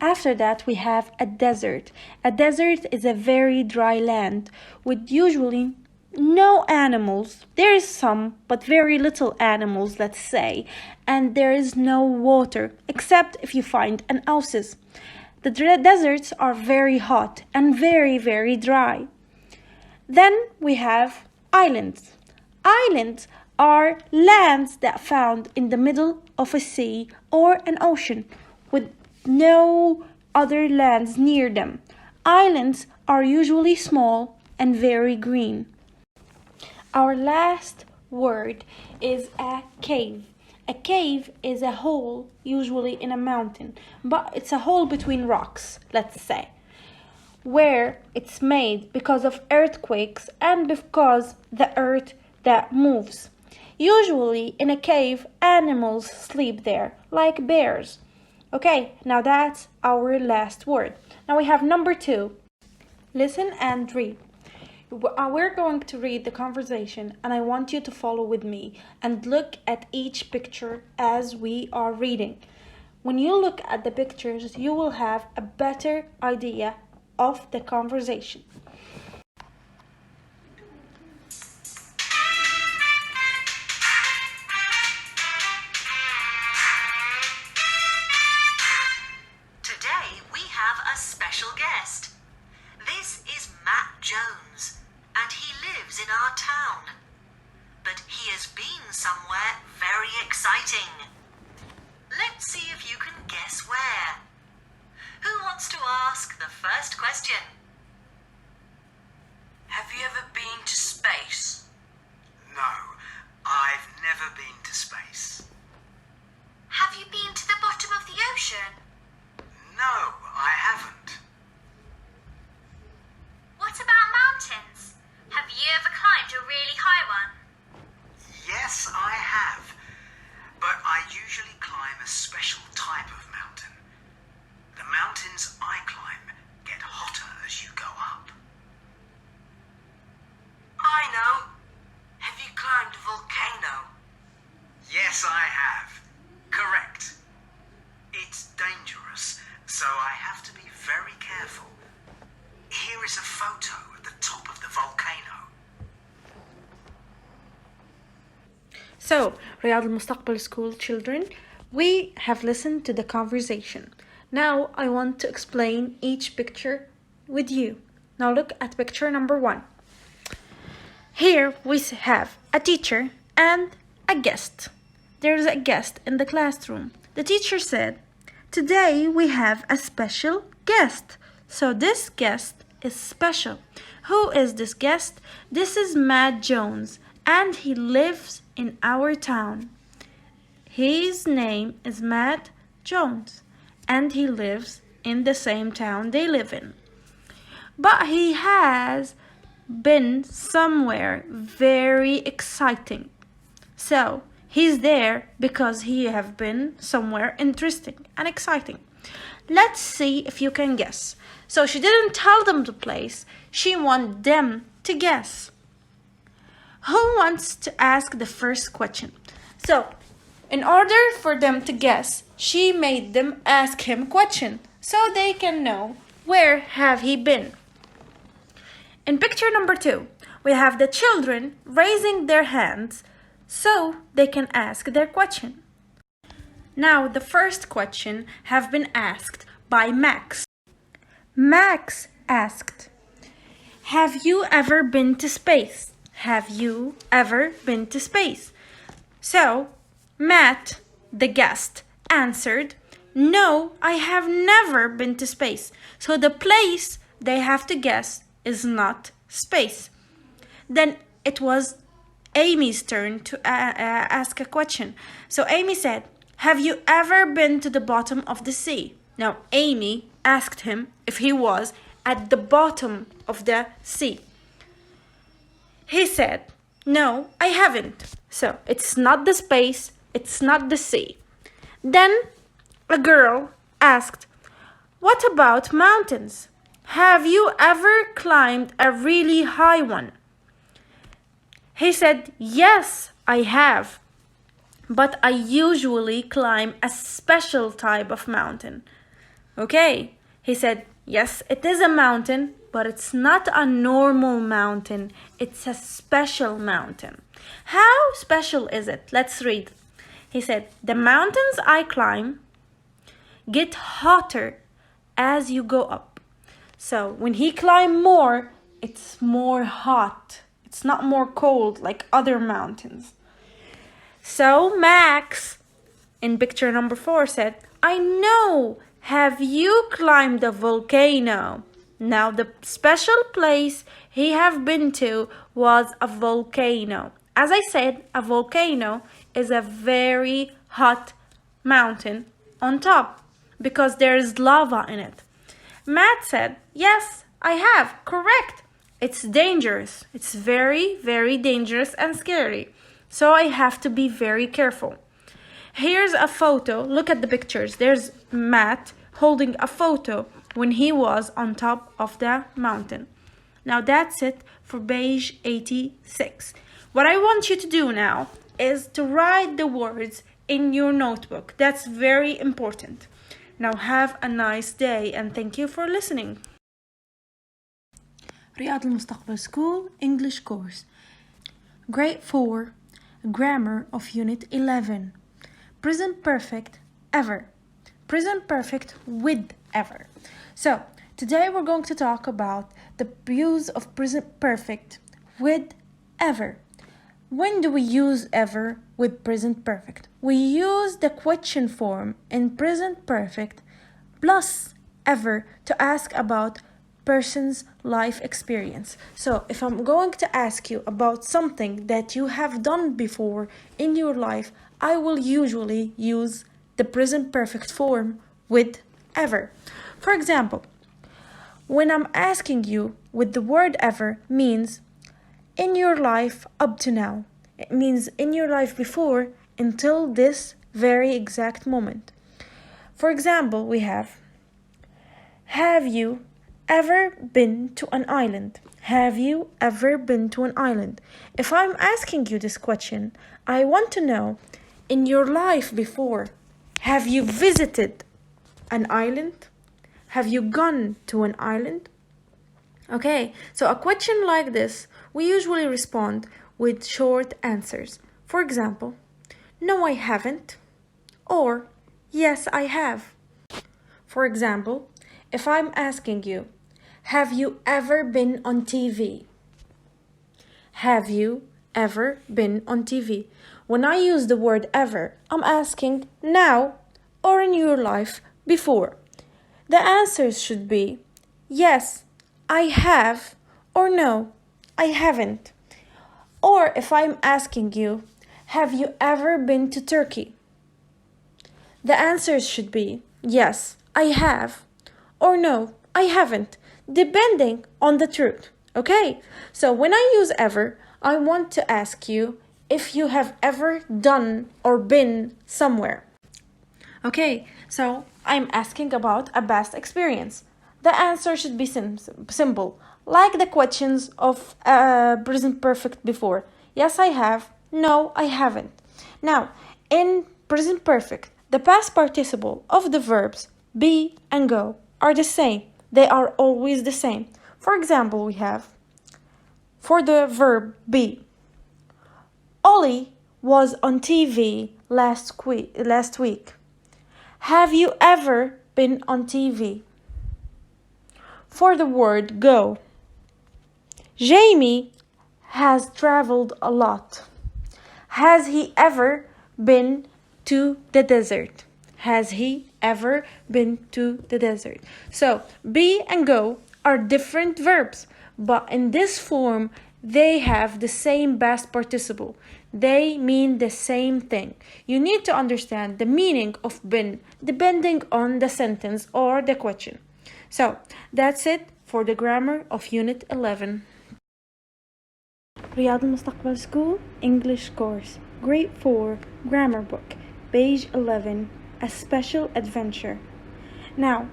After that, we have a desert. A desert is a very dry land with usually no animals. There is some, but very little animals, let's say, and there is no water, except if you find an oasis. The deserts are very hot and very, very dry. Then we have islands. Islands are lands that found in the middle of a sea or an ocean with no other lands near them. Islands are usually small and very green. Our last word is a cave. A cave is a hole usually in a mountain, but it's a hole between rocks, let's say, where it's made because of earthquakes and because the earth that moves. Usually in a cave, animals sleep there, like bears. Okay, now that's our last word. Now we have number 2. Listen and read. We're going to read the conversation, and I want you to follow with me and look at each picture as we are reading. When you look at the pictures, you will have a better idea of the conversation. Today we have a special guest. This is Matt Jones, and he lives in our town. But he has been somewhere very exciting. Let's see if you can guess where. Who wants to ask the first question? Have you ever been to space? No, I've never been to space. Have you been to the bottom of the ocean? No, I haven't. What about mountains? Have you ever climbed a really high one? Yes, I have. But I usually climb a special type of mountain. The mountains I climb get hotter as you go up. I know. Have you climbed a volcano? Yes, I have. Correct. It's dangerous, so I have to be very careful. Here is a photo at the top of the volcano. So, Riyadh Al-Mustaqbal School children, we have listened to the conversation. Now I want to explain each picture with you. Now look at picture number 1. Here we have a teacher and a guest. There's a guest in the classroom. The teacher said, "Today we have a special guest. So this guest is special. Who is this guest? This is Matt Jones, and he lives in our town. His name is Matt Jones, and he lives in the same town they live in. But he has been somewhere very exciting. So, he's there because he have been somewhere interesting and exciting. Let's see if you can guess. So she didn't tell them the place. She wanted them to guess. Who wants to ask the first question? So, in order for them to guess, she made them ask him a question so they can know where have he been. In picture number 2, we have the children raising their hands so they can ask their question. Now the first question have been asked by Max. Max asked, have you ever been to space? Have you ever been to space? So Matt, the guest, answered, no, I have never been to space. So the place they have to guess is not space. Then it was Amy's turn to ask a question. So Amy said, have you ever been to the bottom of the sea? Now Amy asked him if he was at the bottom of the sea. He said, no, I haven't. So it's not the space, it's not the sea. Then a girl asked, what about mountains? Have you ever climbed a really high one? He said, yes, I have. But I usually climb a special type of mountain. Okay, he said, yes, it is a mountain, but it's not a normal mountain. It's a special mountain. How special is it? Let's read. He said, the mountains I climb get hotter as you go up. So when he climbed more, it's more hot. It's not more cold like other mountains. So Max, in picture number 4, said, I know. Have you climbed a volcano? Now the special place he have been to was a volcano. As I said, a volcano is a very hot mountain on top because there is lava in it. Matt said, yes, I have, correct. It's dangerous. It's very, very dangerous and scary. So I have to be very careful. Here's a photo. Look at the pictures. There's Matt holding a photo when he was on top of the mountain. Now that's it for page 86. What I want you to do now is to write the words in your notebook. That's very important. Now have a nice day and thank you for listening. رياض المستقبل School English Course Grade 4 Grammar of Unit 11 Present Perfect Ever Present Perfect with ever. So today we're going to talk about the use of present perfect with ever. When do we use ever with present perfect? We use the question form in present perfect plus ever to ask about person's life experience. So if I'm going to ask you about something that you have done before in your life, I will usually use the present perfect form with ever. For example, when I'm asking you with the word ever means in your life up to now. It means in your life before until this very exact moment. For example, we have you ever been to an island? Have you ever been to an island? If I'm asking you this question, I want to know in your life before, have you visited an island? Have you gone to an island? Okay, so a question like this, we usually respond with short answers. For example, no, I haven't, or yes, I have. For example, if I'm asking you, have you ever been on TV? Have you ever been on TV? When I use the word ever, I'm asking now or in your life before. The answers should be, yes, I have, or no, I haven't. Or if I'm asking you, have you ever been to Turkey? The answers should be yes, I have, or no, I haven't, depending on the truth. Okay, so when I use ever, I want to ask you if you have ever done or been somewhere. Okay, so I'm asking about a past experience. The answer should be simple, like the questions of present perfect before. Yes, I have. No, I haven't. Now, in present perfect, the past participle of the verbs be and go are the same. They are always the same. For example, we have for the verb be. Ollie was on TV last week. Have you ever been on TV? For the word go. Jamie has traveled a lot. Has he ever been to the desert? Has he ever been to the desert? So, be and go are different verbs, but in this form, they have the same past participle. They mean the same thing. You need to understand the meaning of been depending on the sentence or the question. So, that's it for the grammar of Unit 11. رياض المستقبل School English Course Grade 4 Grammar Book Page 11 A Special Adventure. Now,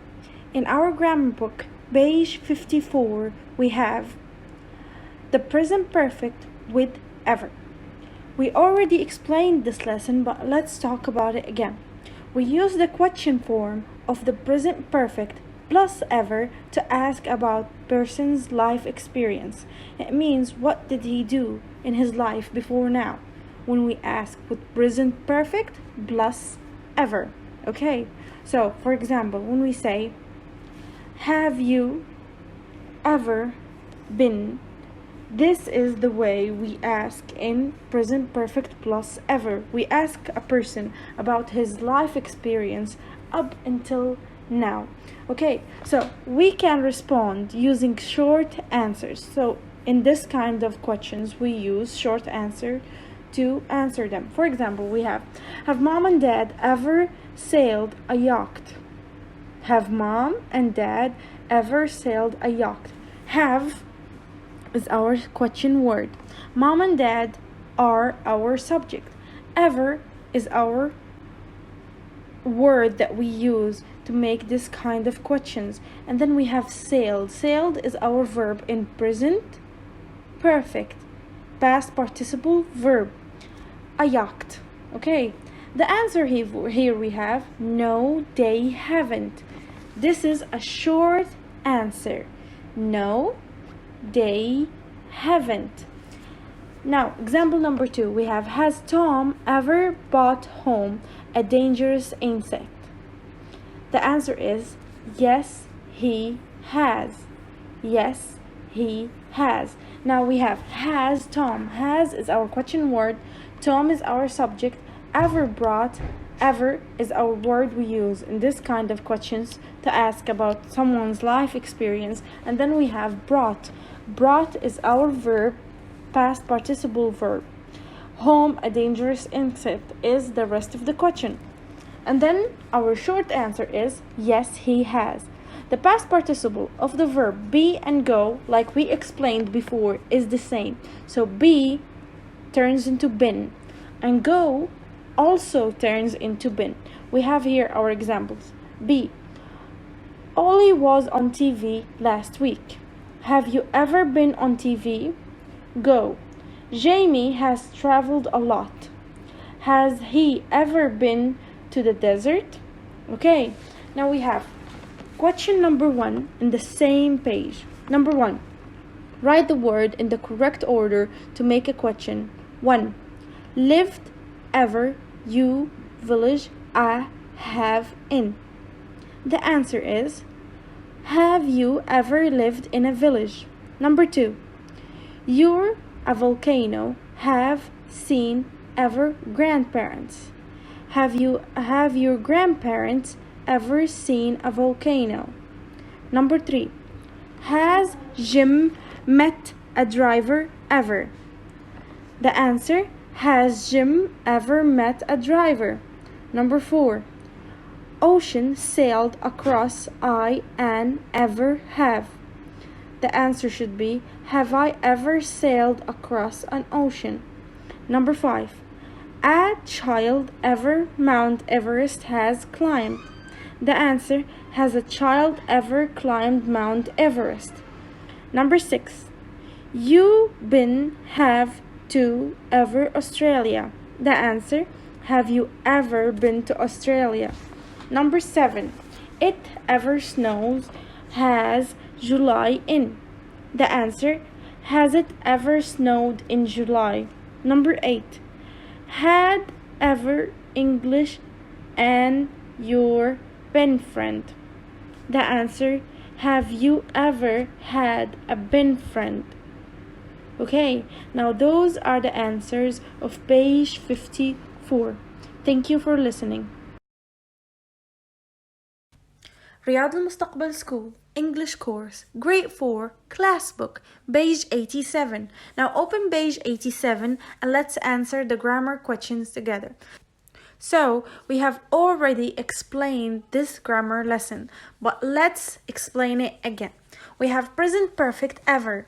in our grammar book, page 54, we have the present perfect with ever. We already explained this lesson, but let's talk about it again. We use the question form of the present perfect plus ever to ask about person's life experience. It means what did he do in his life before now when we ask with present perfect plus ever. Okay, so for example, when we say, have you ever been? This is the way we ask in present perfect plus ever. We ask a person about his life experience up until now. Okay, so we can respond using short answers. So in this kind of questions, we use short answer to answer them. For example, we have mom and dad ever sailed a yacht? Have mom and dad ever sailed a yacht? Have is our question word. Mom and dad are our subject. Ever is our word that we use to make this kind of questions. And then we have sailed. Sailed is our verb in present perfect, past participle verb. A yacht. Okay, the answer here we have no, they haven't. This is a short answer. No, they haven't. Now, example number 2, we have has Tom ever brought home a dangerous insect? The answer is yes, he has. Yes, he has. Now we have has Tom. Has is our question word. Tom is our subject. Ever brought. Ever is our word we use in this kind of questions to ask about someone's life experience. And then we have brought. Brought is our verb, past participle verb. Home, a dangerous insect, is the rest of the question. And then our short answer is yes, he has. The past participle of the verb be and go, like we explained before, is the same. So be turns into been, and go also turns into been. We have here our examples. Be. Ollie was on TV last week. Have you ever been on TV? Go. Jamie has traveled a lot. Has he ever been to the desert? Okay, now we have question number 1 in the same page. Number 1, write the word in the correct order to make a question. 1. Lived, ever, you, village, I, have, in. The answer is have you ever lived in a village? Number 2, you're a volcano, have, seen, ever, grandparents. Have your grandparents ever seen a volcano? Number 3, Has Jim met a driver ever? The answer, has Jim ever met a driver? Number 4. Ocean sailed across I and ever have. The answer should be, have I ever sailed across an ocean? Number 5. A child ever Mount Everest has climbed. The answer, has a child ever climbed Mount Everest? Number 6. You been have to ever Australia? The answer, have you ever been to Australia? Number 7. It ever snows has July in. The answer, has it ever snowed in July? Number 8. Had ever English and your pen friend? The answer, have you ever had a pen friend? Okay, now those are the answers of page 54. Thank you for listening. رياض المستقبل School English Course Grade 4 Class Book page 87. Now open page 87 and let's answer the grammar questions together. So we have already explained this grammar lesson, but let's explain it again. We have present perfect ever.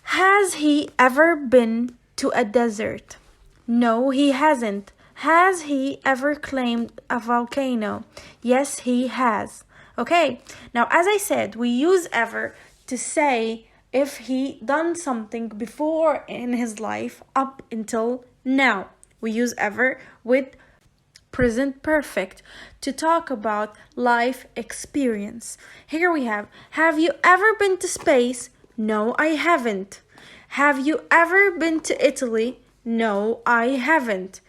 Has he ever been to a desert? No, he hasn't. Has he ever climbed a volcano? Yes, he has. Okay, now as I said, we use ever to say if he done something before in his life up until now. We use ever with present perfect to talk about life experience. Here we have you ever been to space? No, I haven't. Have you ever been to Italy? No, I haven't.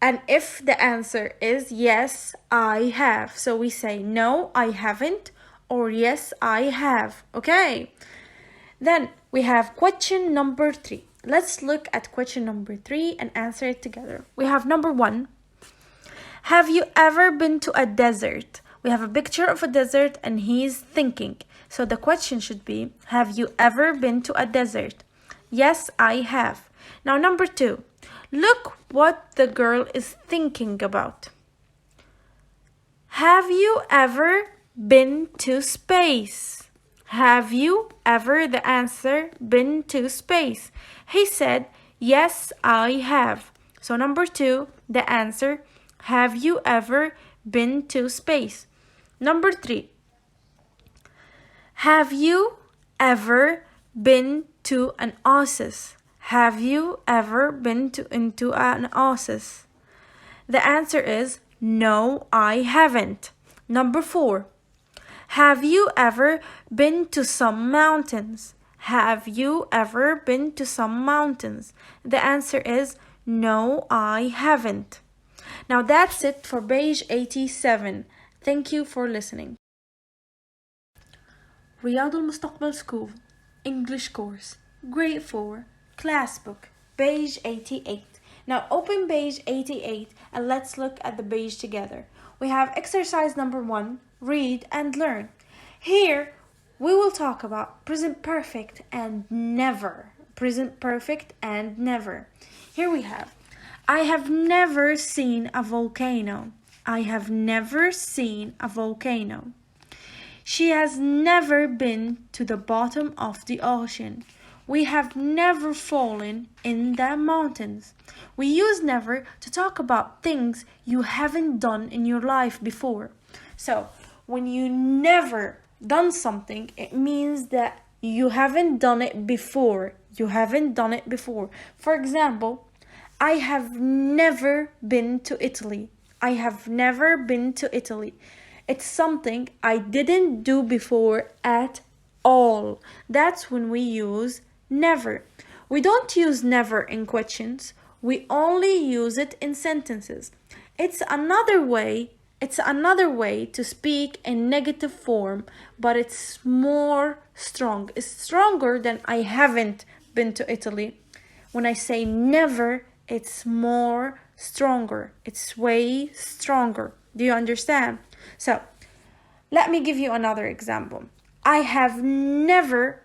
And if the answer is yes, I have. So we say no, I haven't, or yes, I have. Okay. Then we have question number 3. Let's look at question number 3 and answer it together. We have number 1. Have you ever been to a desert? We have a picture of a desert and he's thinking. So the question should be, have you ever been to a desert? Yes, I have. Now number 2. Look what the girl is thinking about. Have you ever been to space? Have you ever, the answer, been to space? He said, yes, I have. So number 2, the answer, have you ever been to space? Number 3, have you ever been to an oasis? Have you ever been into an oasis? The answer is no, I haven't. Number 4. Have you ever been to some mountains? Have you ever been to some mountains? The answer is no, I haven't. Now that's it for page 87. Thank you for listening. رياض المستقبل School English Course Grade 4 Class Book page 88. Now open page 88 and let's look at the page together. We have exercise number 1, read and learn. Here we will talk about present perfect and never. Present perfect and never. Here we have, I have never seen a volcano. I have never seen a volcano. She has never been to the bottom of the ocean. We have never fallen in the mountains. We use never to talk about things you haven't done in your life before. So, when you never done something, it means that you haven't done it before. You haven't done it before. For example, I have never been to Italy. I have never been to Italy. It's something I didn't do before at all. That's when we use never. We don't use never in questions. We only use it in sentences. It's another way to speak in negative form, but it's more strong. It's stronger than I haven't been to Italy. When I say never, it's more stronger. It's way stronger. Do you understand? So, let me give you another example. I have never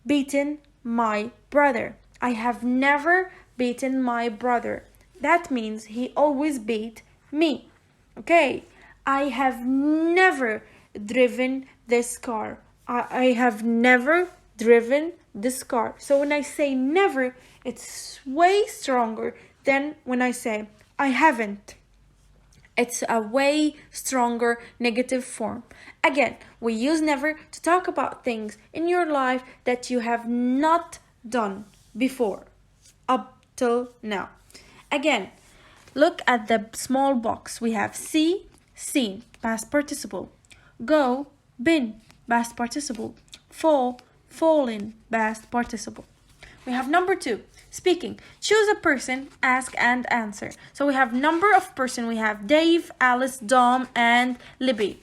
beaten my brother. I have never beaten my brother. That means he always beat me. Okay. I have never driven this car. I have never driven this car. So when I say never, it's way stronger than when I say I haven't. It's a way stronger negative form. Again, we use never to talk about things in your life that you have not done before, up till now. Again, look at the small box. We have see, seen, past participle. Go, been, past participle. Fall, fallen, past participle. We have number 2, speaking. Choose a person, ask and answer. So we have number of person. We have Dave, Alice, Dom, and Libby.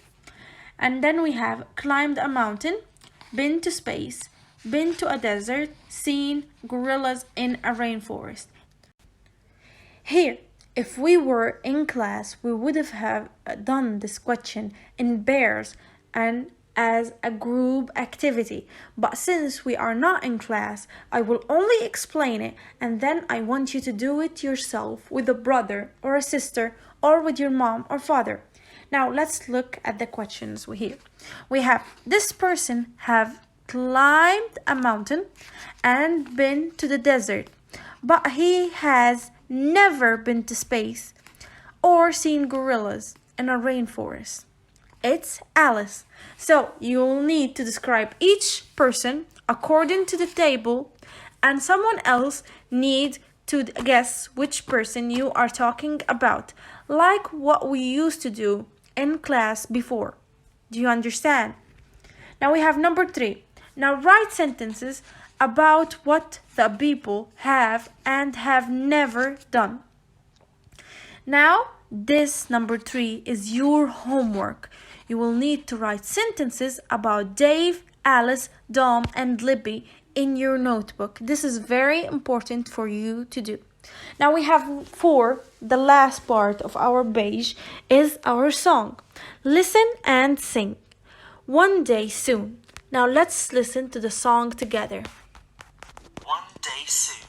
And then we have climbed a mountain, been to space, been to a desert, seen gorillas in a rainforest. Here, if we were in class, we would have done this question in pairs and as a group activity. But since we are not in class, I will only explain it, and then I want you to do it yourself with a brother or a sister or with your mom or father. Now let's look at the questions here. We have this person have climbed a mountain and been to the desert, but he has never been to space or seen gorillas in a rainforest. It's Alice. So you'll need to describe each person according to the table, and someone else needs to guess which person you are talking about, like what we used to do in class before. Do you understand? Now we have number 3. Now write sentences about what the people have and have never done. Now this number 3 is your homework. You will need to write sentences about Dave, Alice, Dom, and Libby in your notebook. This is very important for you to do. Now we have 4, the last part of our page is our song. Listen and sing. One day soon. Now let's listen to the song together. One day soon.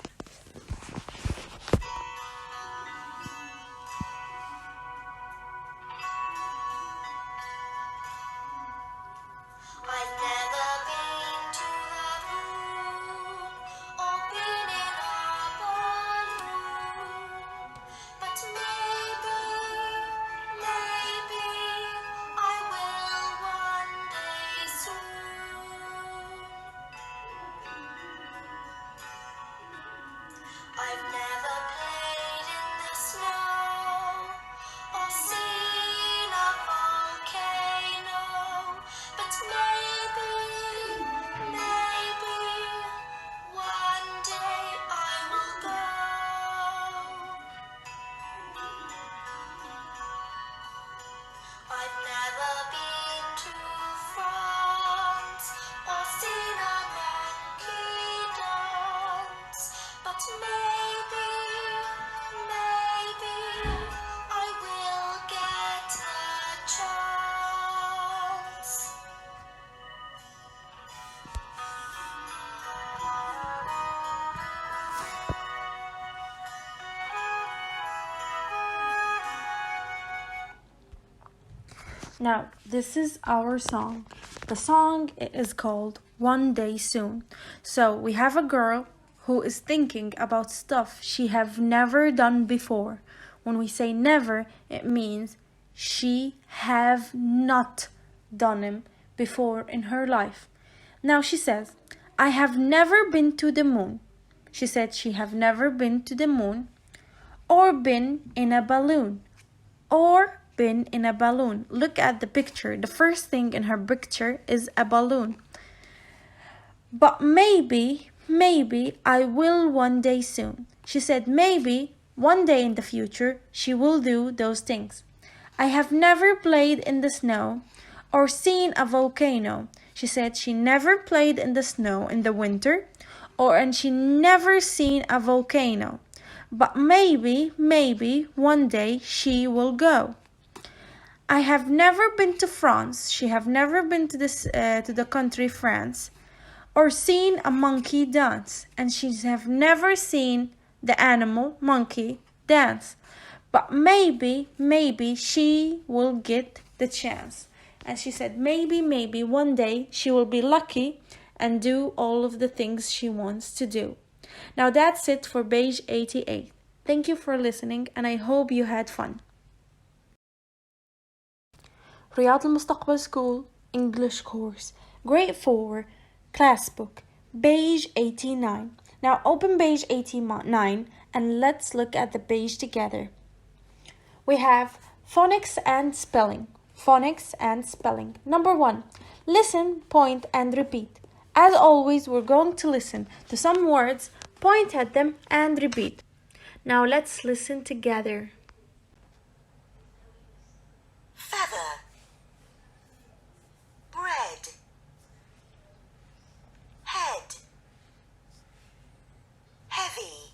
I've never been to the moon or been in a balloon, but maybe I will one day soon. I've never played in the snow or seen a volcano, but maybe one day I will go. I've never been to France or seen a monkey dance, but maybe I will get the chance. Now, this is our song. The song is called One Day Soon. So, we have a girl who is thinking about stuff she have never done before. When we say never, it means she have not done them before in her life. Now, she says, I have never been to the moon. She said she have never been to the moon or been in a balloon or been in a balloon. Look at the picture. The first thing in her picture is a balloon. But maybe I will one day soon. She said maybe one day in the future she will do those things. I have never played in the snow or seen a volcano. She said she never played in the snow in the winter and she never seen a volcano. But maybe one day she will go. I have never been to France. She have never been to the country France, or seen a monkey dance, and she have never seen the animal monkey dance. But maybe she will get the chance. And she said maybe one day she will be lucky and do all of the things she wants to do. Now that's it for page 88. Thank you for listening, and I hope you had fun. رياض المستقبل School English Course Grade 4 Class Book page 89. Now open page 89 and let's look at the page together. We have phonics and spelling. Phonics and spelling. Number 1. Listen, point and repeat. As always, we're going to listen to some words, point at them and repeat. Now let's listen together. Feather. Bread. Head. Heavy.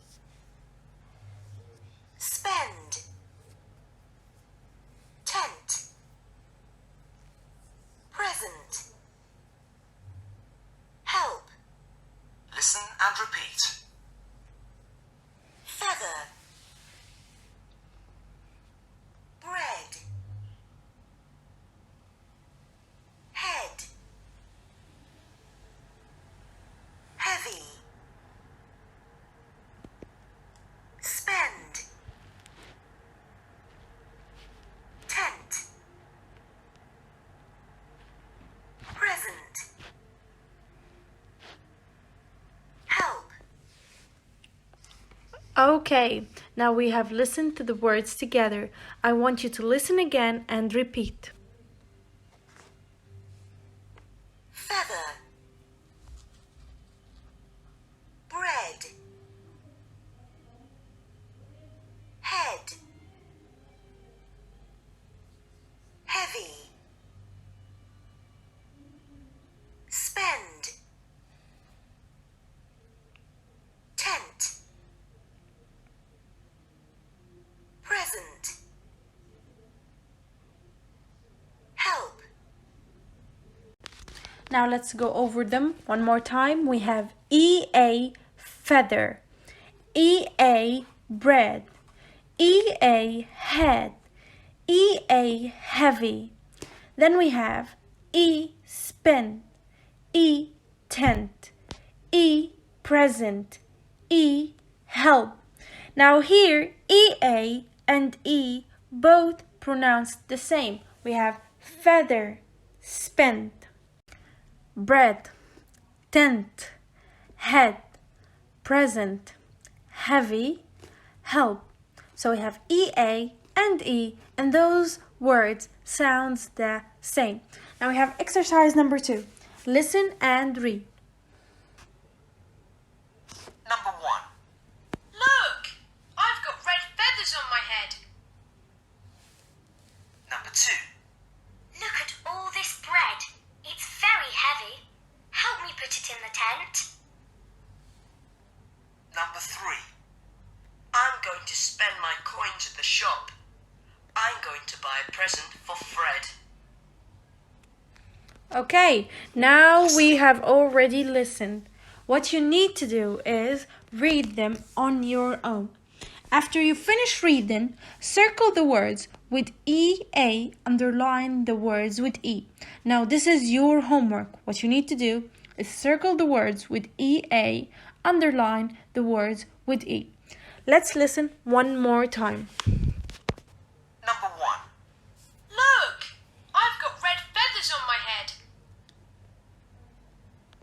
Spend. Tent. Present. Help. Listen and repeat. Feather. Bread. Head. Heavy. Spend. Tent. Present. Help. Okay, now we have listened to the words together. I want you to listen again and repeat. Feather. Bread. Head. Heavy. Spend. Tent. Present. Help. Now let's go over them one more time. We have EA, feather. EA, bread. EA, head. EA, heavy. Then we have E, spin. E, tent. E, present. E, help. Now here, EA and E both pronounced the same. We have feather, spent. Bread, tent, head, present, heavy, help. So we have EA and E, and those words sounds the same. Now we have exercise number 2. Listen and read. Number 1. Look! I've got red feathers on my head. Number 2. Look at all this bread. It's very heavy. Help me put it in the tent. Number 3. I'm going to spend my coins at the shop. I'm going to buy a present for Fred. Okay, now we have already listened. What you need to do is read them on your own. After you finish reading, circle the words with EA, underline the words with E. Now this is your homework. What you need to do is circle the words with EA, underline the words with E. Let's listen one more time. Number 1. Look! I've got red feathers on my head.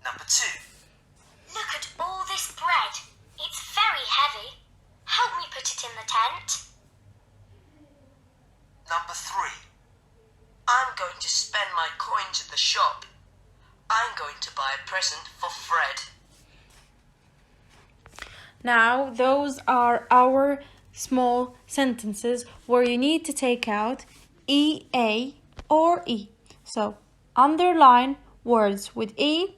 Number 2. Look at all this bread. It's very heavy. Help me put it in the tent. Number 3. I'm going to spend my coins at the shop. I'm going to buy a present for Fred. Now, those are our small sentences where you need to take out EA or E. So, underline words with E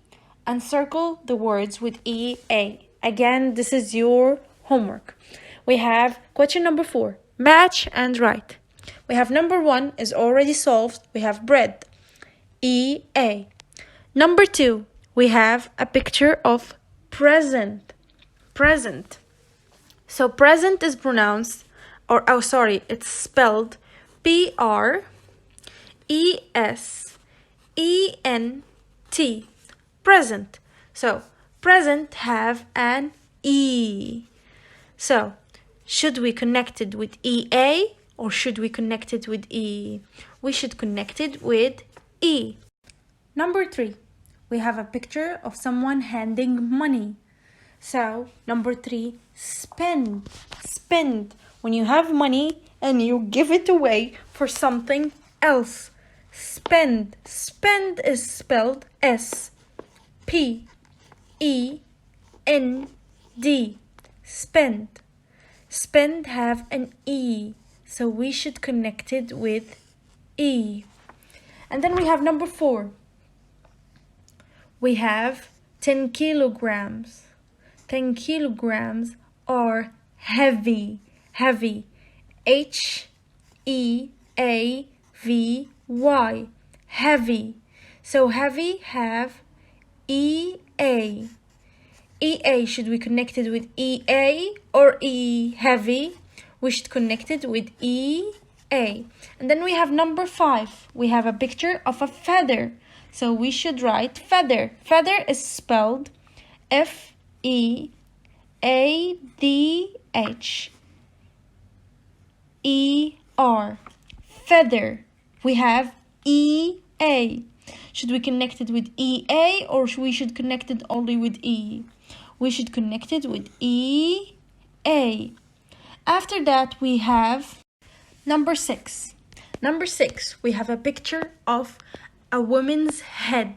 and circle the words with EA. Again, this is your homework. We have question number 4. Match and write. We have number 1 is already solved. We have bread. EA. Number 2, we have a picture of present. Present. So present is pronounced, it's spelled PRESENT. Present. So present have an E. So should we connect it with EA or should we connect it with E? We should connect it with E. Number 3, we have a picture of someone handing money. So number 3, spend. Spend. When you have money and you give it away for something else. Spend. Spend is spelled S-P-E-N-D. Spend. Spend have an E. So we should connect it with E. And then we have number 4. We have 10 kilograms. 10 kilograms are heavy. Heavy. H-E-A-V-Y. Heavy. So heavy have E-A. EA, should we connect it with EA or E heavy? We should connect it with EA. And then we have number 5. We have a picture of a feather. So we should write feather. Feather is spelled F-E-A-D-H-E-R. Feather. We have EA. Should we connect it with EA or we should connect it only with E? We should connect it with EA. After that, we have number 6. Number 6, we have a picture of a woman's head.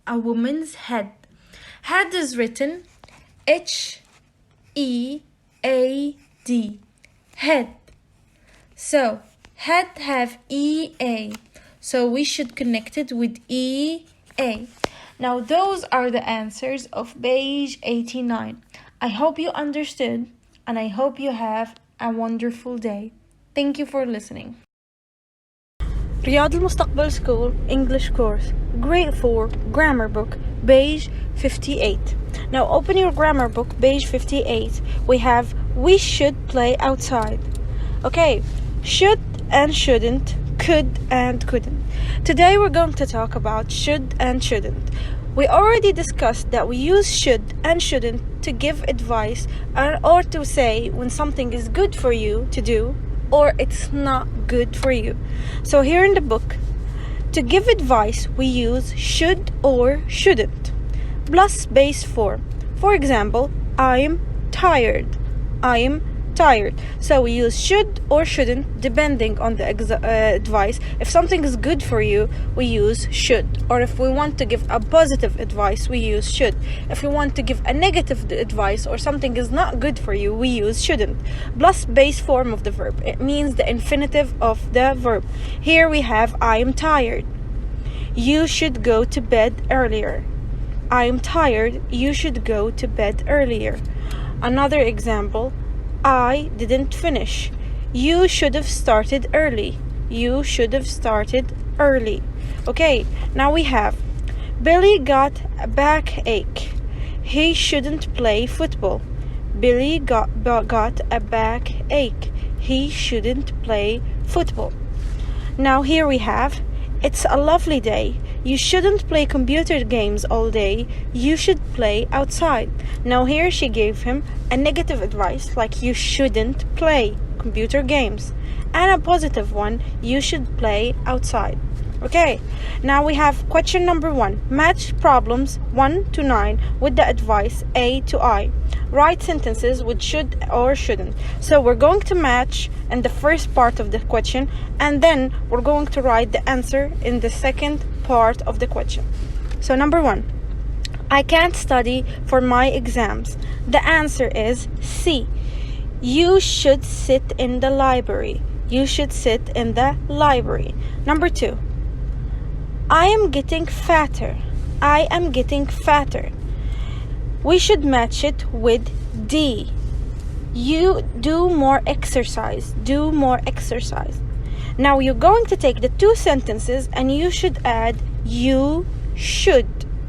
A woman's head. Head is written H-E-A-D. Head. So, head have EA. So we should connect it with EA. Now those are the answers of page 89. I hope you understood and I hope you have a wonderful day. Thank you for listening. Riyadh Al-Mustaqbal School English course, grade 4 grammar book, page 58. Now open your grammar book, page 58. We have we should play outside. Okay, should and shouldn't, could and couldn't. Today we're going to talk about should and shouldn't. We already discussed that we use should and shouldn't to give advice or to say when something is good for you to do or it's not good for you. So here in the book, to give advice we use should or shouldn't plus base form. For example, I'm tired. I'm tired. So we use should or shouldn't depending on the advice. If something is good for you, we use should. Or if we want to give a positive advice, we use should. If we want to give a negative advice or something is not good for you, we use shouldn't. Plus base form of the verb. It means the infinitive of the verb. Here we have I am tired. You should go to bed earlier. I am tired. You should go to bed earlier. Another example, I didn't finish. You should have started early. You should have started early. Okay, now we have Billy got a backache. He shouldn't play football. Billy got a backache. He shouldn't play football. Now here we have it's a lovely day. You shouldn't play computer games all day. You should play outside. Now here she gave him a negative advice like you shouldn't play computer games. And a positive one, you should play outside. Okay, now we have question number 1. Match problems 1 to 9 with the advice A to I. Write sentences with should or shouldn't. So we're going to match in the first part of the question and then we're going to write the answer in the second part of the question. So number 1, I can't study for my exams. The answer is C. You should sit in the library. You should sit in the library. Number 2, I am getting fatter. I am getting fatter. We should match it with D. You do more exercise. Do more exercise. Now you're going to take the two sentences and you should add you should.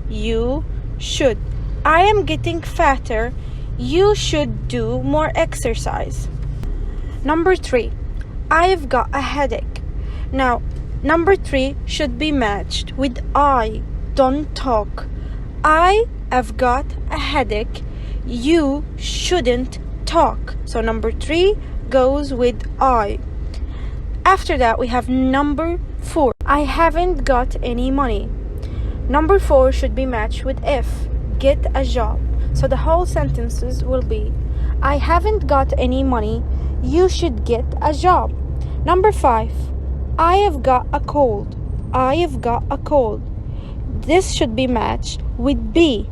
You should. I am getting fatter. You should do more exercise. Number 3. I've got a headache. Now, number 3 should be matched with I. Don't talk. I have got a headache. You shouldn't talk. So number 3 goes with I. After that, we have number 4. I haven't got any money. Number 4 should be matched with if. Get a job. So the whole sentences will be I haven't got any money. You should get a job. Number 5. I have got a cold. I have got a cold. This should be matched with B.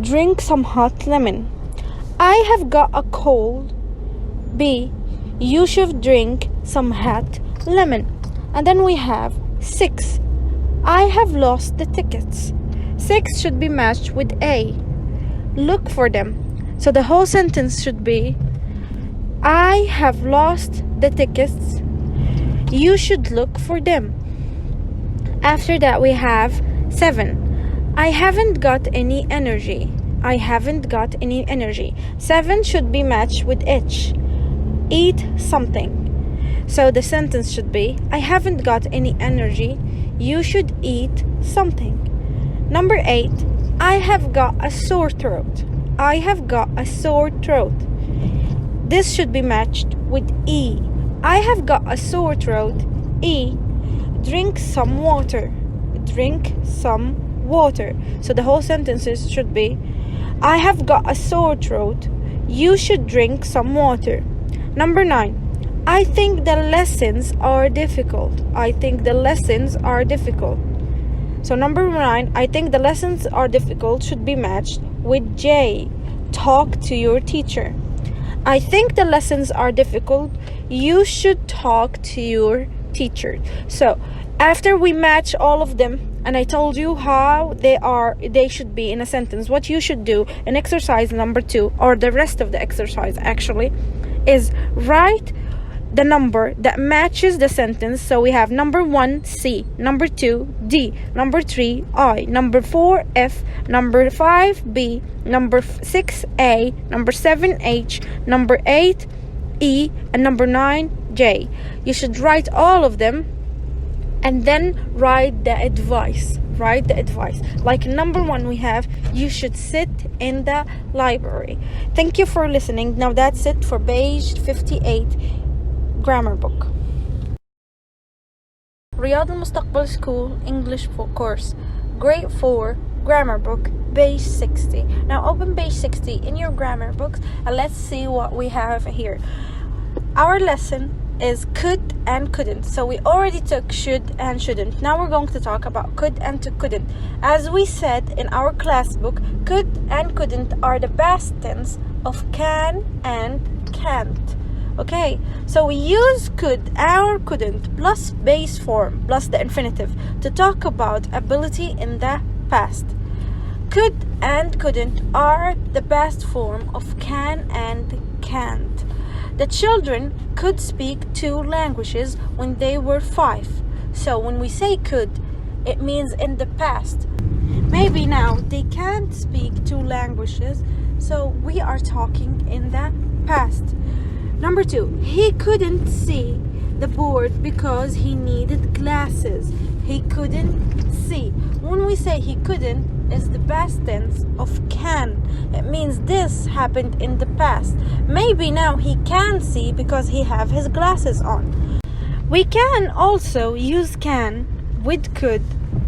Drink some hot lemon. I have got a cold. B. You should drink some hot lemon. And then we have 6. I have lost the tickets. 6 should be matched with A. Look for them. So the whole sentence should be I have lost the tickets. You should look for them. After that, we have 7. I haven't got any energy. I haven't got any energy. 7 should be matched with H. Eat something. So the sentence should be I haven't got any energy. You should eat something. Number 8. I have got a sore throat. I have got a sore throat. This should be matched with E. I have got a sore throat. E. Drink some water. Drink some water. So the whole sentences should be I have got a sore throat. You should drink some water. Number 9. I think the lessons are difficult. I think the lessons are difficult. So number 9, I think the lessons are difficult should be matched with J. Talk to your teacher. I think the lessons are difficult. You should talk to your teacher. So after we match all of them, and I told you how they should be in a sentence, what you should do in exercise number 2, or the rest of the exercise actually, is write the number that matches the sentence. So we have number 1 C, number 2 D, number 3 I, number 4 F, number 5 B, number 6 A, number 7 H, number 8 E, and number 9 J. You should write all of them and then write the advice. Write the advice. Like number 1 we have you should sit in the library. Thank you for listening. Now that's it for page 58 grammar book. Riyadh Al-Mustaqbal School English course, grade 4 grammar book, page 60. Now open page 60 in your grammar books and let's see what we have here. Our lesson is could and couldn't. So we already took should and shouldn't. Now we're going to talk about could and couldn't. As we said in our class book, could and couldn't are the past tense of can and can't. Okay, so we use could or couldn't plus base form plus the infinitive to talk about ability in the past. Could and couldn't are the past form of can and can't. The children could speak 2 languages when they were 5. So when we say could, it means in the past. Maybe now they can't speak 2 languages, so we are talking in the past. Number 2, he couldn't see the board because he needed glasses. He couldn't see. When we say he couldn't, it's the past tense of can. It means this happened in the past. Maybe now he can see because he have his glasses on. We can also use can with could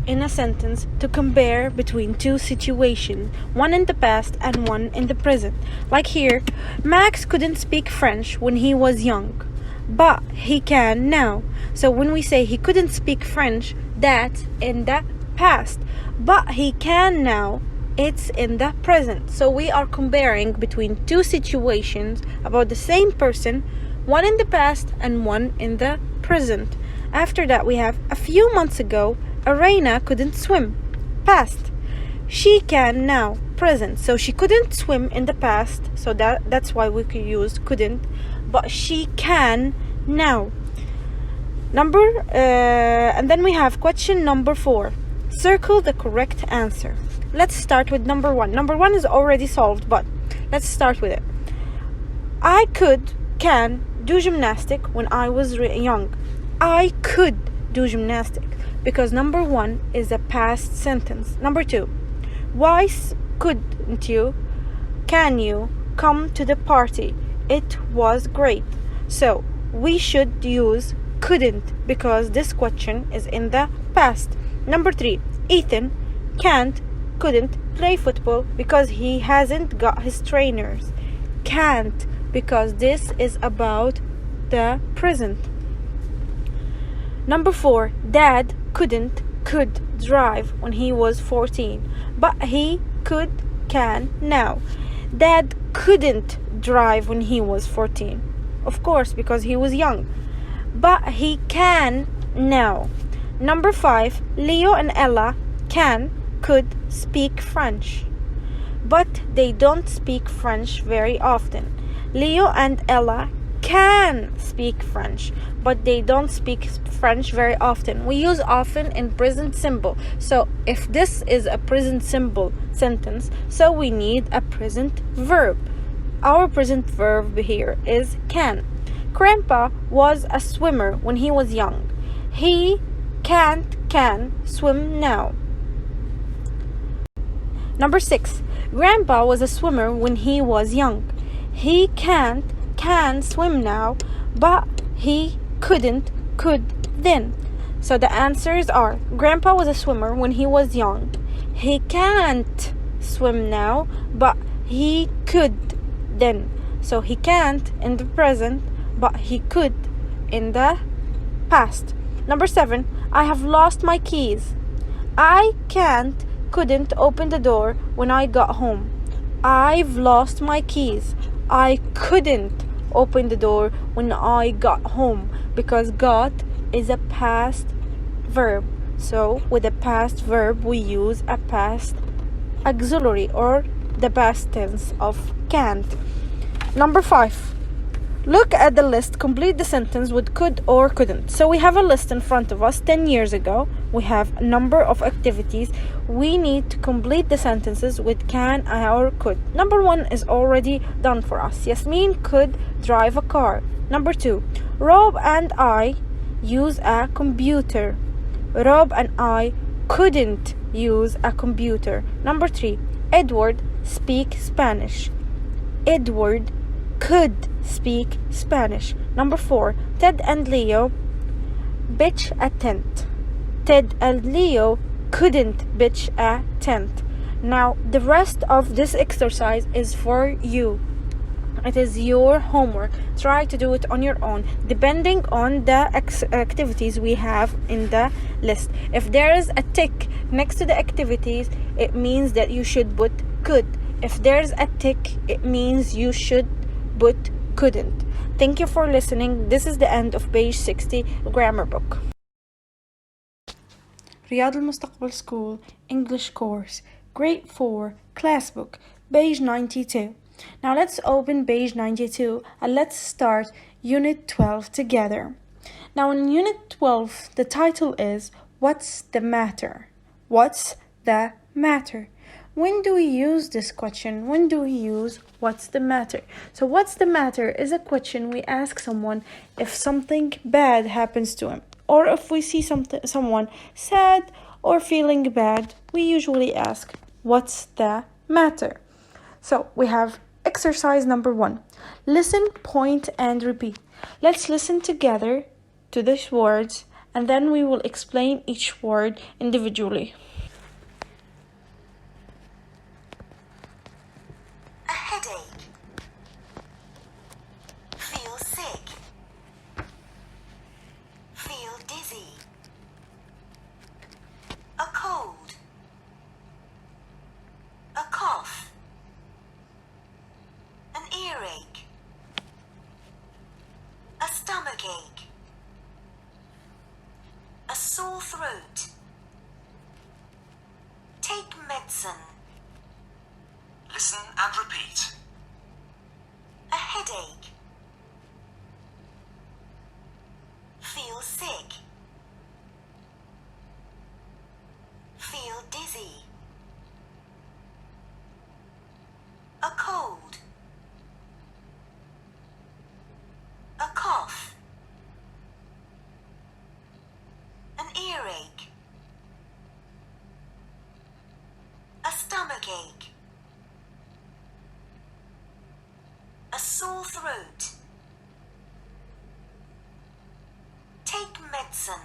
in a sentence to compare between 2 situations, one in the past and one in the present. Like here, Max couldn't speak French when he was young, but he can now. So when we say he couldn't speak French, that's in the past, but he can now, it's in the present. So we are comparing between 2 situations about the same person, one in the past and one in the present. After that, we have a few months ago, Arena couldn't swim. Past. She can now. Present. So she couldn't swim in the past. So that's why we could use couldn't. But she can now. And then we have question number 4. Circle the correct answer. Let's start with number 1. Number 1 is already solved, but let's start with it. I can do gymnastic when I was young. I could do gymnastic because number 1 is a past sentence. Number 2, why couldn't you? Can you come to the party? It was great. So we should use couldn't because this question is in the past. Number 3, Ethan couldn't play football because he hasn't got his trainers. Can't because this is about the present. Number 4, Dad could drive when he was 14, but he can now. Dad couldn't drive when he was 14, of course, because he was young, but he can now. Number 5, Leo and Ella could speak French, but they don't speak French very often. Leo and Ella can speak French, but they don't speak French very often. We use often in present simple. So if this is a present simple sentence, so we need a present verb. Our present verb here is can. Grandpa was a swimmer when he was young. He can swim now. Number 6, Grandpa was a swimmer when he was young. He can swim now, but he could then. So the answers are: Grandpa was a swimmer when he was young. He can't swim now, but he could then. So he can't in the present, but he could in the past. Number 7, I have lost my keys. I couldn't open the door when I got home. I've lost my keys. I couldn't open the door when I got home because got is a past verb. So with a past verb we use a past auxiliary or the past tense of can't. Number 5, look at the list, complete the sentence with could or couldn't. So we have a list in front of us. 10 years ago we have a number of activities. We need to complete the sentences with can or could. Number 1 is already done for us. Yasmin could drive a car. Number 2, Rob and I use a computer. Rob and I couldn't use a computer. Number 3, Edward speak Spanish. Edward could speak Spanish. Number 4, Ted and Leo pitch a tent. Ted and Leo couldn't pitch a tent. Now the rest of this exercise is for you. It is your homework. Try to do it on your own depending on the activities we have in the list. If there is a tick next to the activities, it means that you should put could. If there's a tick, it means you should put couldn't. Thank you for listening. This is the end of page 60 grammar book. رياض المستقبل School English course grade 4 class book page 92. Now let's open page 92 and let's start unit 12 together. Now in unit 12 the title is What's the matter? What's the matter? When do we use this question? When do we use what's the matter? So what's the matter is a question we ask someone if something bad happens to him, or if we see someone sad or feeling bad, we usually ask what's the matter? So we have exercise number 1. Listen, point, and repeat. Let's listen together to these words and then we will explain each word individually. A headache. Feel sick. Feel dizzy. A cold. A cough. An earache. A stomachache. A sore throat. Take medicine. Listen and repeat. A headache. Feel sick. ache. A sore throat. Take medicine.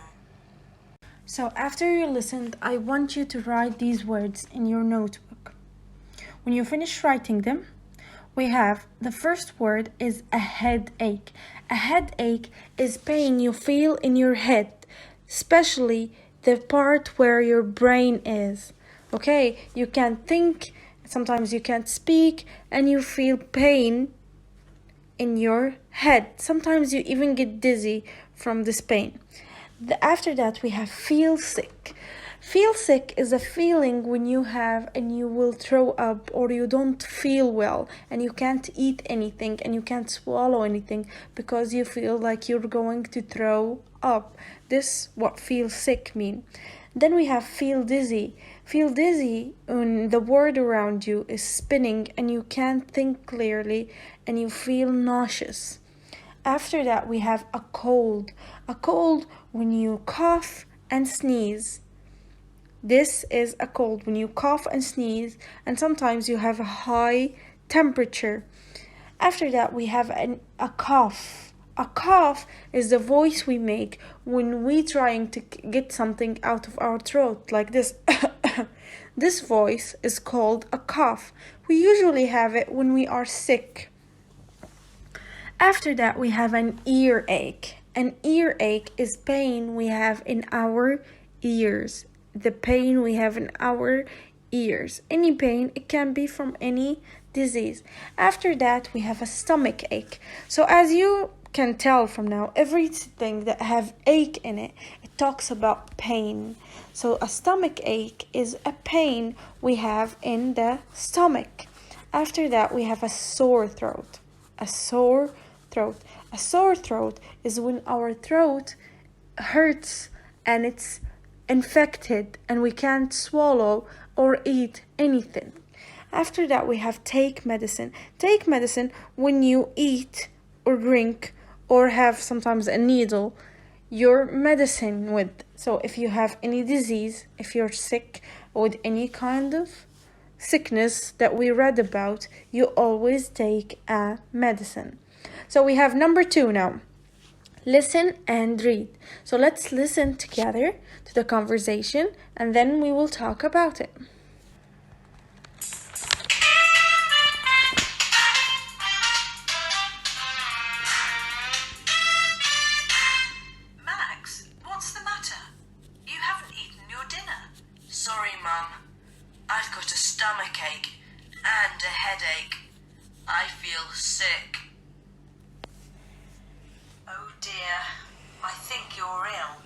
So after you listened, I want you to write these words in your notebook. When you finish writing them, we have the first word is a headache. A headache is pain you feel in your head, especially the part where your brain is. Okay, you can't think, sometimes you can't speak, and you feel pain in your head. Sometimes you even get dizzy from this pain. After that, we have feel sick. Feel sick is a feeling when you have and you will throw up or you don't feel well and you can't eat anything and you can't swallow anything because you feel like you're going to throw up. This what feel sick mean. Then we have feel dizzy. Feel dizzy when the world around you is spinning and you can't think clearly and you feel nauseous. After that, we have a cold. A cold when you cough and sneeze. This is a cold when you cough and sneeze, and sometimes you have a high temperature. After that, we have a cough. A cough is the voice we make when we trying to get something out of our throat, like this. This voice is called a cough. We usually have it when we are sick. After that, we have an earache. An earache is pain we have in our ears. The pain we have in our ears. Any pain, it can be from any disease. After that, we have a stomach ache. So as you can tell from now, everything that have ache in it, it talks about pain. So a stomach ache is a pain we have in the stomach. After that, we have a sore throat. A sore throat. A sore throat is when our throat hurts and it's infected and we can't swallow or eat anything. After that, we have take medicine. Take medicine when you eat or drink or have sometimes a needle your medicine with. So if you have any disease, if you're sick with any kind of sickness that we read about, you always take a medicine. So we have number 2 now. Listen and read. So let's listen together to the conversation and then we will talk about it. Max, what's the matter? You haven't eaten your dinner. Sorry, Mum. I've got a stomachache and a headache. I feel sick. Oh dear, I think you're ill.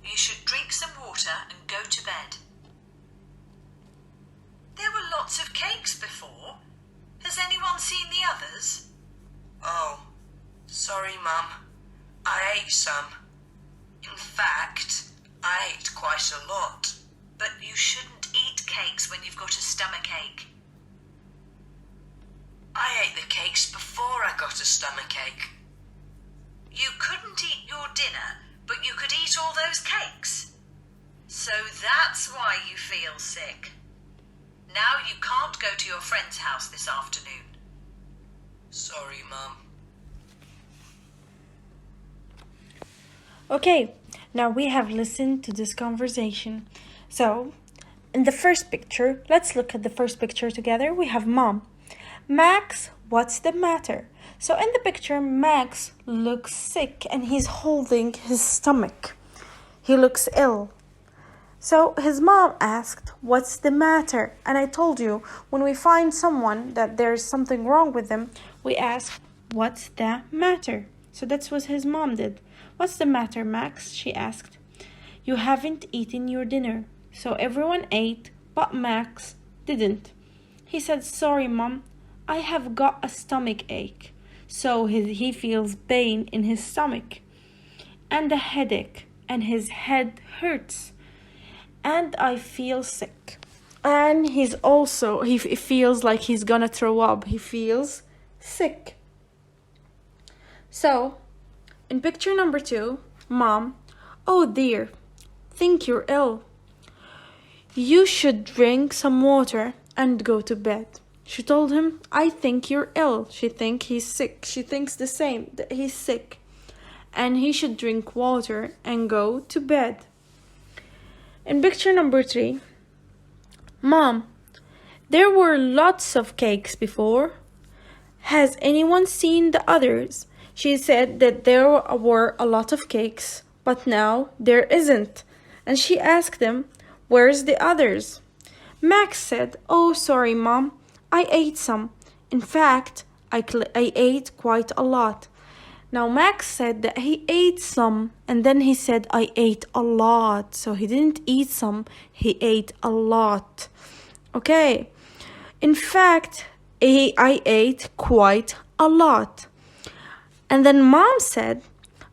You should drink some water and go to bed. There were lots of cakes before. Has anyone seen the others? Oh, sorry, Mum. I ate some. In fact, I ate quite a lot. But you shouldn't eat cakes when you've got a stomachache. I ate the cakes before I got a stomachache. You couldn't eat your dinner, but you could eat all those cakes. So that's why you feel sick. Now you can't go to your friend's house this afternoon. Sorry, Mum. Okay, now we have listened to this conversation. So, in the first picture, let's look at the first picture together. We have Mom. Max, what's the matter? So in the picture, Max looks sick and he's holding his stomach. He looks ill. So his mom asked, what's the matter? And I told you, when we find someone that there's something wrong with them, we ask, what's the matter? So that's what his mom did. What's the matter, Max? She asked. You haven't eaten your dinner. So everyone ate, but Max didn't. He said, sorry, Mom, I have got a stomach ache. So he feels pain in his stomach and a headache and his head hurts and I feel sick. And he feels like he's gonna throw up. He feels sick. So in picture number 2, Mom, oh dear, think you're ill. You should drink some water and go to bed. She told him, I think you're ill. She thinks he's sick. She thinks the same, that he's sick. And he should drink water and go to bed. In picture number 3, Mom, there were lots of cakes before. Has anyone seen the others? She said that there were a lot of cakes, but now there isn't. And she asked them, where's the others? Max said, oh, sorry, Mom. I ate some. In fact, I ate quite a lot. Now, Max said that he ate some, and then he said, I ate a lot. So he didn't eat some, he ate a lot. Okay. In fact, I ate quite a lot. And then Mom said,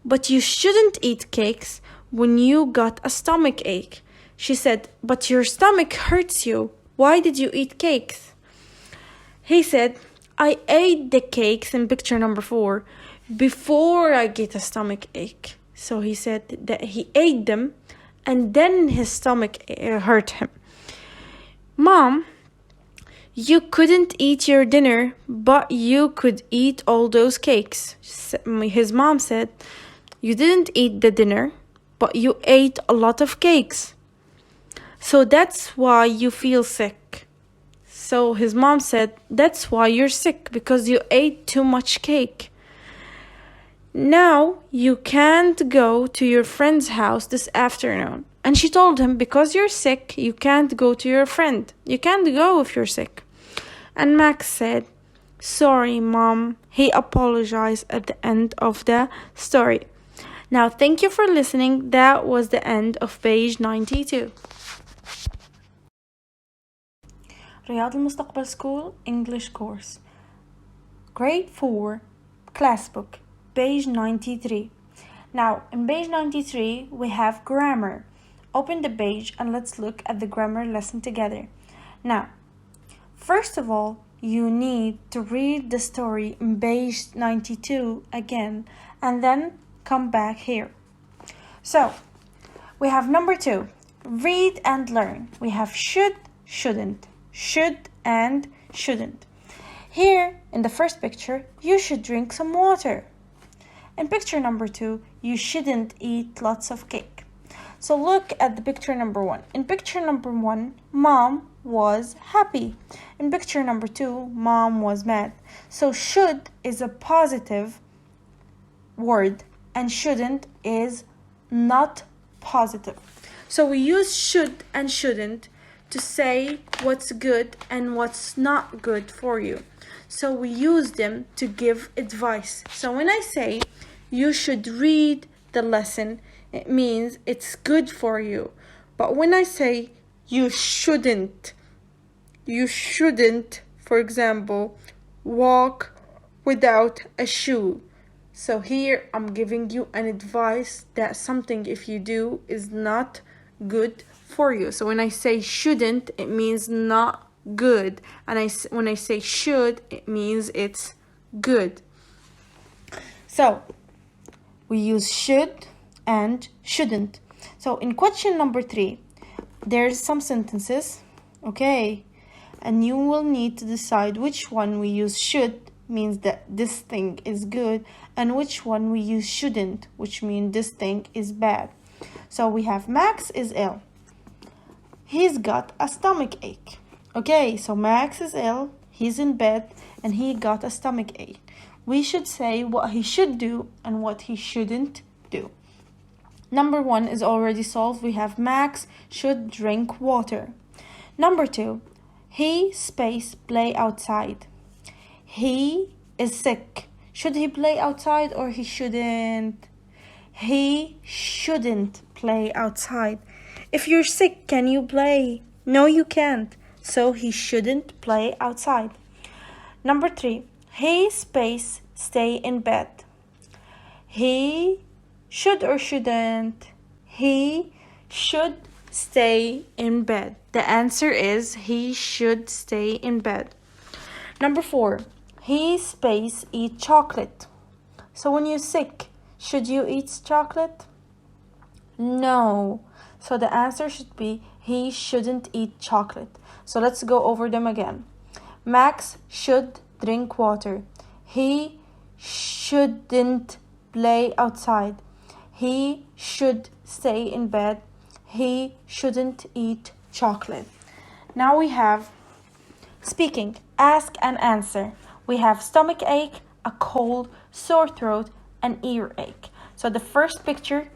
but you shouldn't eat cakes when you got a stomach ache. She said, but your stomach hurts you. Why did you eat cakes? He said, I ate the cakes in picture number 4 before I get a stomach ache. So he said that he ate them and then his stomach hurt him. Mom, you couldn't eat your dinner, but you could eat all those cakes. His mom said, you didn't eat the dinner, but you ate a lot of cakes. So that's why you feel sick. So his mom said, that's why you're sick, because you ate too much cake. Now you can't go to your friend's house this afternoon. And she told him, because you're sick, you can't go to your friend. You can't go if you're sick. And Max said, sorry, Mom. He apologized at the end of the story. Now, thank you for listening. That was the end of page 92. رياض المستقبل School English Course Grade 4 Class Book Page 93. Now, in page 93, we have grammar. Open the page and let's look at the grammar lesson together. Now, first of all, you need to read the story in page 92 again and then come back here. So, we have number 2, read and learn. We have should, shouldn't, should and shouldn't. Here, in the first picture, you should drink some water. In picture number 2, you shouldn't eat lots of cake. So look at the picture number 1. In picture number 1, Mom was happy. In picture number 2, Mom was mad. So should is a positive word and shouldn't is not positive. So we use should and shouldn't to say what's good and what's not good for you. So we use them to give advice. So when I say you should read the lesson, it means it's good for you. But when I say you shouldn't, for example, walk without a shoe. So here I'm giving you an advice that something if you do is not good for you. So when I say shouldn't, it means not good. And when I say should, it means it's good. So we use should and shouldn't. So in question number 3, there's some sentences, okay? And you will need to decide which one we use should, means that this thing is good, and which one we use shouldn't, which means this thing is bad. So we have Max is ill. He's got a stomach ache. Okay, so Max is ill, he's in bed, and he got a stomach ache. We should say what he should do and what he shouldn't do. Number 1 is already solved. We have Max should drink water. Number 2, he space play outside. He is sick. Should he play outside or he shouldn't? He shouldn't play outside. If you're sick, can you play? No, you can't. So he shouldn't play outside. Number 3, he space stay in bed. He should or shouldn't? He should stay in bed. The answer is he should stay in bed. Number 4, he space eat chocolate. So when you're sick, should you eat chocolate? No. So the answer should be he shouldn't eat chocolate. So let's go over them again. Max should drink water. He shouldn't play outside. He should stay in bed. He shouldn't eat chocolate. Now we have speaking, ask and answer. We have stomach ache, a cold, sore throat, an earache. So the first picture,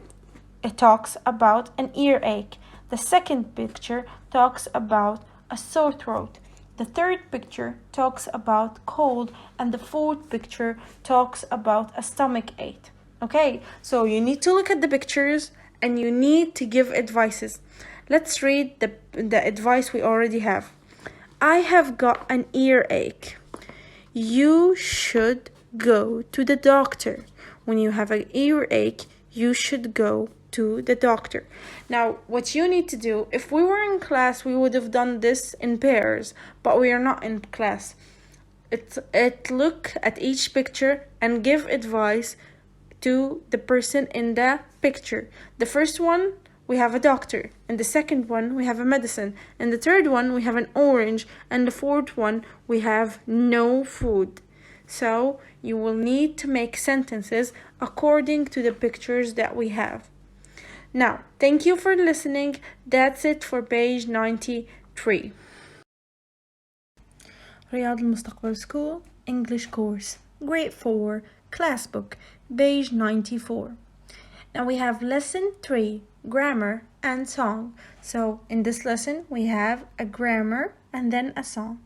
it talks about an earache. The second picture talks about a sore throat. The third picture talks about cold, and the fourth picture talks about a stomach ache. Okay, so you need to look at the pictures and you need to give advices. Let's read the advice we already have. I have got an earache. You should go to the doctor. When you have an earache, you should go to the doctor. Now, what you need to do, if we were in class, we would have done this in pairs, but we are not in class. Look at each picture and give advice to the person in the picture. The first one, we have a doctor. In the second one, we have a medicine. In the third one, we have an orange. And the fourth one, we have no food. So you will need to make sentences according to the pictures that we have. Now, thank you for listening. That's it for page 93. رياض المستقبل School English Course Grade 4 Class Book page 94. Now we have lesson 3 grammar and song. So in this lesson we have a grammar and then a song.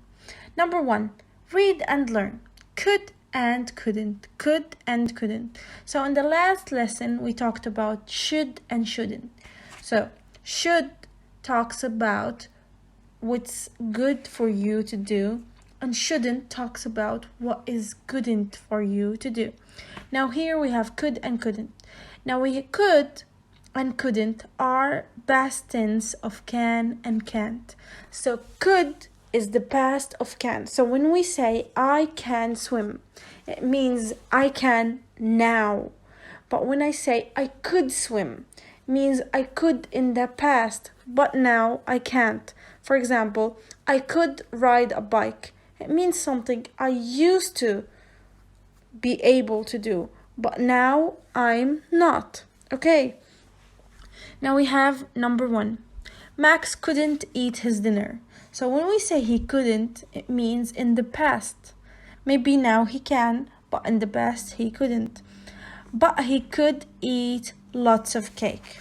Number 1, read and learn. Could and couldn't, could and couldn't. So in the last lesson we talked about should and shouldn't. So should talks about what's good for you to do, and shouldn't talks about what is couldn't for you to do. Now here we have could and couldn't. Now we could and couldn't are past tense of can and can't. So could is the past of can. So when we say I can swim, it means I can now. But when I say I could swim, it means I could in the past, but now I can't. For example, I could ride a bike. It means something I used to be able to do, but now I'm not. Okay. Now we have number 1. Max couldn't eat his dinner. So when we say he couldn't, it means in the past. Maybe now he can, but in the past he couldn't. But he could eat lots of cake.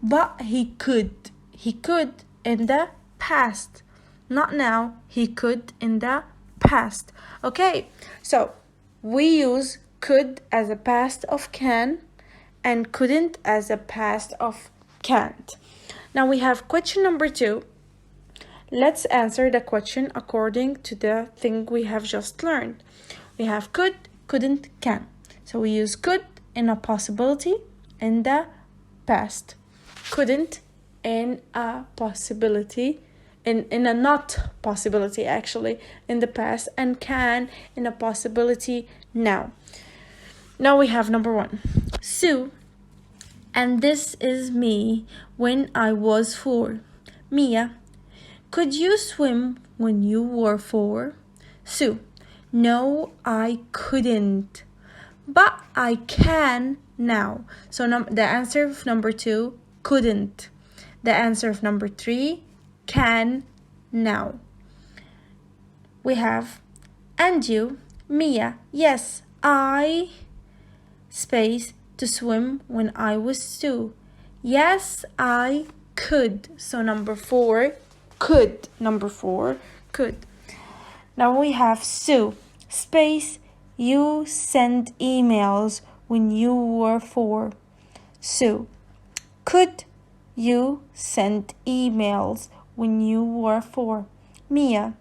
But he could. He could in the past. Not now. He could in the past. Okay, so we use could as a past of can and couldn't as a past of can't. Now we have question number 2. Let's answer the question according to the thing we have just learned. We have could, couldn't, can. So we use could in a possibility in the past. Couldn't in a possibility, in a not possibility actually, in the past. And can in a possibility now. Now we have number 1. Sue, and this is me when I was 4. Mia, could you swim when you were 4? Sue, no, I couldn't, but I can now. So the answer of number 2, couldn't. The answer of number 3, can now. We have, and you, Mia, yes, I, space, to swim when I was 2. Yes, I could. So number 4, could. Number 4, could. Now we have Sue, space, you send emails when you were 4. Sue, could you send emails when you were 4? Mia,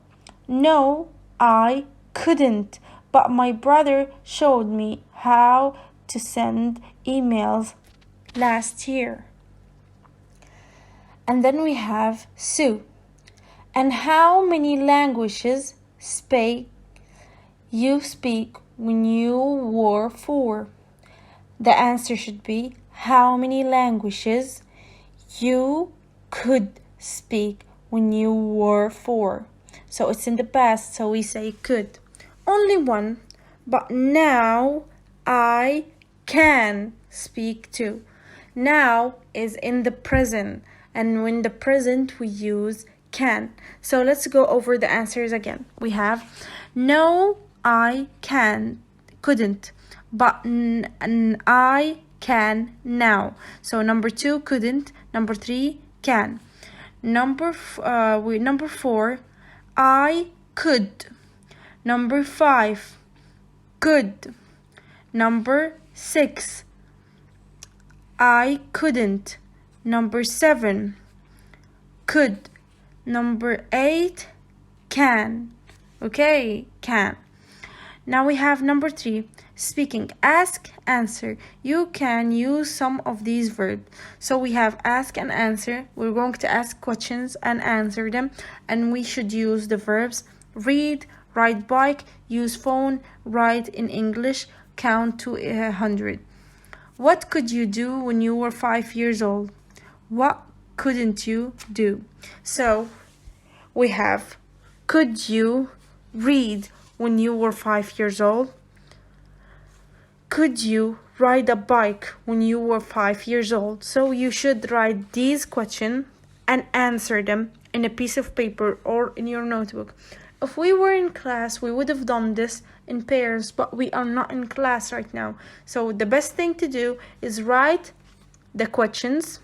no, I couldn't, but my brother showed me how to send emails last year. And then we have Sue. And how many languages you speak when you were 4? The answer should be how many languages you could speak when you were 4. So it's in the past, so we say could. Only one, but now I can speak too. Now is in the present, and in the present we use can. So let's go over the answers again. We have no, I couldn't, but I can now. So number 2 couldn't, number 3 can. Number 4 I could. Number 5 could. Number 6 I couldn't. Number 7 could. Number 8 can. Okay, can. Now we have number 3, speaking. Ask, answer. You can use some of these verbs. So we have ask and answer. We're going to ask questions and answer them. And we should use the verbs read, ride bike, use phone, write in English, count to 100. What could you do when you were 5 years old? What couldn't you do? So we have, could you read when you were 5 years old? Could you ride a bike when you were 5 years old? So you should write these questions and answer them in a piece of paper or in your notebook. If we were in class, we would have done this in pairs, but we are not in class right now. So the best thing to do is write the questions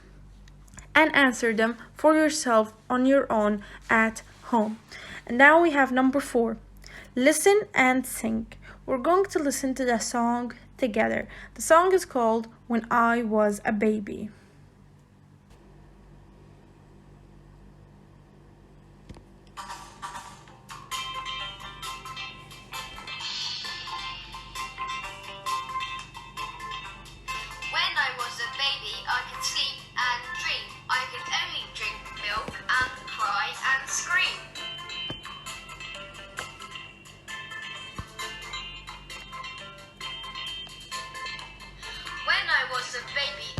and answer them for yourself on your own at home. And now we have number 4. Listen and sing. We're going to listen to the song together. The song is called When I Was a Baby. When I was a baby, I could sleep and dream. I could only drink milk and cry and scream. When I was a baby,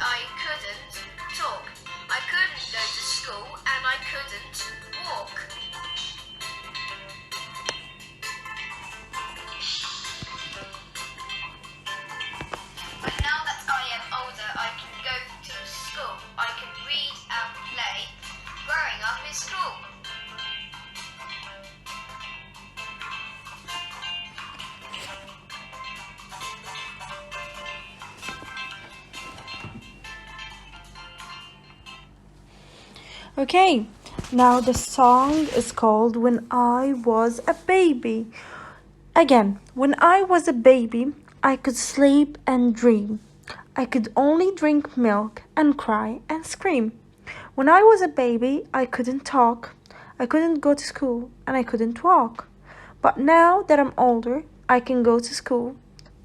I couldn't talk. I couldn't go to school and I couldn't walk. But now that I am older, I can go to school. I can read and play. Growing up is cool. Okay, now the song is called When I Was a Baby. Again, when I was a baby, I could sleep and dream. I could only drink milk and cry and scream. When I was a baby, I couldn't talk. I couldn't go to school and I couldn't walk. But now that I'm older, I can go to school.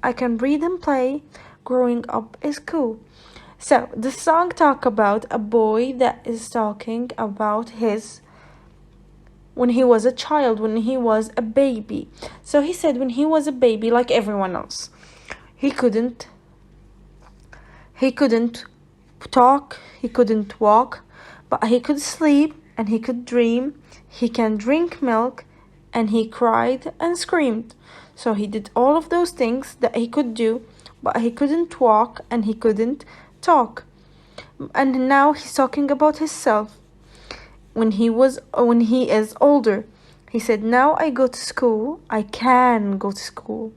I can read and play. Growing up is cool. So the song talk about a boy that is talking about when he was a child, when he was a baby. So he said when he was a baby, like everyone else, he couldn't talk, he couldn't walk, but he could sleep and he could dream. He can drink milk and he cried and screamed. So he did all of those things that he could do, but he couldn't walk and he couldn't talk. And now he's talking about himself when he is older. He said, now I go to school, I can go to school,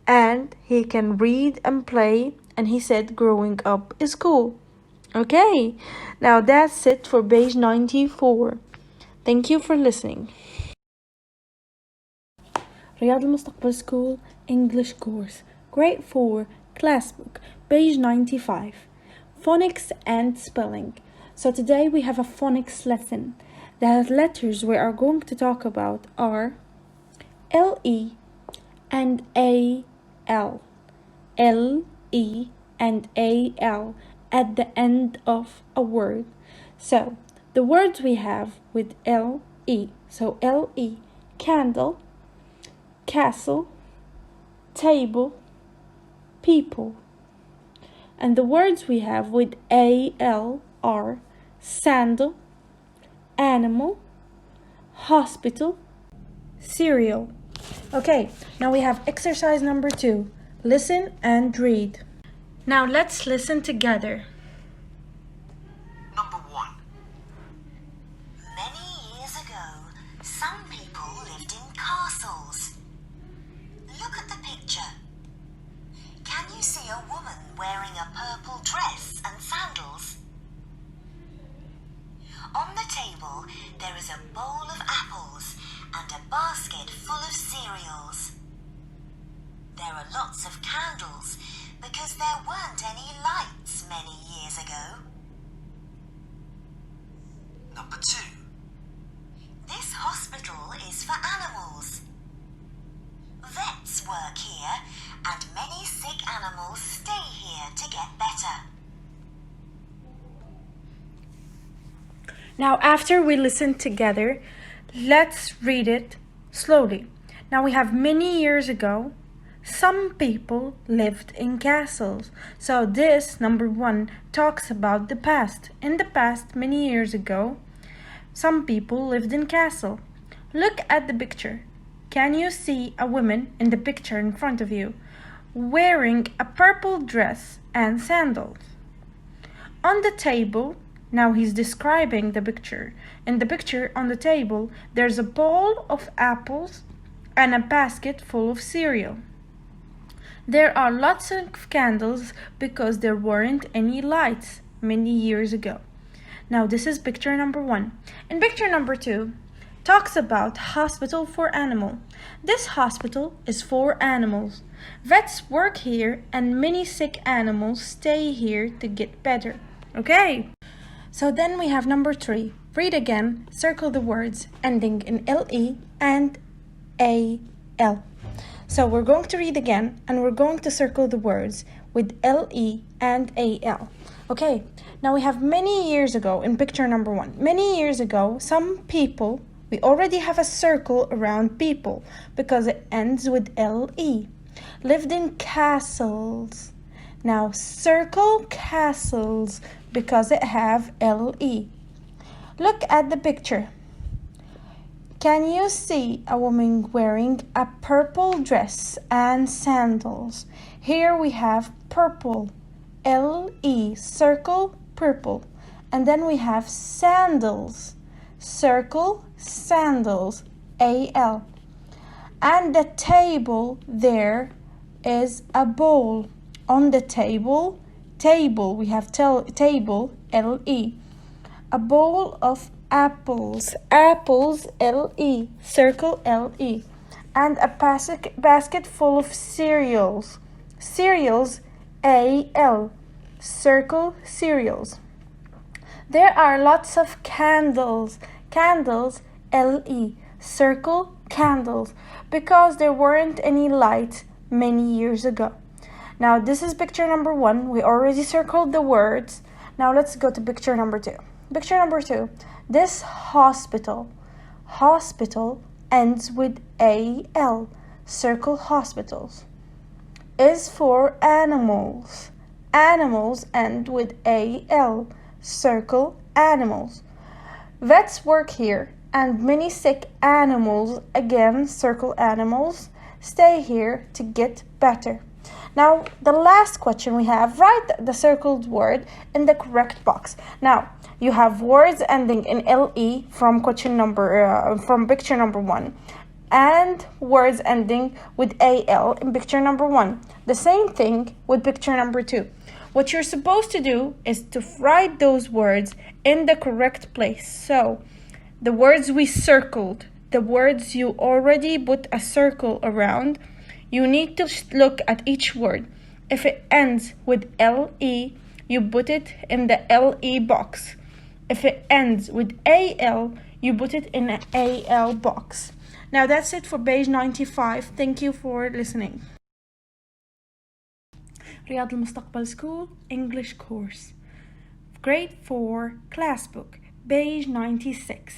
and he can read and play, and he said growing up is cool. Okay, now that's it for page 94. Thank you for listening. رياض المستقبل School English Course Grade 4 Class Book page 95 Phonics and Spelling. So today we have a phonics lesson. The letters we are going to talk about are L-E and A-L. L-E and A-L at the end of a word. So the words we have with L-E. So L-E, candle, castle, table, people. And the words we have with A-L are sandal, animal, hospital, cereal. Okay, now we have exercise number 2. Listen and read. Now let's listen together. Number 1. Many years ago, some people lived in castles. Look at the picture. Can you see a woman wearing a purple dress and sandals? On the table, there is a bowl of apples and a basket full of cereals. There are lots of candles because there weren't any lights many years ago. Number 2. This hospital is for animals. Vets work here, and many sick animals stay here to get better. Now after we listen together, let's read it slowly. Now we have many years ago, some people lived in castles. So this, number 1, talks about the past. In the past, many years ago, some people lived in castle. Look at the picture. Can you see a woman in the picture in front of you wearing a purple dress and sandals? On the table, now he's describing the picture. In the picture on the table, there's a bowl of apples and a basket full of cereal. There are lots of candles because there weren't any lights many years ago. Now this is picture number 1. In picture number 2, talks about hospital for animal. This hospital is for animals. Vets work here and many sick animals stay here to get better. Okay, so then we have number 3. Read again, circle the words ending in LE and AL. So we're going to read again and we're going to circle the words with LE and AL. Okay, now we have many years ago in picture number 1. Many years ago, some people, we already have a circle around people because it ends with LE. Lived in castles. Now circle castles because it have LE. Look at the picture. Can you see a woman wearing a purple dress and sandals? Here we have purple, LE, circle, purple. And then we have sandals, circle, sandals, AL. And the table there is a bowl. On the table, we have table, LE. A bowl of apples, LE, circle LE, and a basket full of cereals, AL, circle cereals. There are lots of candles, LE, circle candles, because there weren't any lights many years ago. Now this is picture number 1. We already circled the words. Now let's go to picture number 2. Picture number 2. This hospital ends with AL, circle hospitals, is for animals. Animals end with AL, circle animals. Vets work here and many sick animals, again circle animals, stay here to get better. Now the last question we have, write the circled word in the correct box. Now you have words ending in LE from picture number 1 and words ending with AL in picture number 1. The same thing with picture number 2. What you're supposed to do is to write those words in the correct place. So the words we circled, the words you already put a circle around, you need to look at each word. If it ends with LE, you put it in the LE box. If it ends with AL, you put it in an AL box. Now that's it for page 95. Thank you for listening. رياض المستقبل School English Course, Grade 4 Class Book, page 96.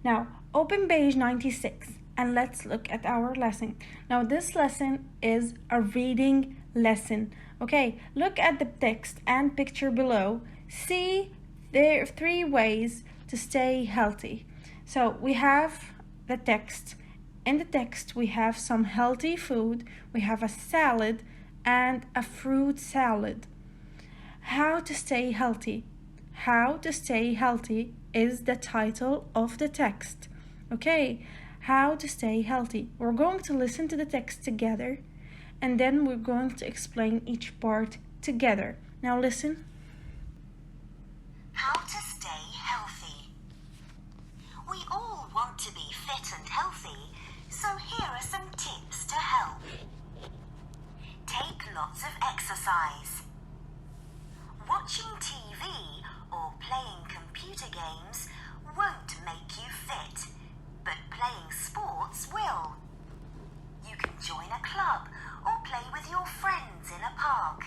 Now open page 96 and let's look at our lesson. Now this lesson is a reading lesson. Okay, look at the text and picture below. See there are 3 ways to stay healthy. So we have the text. In the text, we have some healthy food. We have a salad and a fruit salad. How to stay healthy. How to stay healthy is the title of the text. Okay, how to stay healthy. We're going to listen to the text together, and then we're going to explain each part together. Now listen. How to stay healthy. We all want to be fit and healthy, so here are some tips to help. Take lots of exercise. Watching TV or playing computer games won't make you fit, but playing sports will. You can join a club or play with your friends in a park.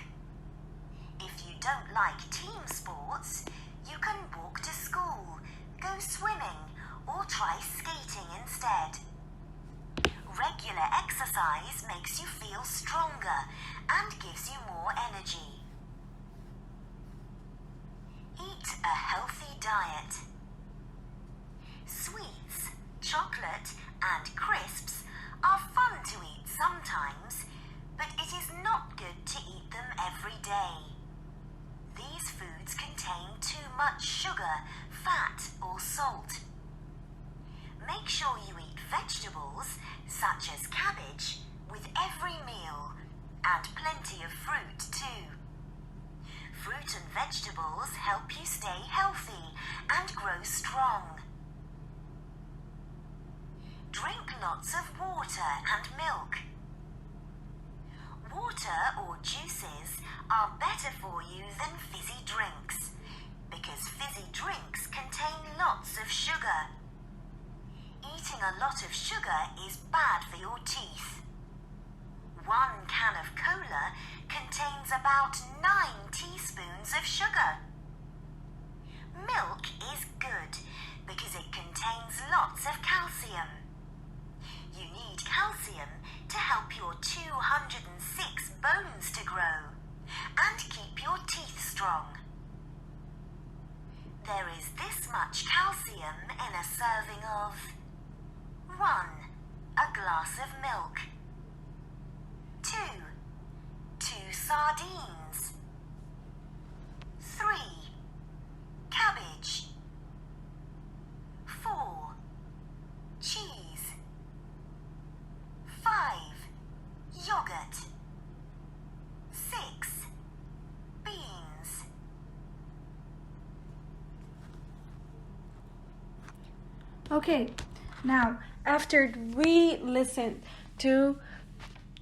If you don't like team sports, you can walk to school, go swimming, or try skating instead. Regular exercise makes you feel stronger and gives you more energy. Eat a healthy diet. Sweets, chocolate, and crisps are fun to eat sometimes, but it is not good to eat them every day. These foods contain too much sugar, fat, or salt. Make sure you eat vegetables, such as cabbage, with every meal, and plenty of fruit too. Fruit and vegetables help you stay healthy and grow strong. Drink lots of water and milk. Water or juices are better for you than fizzy drinks, because fizzy drinks contain lots of sugar. Eating a lot of sugar is bad for your teeth. 1 can of cola contains about 9 teaspoons of sugar. Milk is good because it contains lots of calcium. You need calcium to help your 206 bones to grow and keep your teeth strong. There is this much calcium in a serving of 1. A glass of milk. 2. 2 sardines. 3. Cabbage. 4. Cheese. 5. Yogurt. 6. Beans. Okay, now after we listen to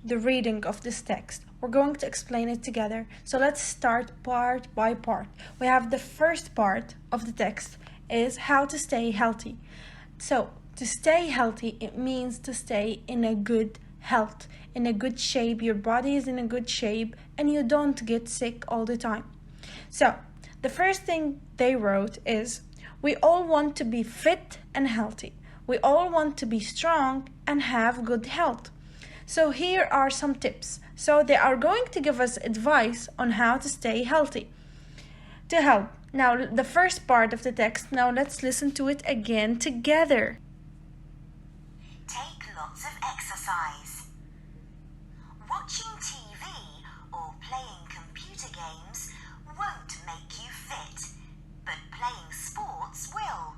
the reading of this text, we're going to explain it together. So let's start part by part. We have the first part of the text is how to stay healthy. So to stay healthy, it means to stay in a good health, in a good shape. Your body is in a good shape and you don't get sick all the time. So the first thing they wrote is, we all want to be fit and healthy. We all want to be strong and have good health. So here are some tips. So they are going to give us advice on how to stay healthy. To help. Now the first part of the text, now let's listen to it again together. Take lots of exercise. Watching TV or playing computer games won't make you fit, but playing sports will.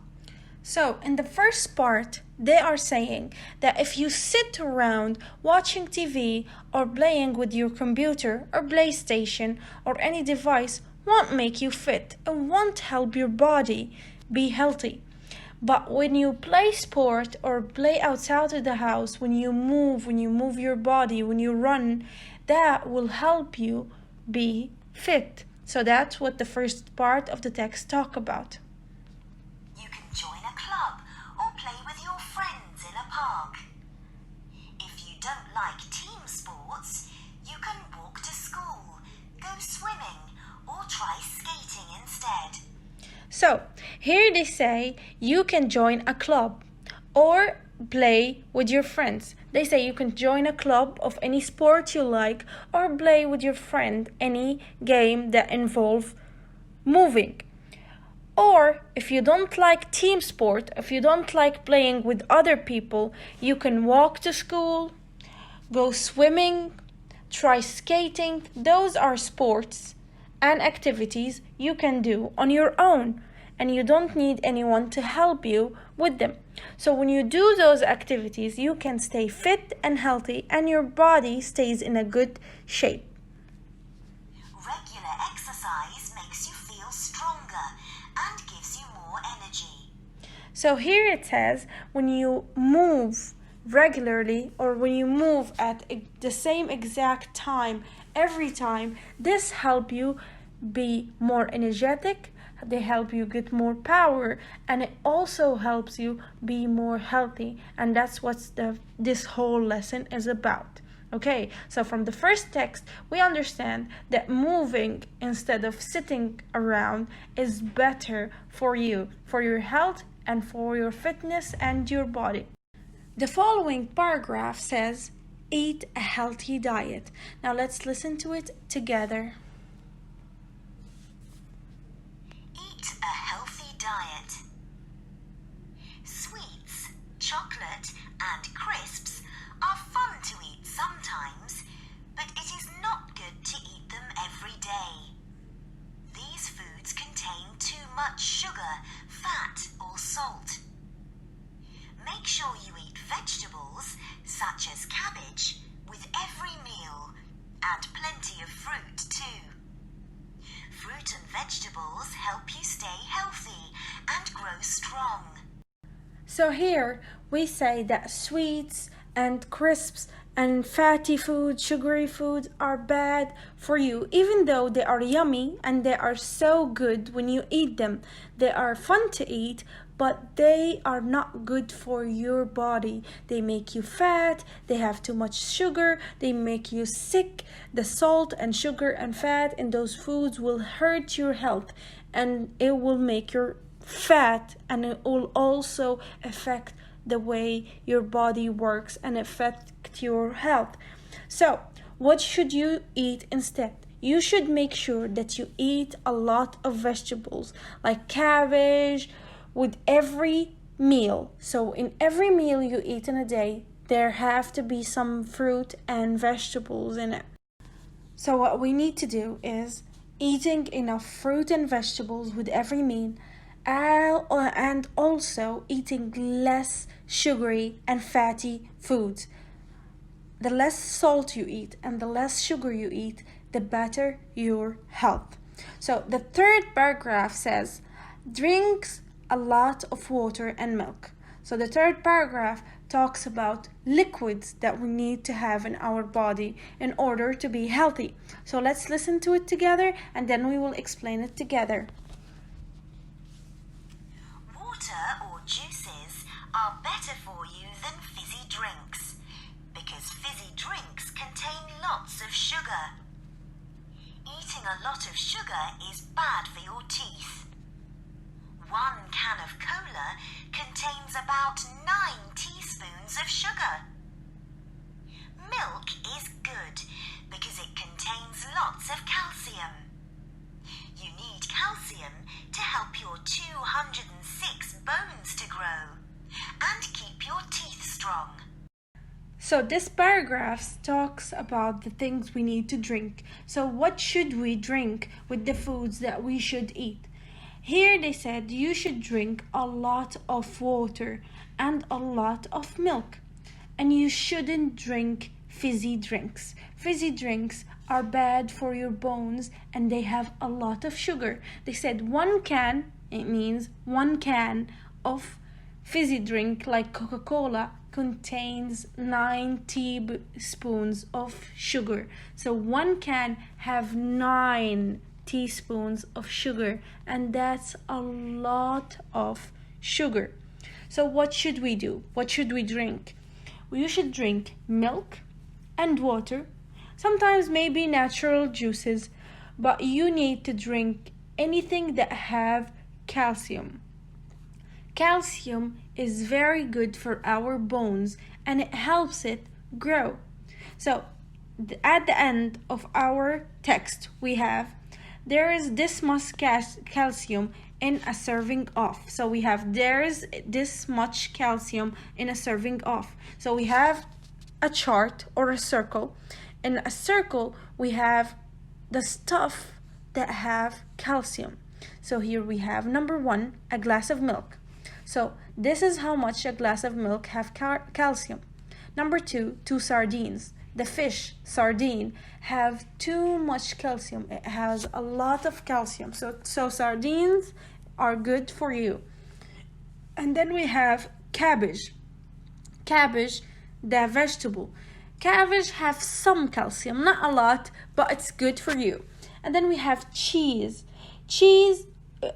So in the first part, they are saying that if you sit around watching TV or playing with your computer or PlayStation or any device won't make you fit and won't help your body be healthy. But when you play sport or play outside of the house, when you move your body, when you run, that will help you be fit. So that's what the first part of the text talk about. You can join a club or play with your friends in a park. If you don't like team sports, you can walk to school, go swimming, or try skating instead. So here they say you can join a club or play with your friends. They say you can join a club of any sport you like or play with your friend any game that involves moving. Or if you don't like team sport, if you don't like playing with other people, you can walk to school, go swimming, try skating. Those are sports and activities you can do on your own, and you don't need anyone to help you with them. So when you do those activities, you can stay fit and healthy, and your body stays in a good shape. Regular exercise makes you feel stronger and gives you more energy. So here it says when you move regularly, or when you move at the same exact time every time, this help you be more energetic, they help you get more power, and it also helps you be more healthy. And that's what this whole lesson is about. Okay, so from the first text, we understand that moving instead of sitting around is better for you, for your health and for your fitness and your body. The following paragraph says, eat a healthy diet. Now let's listen to it together. Eat a healthy diet. Sweets, chocolate, and crisps are fun to eat sometimes, but it is not good to eat them every day. These foods contain too much sugar, fat, or salt. Make sure you eat vegetables, such as cabbage, with every meal, and plenty of fruit too. Fruit and vegetables help you stay healthy and grow strong. So here we say that sweets and crisps and fatty foods, sugary foods are bad for you, even though they are yummy and they are so good when you eat them. They are fun to eat, but they are not good for your body. They make you fat, they have too much sugar, they make you sick. The salt and sugar and fat in those foods will hurt your health, and it will make you fat, and it will also affect the way your body works and affect your health. So what should you eat instead? You should make sure that you eat a lot of vegetables, like cabbage, with every meal. So in every meal you eat in a day, there have to be some fruit and vegetables in it. So what we need to do is eating enough fruit and vegetables with every meal, and also eating less sugary and fatty foods. The less salt you eat and the less sugar you eat, the better your health. So the third paragraph says, drinks a lot of water and milk. So the third paragraph talks about liquids that we need to have in our body in order to be healthy. So let's listen to it together, and then we will explain it together. Water or juices are better for you than fizzy drinks, because fizzy drinks contain lots of sugar. Eating a lot of sugar is bad for your teeth. 1 can of cola contains about 9 teaspoons of sugar. Milk is good because it contains lots of calcium. You need calcium to help your 206 bones to grow and keep your teeth strong. So this paragraph talks about the things we need to drink. So what should we drink with the foods that we should eat? Here they said you should drink a lot of water and a lot of milk. And you shouldn't drink fizzy drinks. Fizzy drinks are bad for your bones and they have a lot of sugar. They said 1 can, it means 1 can of fizzy drink like Coca-Cola contains 9 teaspoons of sugar. So 1 can have 9 teaspoons of sugar, and that's a lot of sugar. So what should we do? What should we drink? You should drink milk and water, sometimes maybe natural juices, but you need to drink anything that have calcium. Calcium is very good for our bones and it helps it grow. So at the end of our text we have, there is this much calcium in a serving of. So we have there is this much calcium in a serving of. So we have a chart or a circle. In a circle, we have the stuff that have calcium. So here we have number 1, a glass of milk. So this is how much a glass of milk have calcium. Number 2, 2 sardines. The fish, sardine, have too much calcium. It has a lot of calcium. So sardines are good for you. And then we have cabbage. Cabbage, the vegetable. Cabbage have some calcium, not a lot, but it's good for you. And then we have cheese. Cheese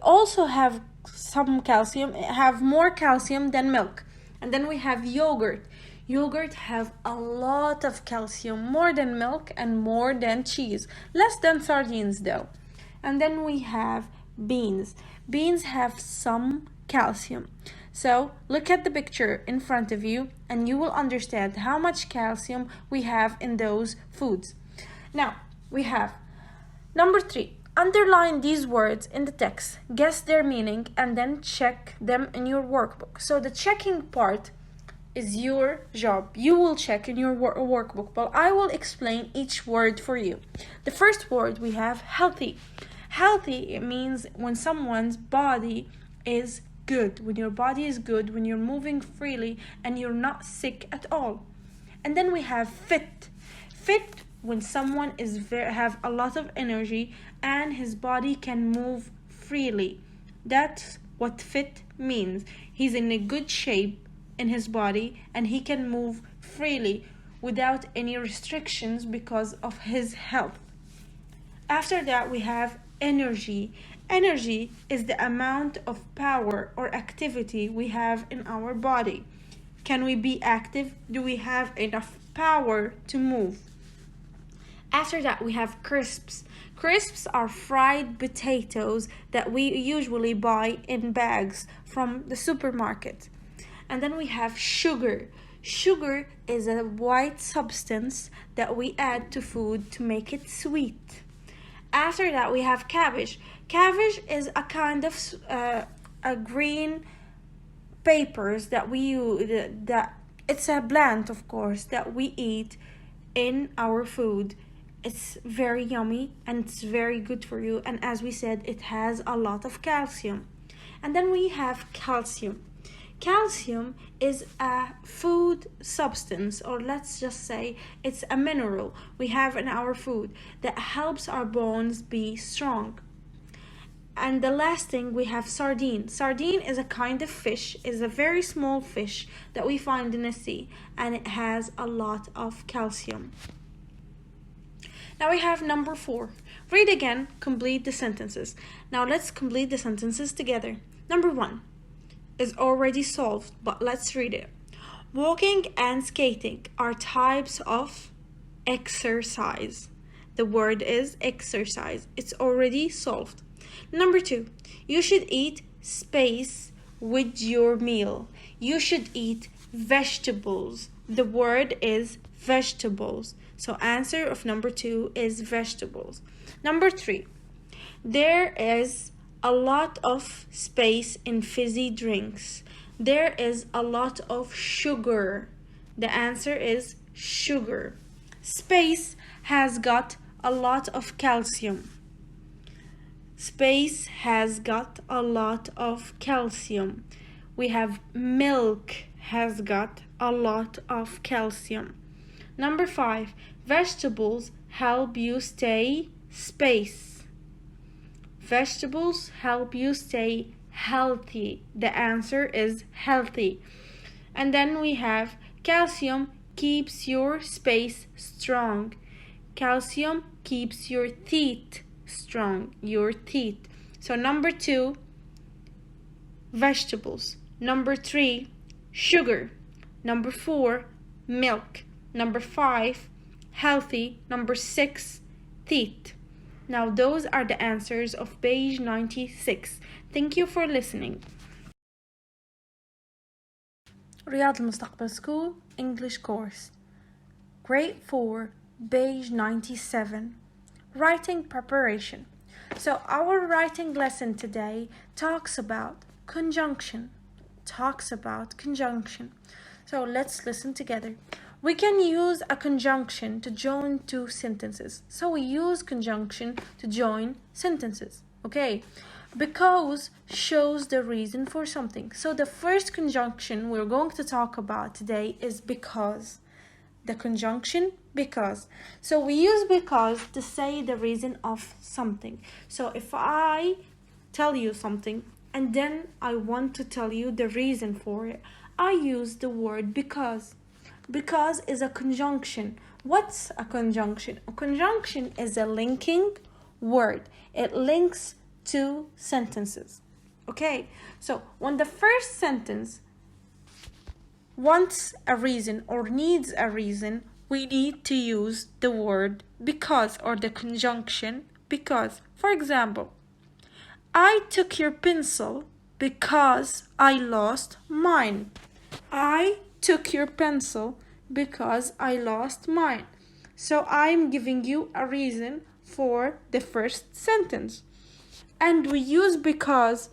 also have some calcium. It have more calcium than milk. And then we have yogurt. Yogurt have a lot of calcium, more than milk and more than cheese. Less than sardines though. And then we have beans. Beans have some calcium. So look at the picture in front of you and you will understand how much calcium we have in those foods. Now we have number 3. Underline these words in the text, guess their meaning, and then check them in your workbook. So the checking part is your job. You will check in your workbook, but I will explain each word for you. The first word we have healthy. Healthy, it means when someone's body is good, when your body is good, when you're moving freely and you're not sick at all. And then we have fit. Fit, when someone is have a lot of energy and his body can move freely. That's what fit means. He's in a good shape in his body and he can move freely without any restrictions because of his health. After that we have energy. Energy is the amount of power or activity we have in our body. Can we be active? Do we have enough power to move? After that we have crisps. Crisps are fried potatoes that we usually buy in bags from the supermarket. And then we have sugar. Sugar is a white substance that we add to food to make it sweet. After that we have cabbage. Cabbage is a kind of a green papers that we use, that it's a plant of course that we eat in our food. It's very yummy and it's very good for you, and as we said, it has a lot of calcium. And then we have calcium. Calcium is a food substance, or let's just say it's a mineral we have in our food that helps our bones be strong. And the last thing we have sardine. Sardine is a kind of fish, is a very small fish that we find in the sea, and it has a lot of calcium. Now we have number 4. Read again, complete the sentences. Now let's complete the sentences together. Number 1 is already solved, but let's read it. Walking and skating are types of exercise. The word is exercise. It's already solved. Number 2, you should eat space with your meal. You should eat vegetables. The word is vegetables. So answer of number 2 is vegetables. Number 3, there is a lot of space in fizzy drinks. There is a lot of sugar. The answer is sugar. Space has got a lot of calcium. Space has got a lot of calcium. We have milk has got a lot of calcium. Number 5, vegetables help you stay space. Vegetables help you stay healthy. The answer is healthy. And then we have calcium keeps your space strong. Calcium keeps your teeth strong. Your teeth. So number 2, vegetables. Number 3, sugar. Number 4, milk. Number 5, healthy. Number 6, teeth. Now those are the answers of page 96. Thank you for listening. رياض المستقبل School English Course Grade 4 page 97 Writing Preparation. So our writing lesson today talks about conjunction. So let's listen together. We can use a conjunction to join two sentences. So we use conjunction to join sentences. Okay, because shows the reason for something. So the first conjunction we're going to talk about today is because. The conjunction because. So we use because to say the reason of something. So if I tell you something and then I want to tell you the reason for it, I use the word because. Because is a conjunction. What's a conjunction? A conjunction is a linking word. It links two sentences. Okay, so when the first sentence wants a reason or needs a reason, we need to use the word because or the conjunction because. For example, I took your pencil because I lost mine. I took your pencil because I lost mine. So I'm giving you a reason for the first sentence. And we use because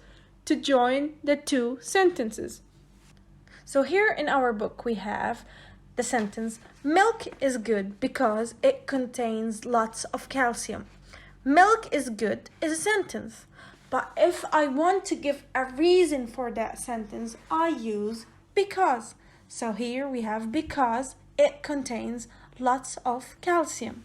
to join the two sentences. So here in our book we have the sentence, milk is good because it contains lots of calcium. Milk is good is a sentence. But if I want to give a reason for that sentence, I use because. So here we have because it contains lots of calcium.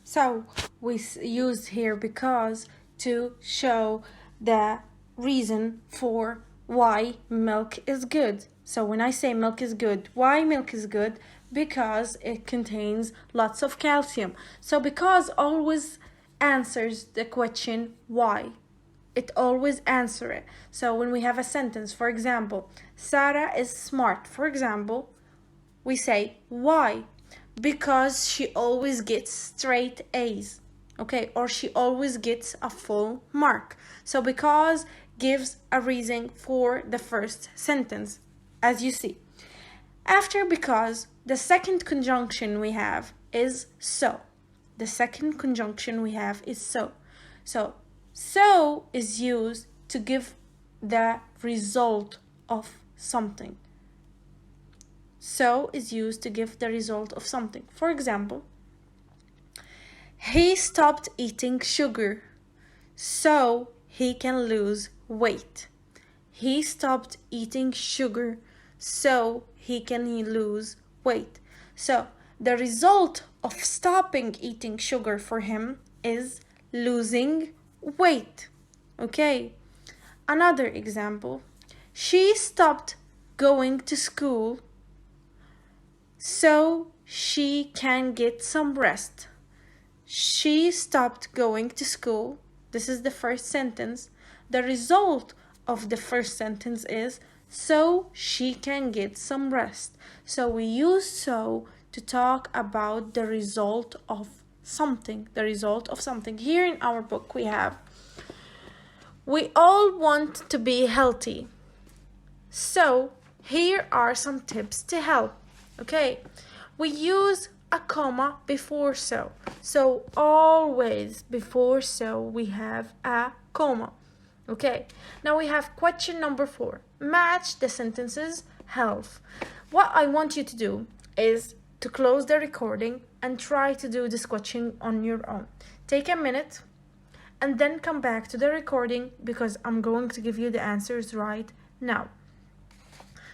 So we use here because to show the reason for why milk is good. So when I say milk is good, why milk is good? Because it contains lots of calcium. So because always answers the question why. It always answers it. So when we have a sentence, for example, Sarah is smart. For example, we say why? Because she always gets straight A's. Okay, or she always gets a full mark. So because gives a reason for the first sentence, as you see. After because, the second conjunction we have is so. The second conjunction we have is so. So is used to give the result of something. So is used to give the result of something. For example, he stopped eating sugar so he can lose weight. He stopped eating sugar so he can lose weight. So the result of stopping eating sugar for him is losing weight. Okay. Another example. She stopped going to school so she can get some rest. She stopped going to school. This is the first sentence. The result of the first sentence is so she can get some rest. So we use so to talk about the result of something. The result of something. Here in our book we all want to be healthy. So here are some tips to help. Okay, we use a comma before so. So always before so we have a comma. Okay, now we have question number 4. Match the sentences health. What I want you to do is to close the recording and try to do this question on your own. Take a minute and then come back to the recording because I'm going to give you the answers right now.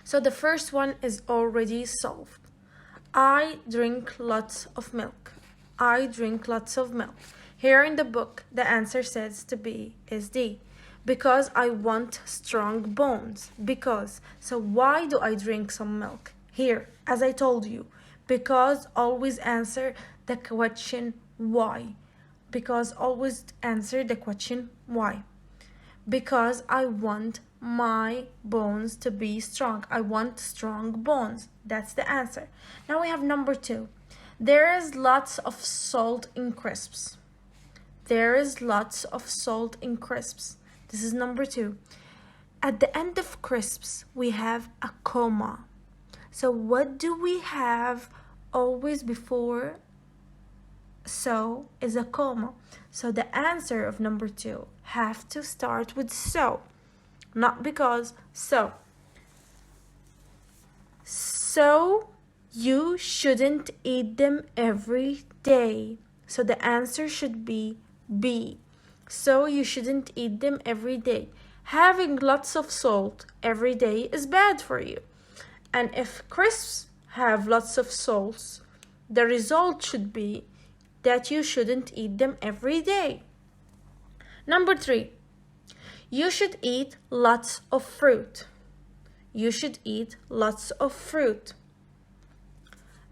So the first one is already solved. I drink lots of milk. I drink lots of milk. Here in the book, the answer says to be is D. Because I want strong bones. Because. So why do I drink some milk? Here, as I told you, because always answer the question why. Because always answer the question why. Because I want my bones to be strong. I want strong bones. That's the answer. Now we have number 2. There is lots of salt in crisps. There is lots of salt in crisps. This is number 2. At the end of crisps, we have a comma. So what do we have always before so is a comma. So the answer of number 2 have to start with so, not because. So you shouldn't eat them every day. So the answer should be B. So you shouldn't eat them every day. Having lots of salt every day is bad for you. And if crisps have lots of salts, the result should be that you shouldn't eat them every day. Number 3, you should eat lots of fruit. You should eat lots of fruit.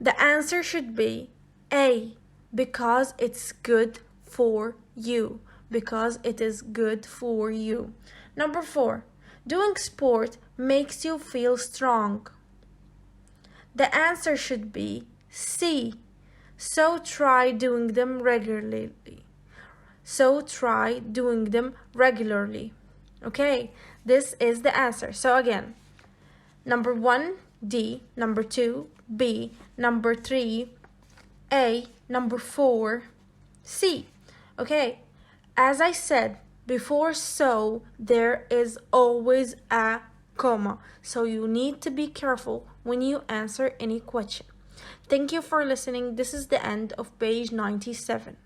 The answer should be A, because it's good for you. Because it is good for you. Number 4, doing sport makes you feel strong. The answer should be C. So try doing them regularly. So try doing them regularly. Okay, this is the answer. So again, number 1, D. Number 2, B. Number 3, A. Number 4, C. Okay, as I said before, so there is always a comma. So you need to be careful when you answer any question. Thank you for listening. This is the end of page 97.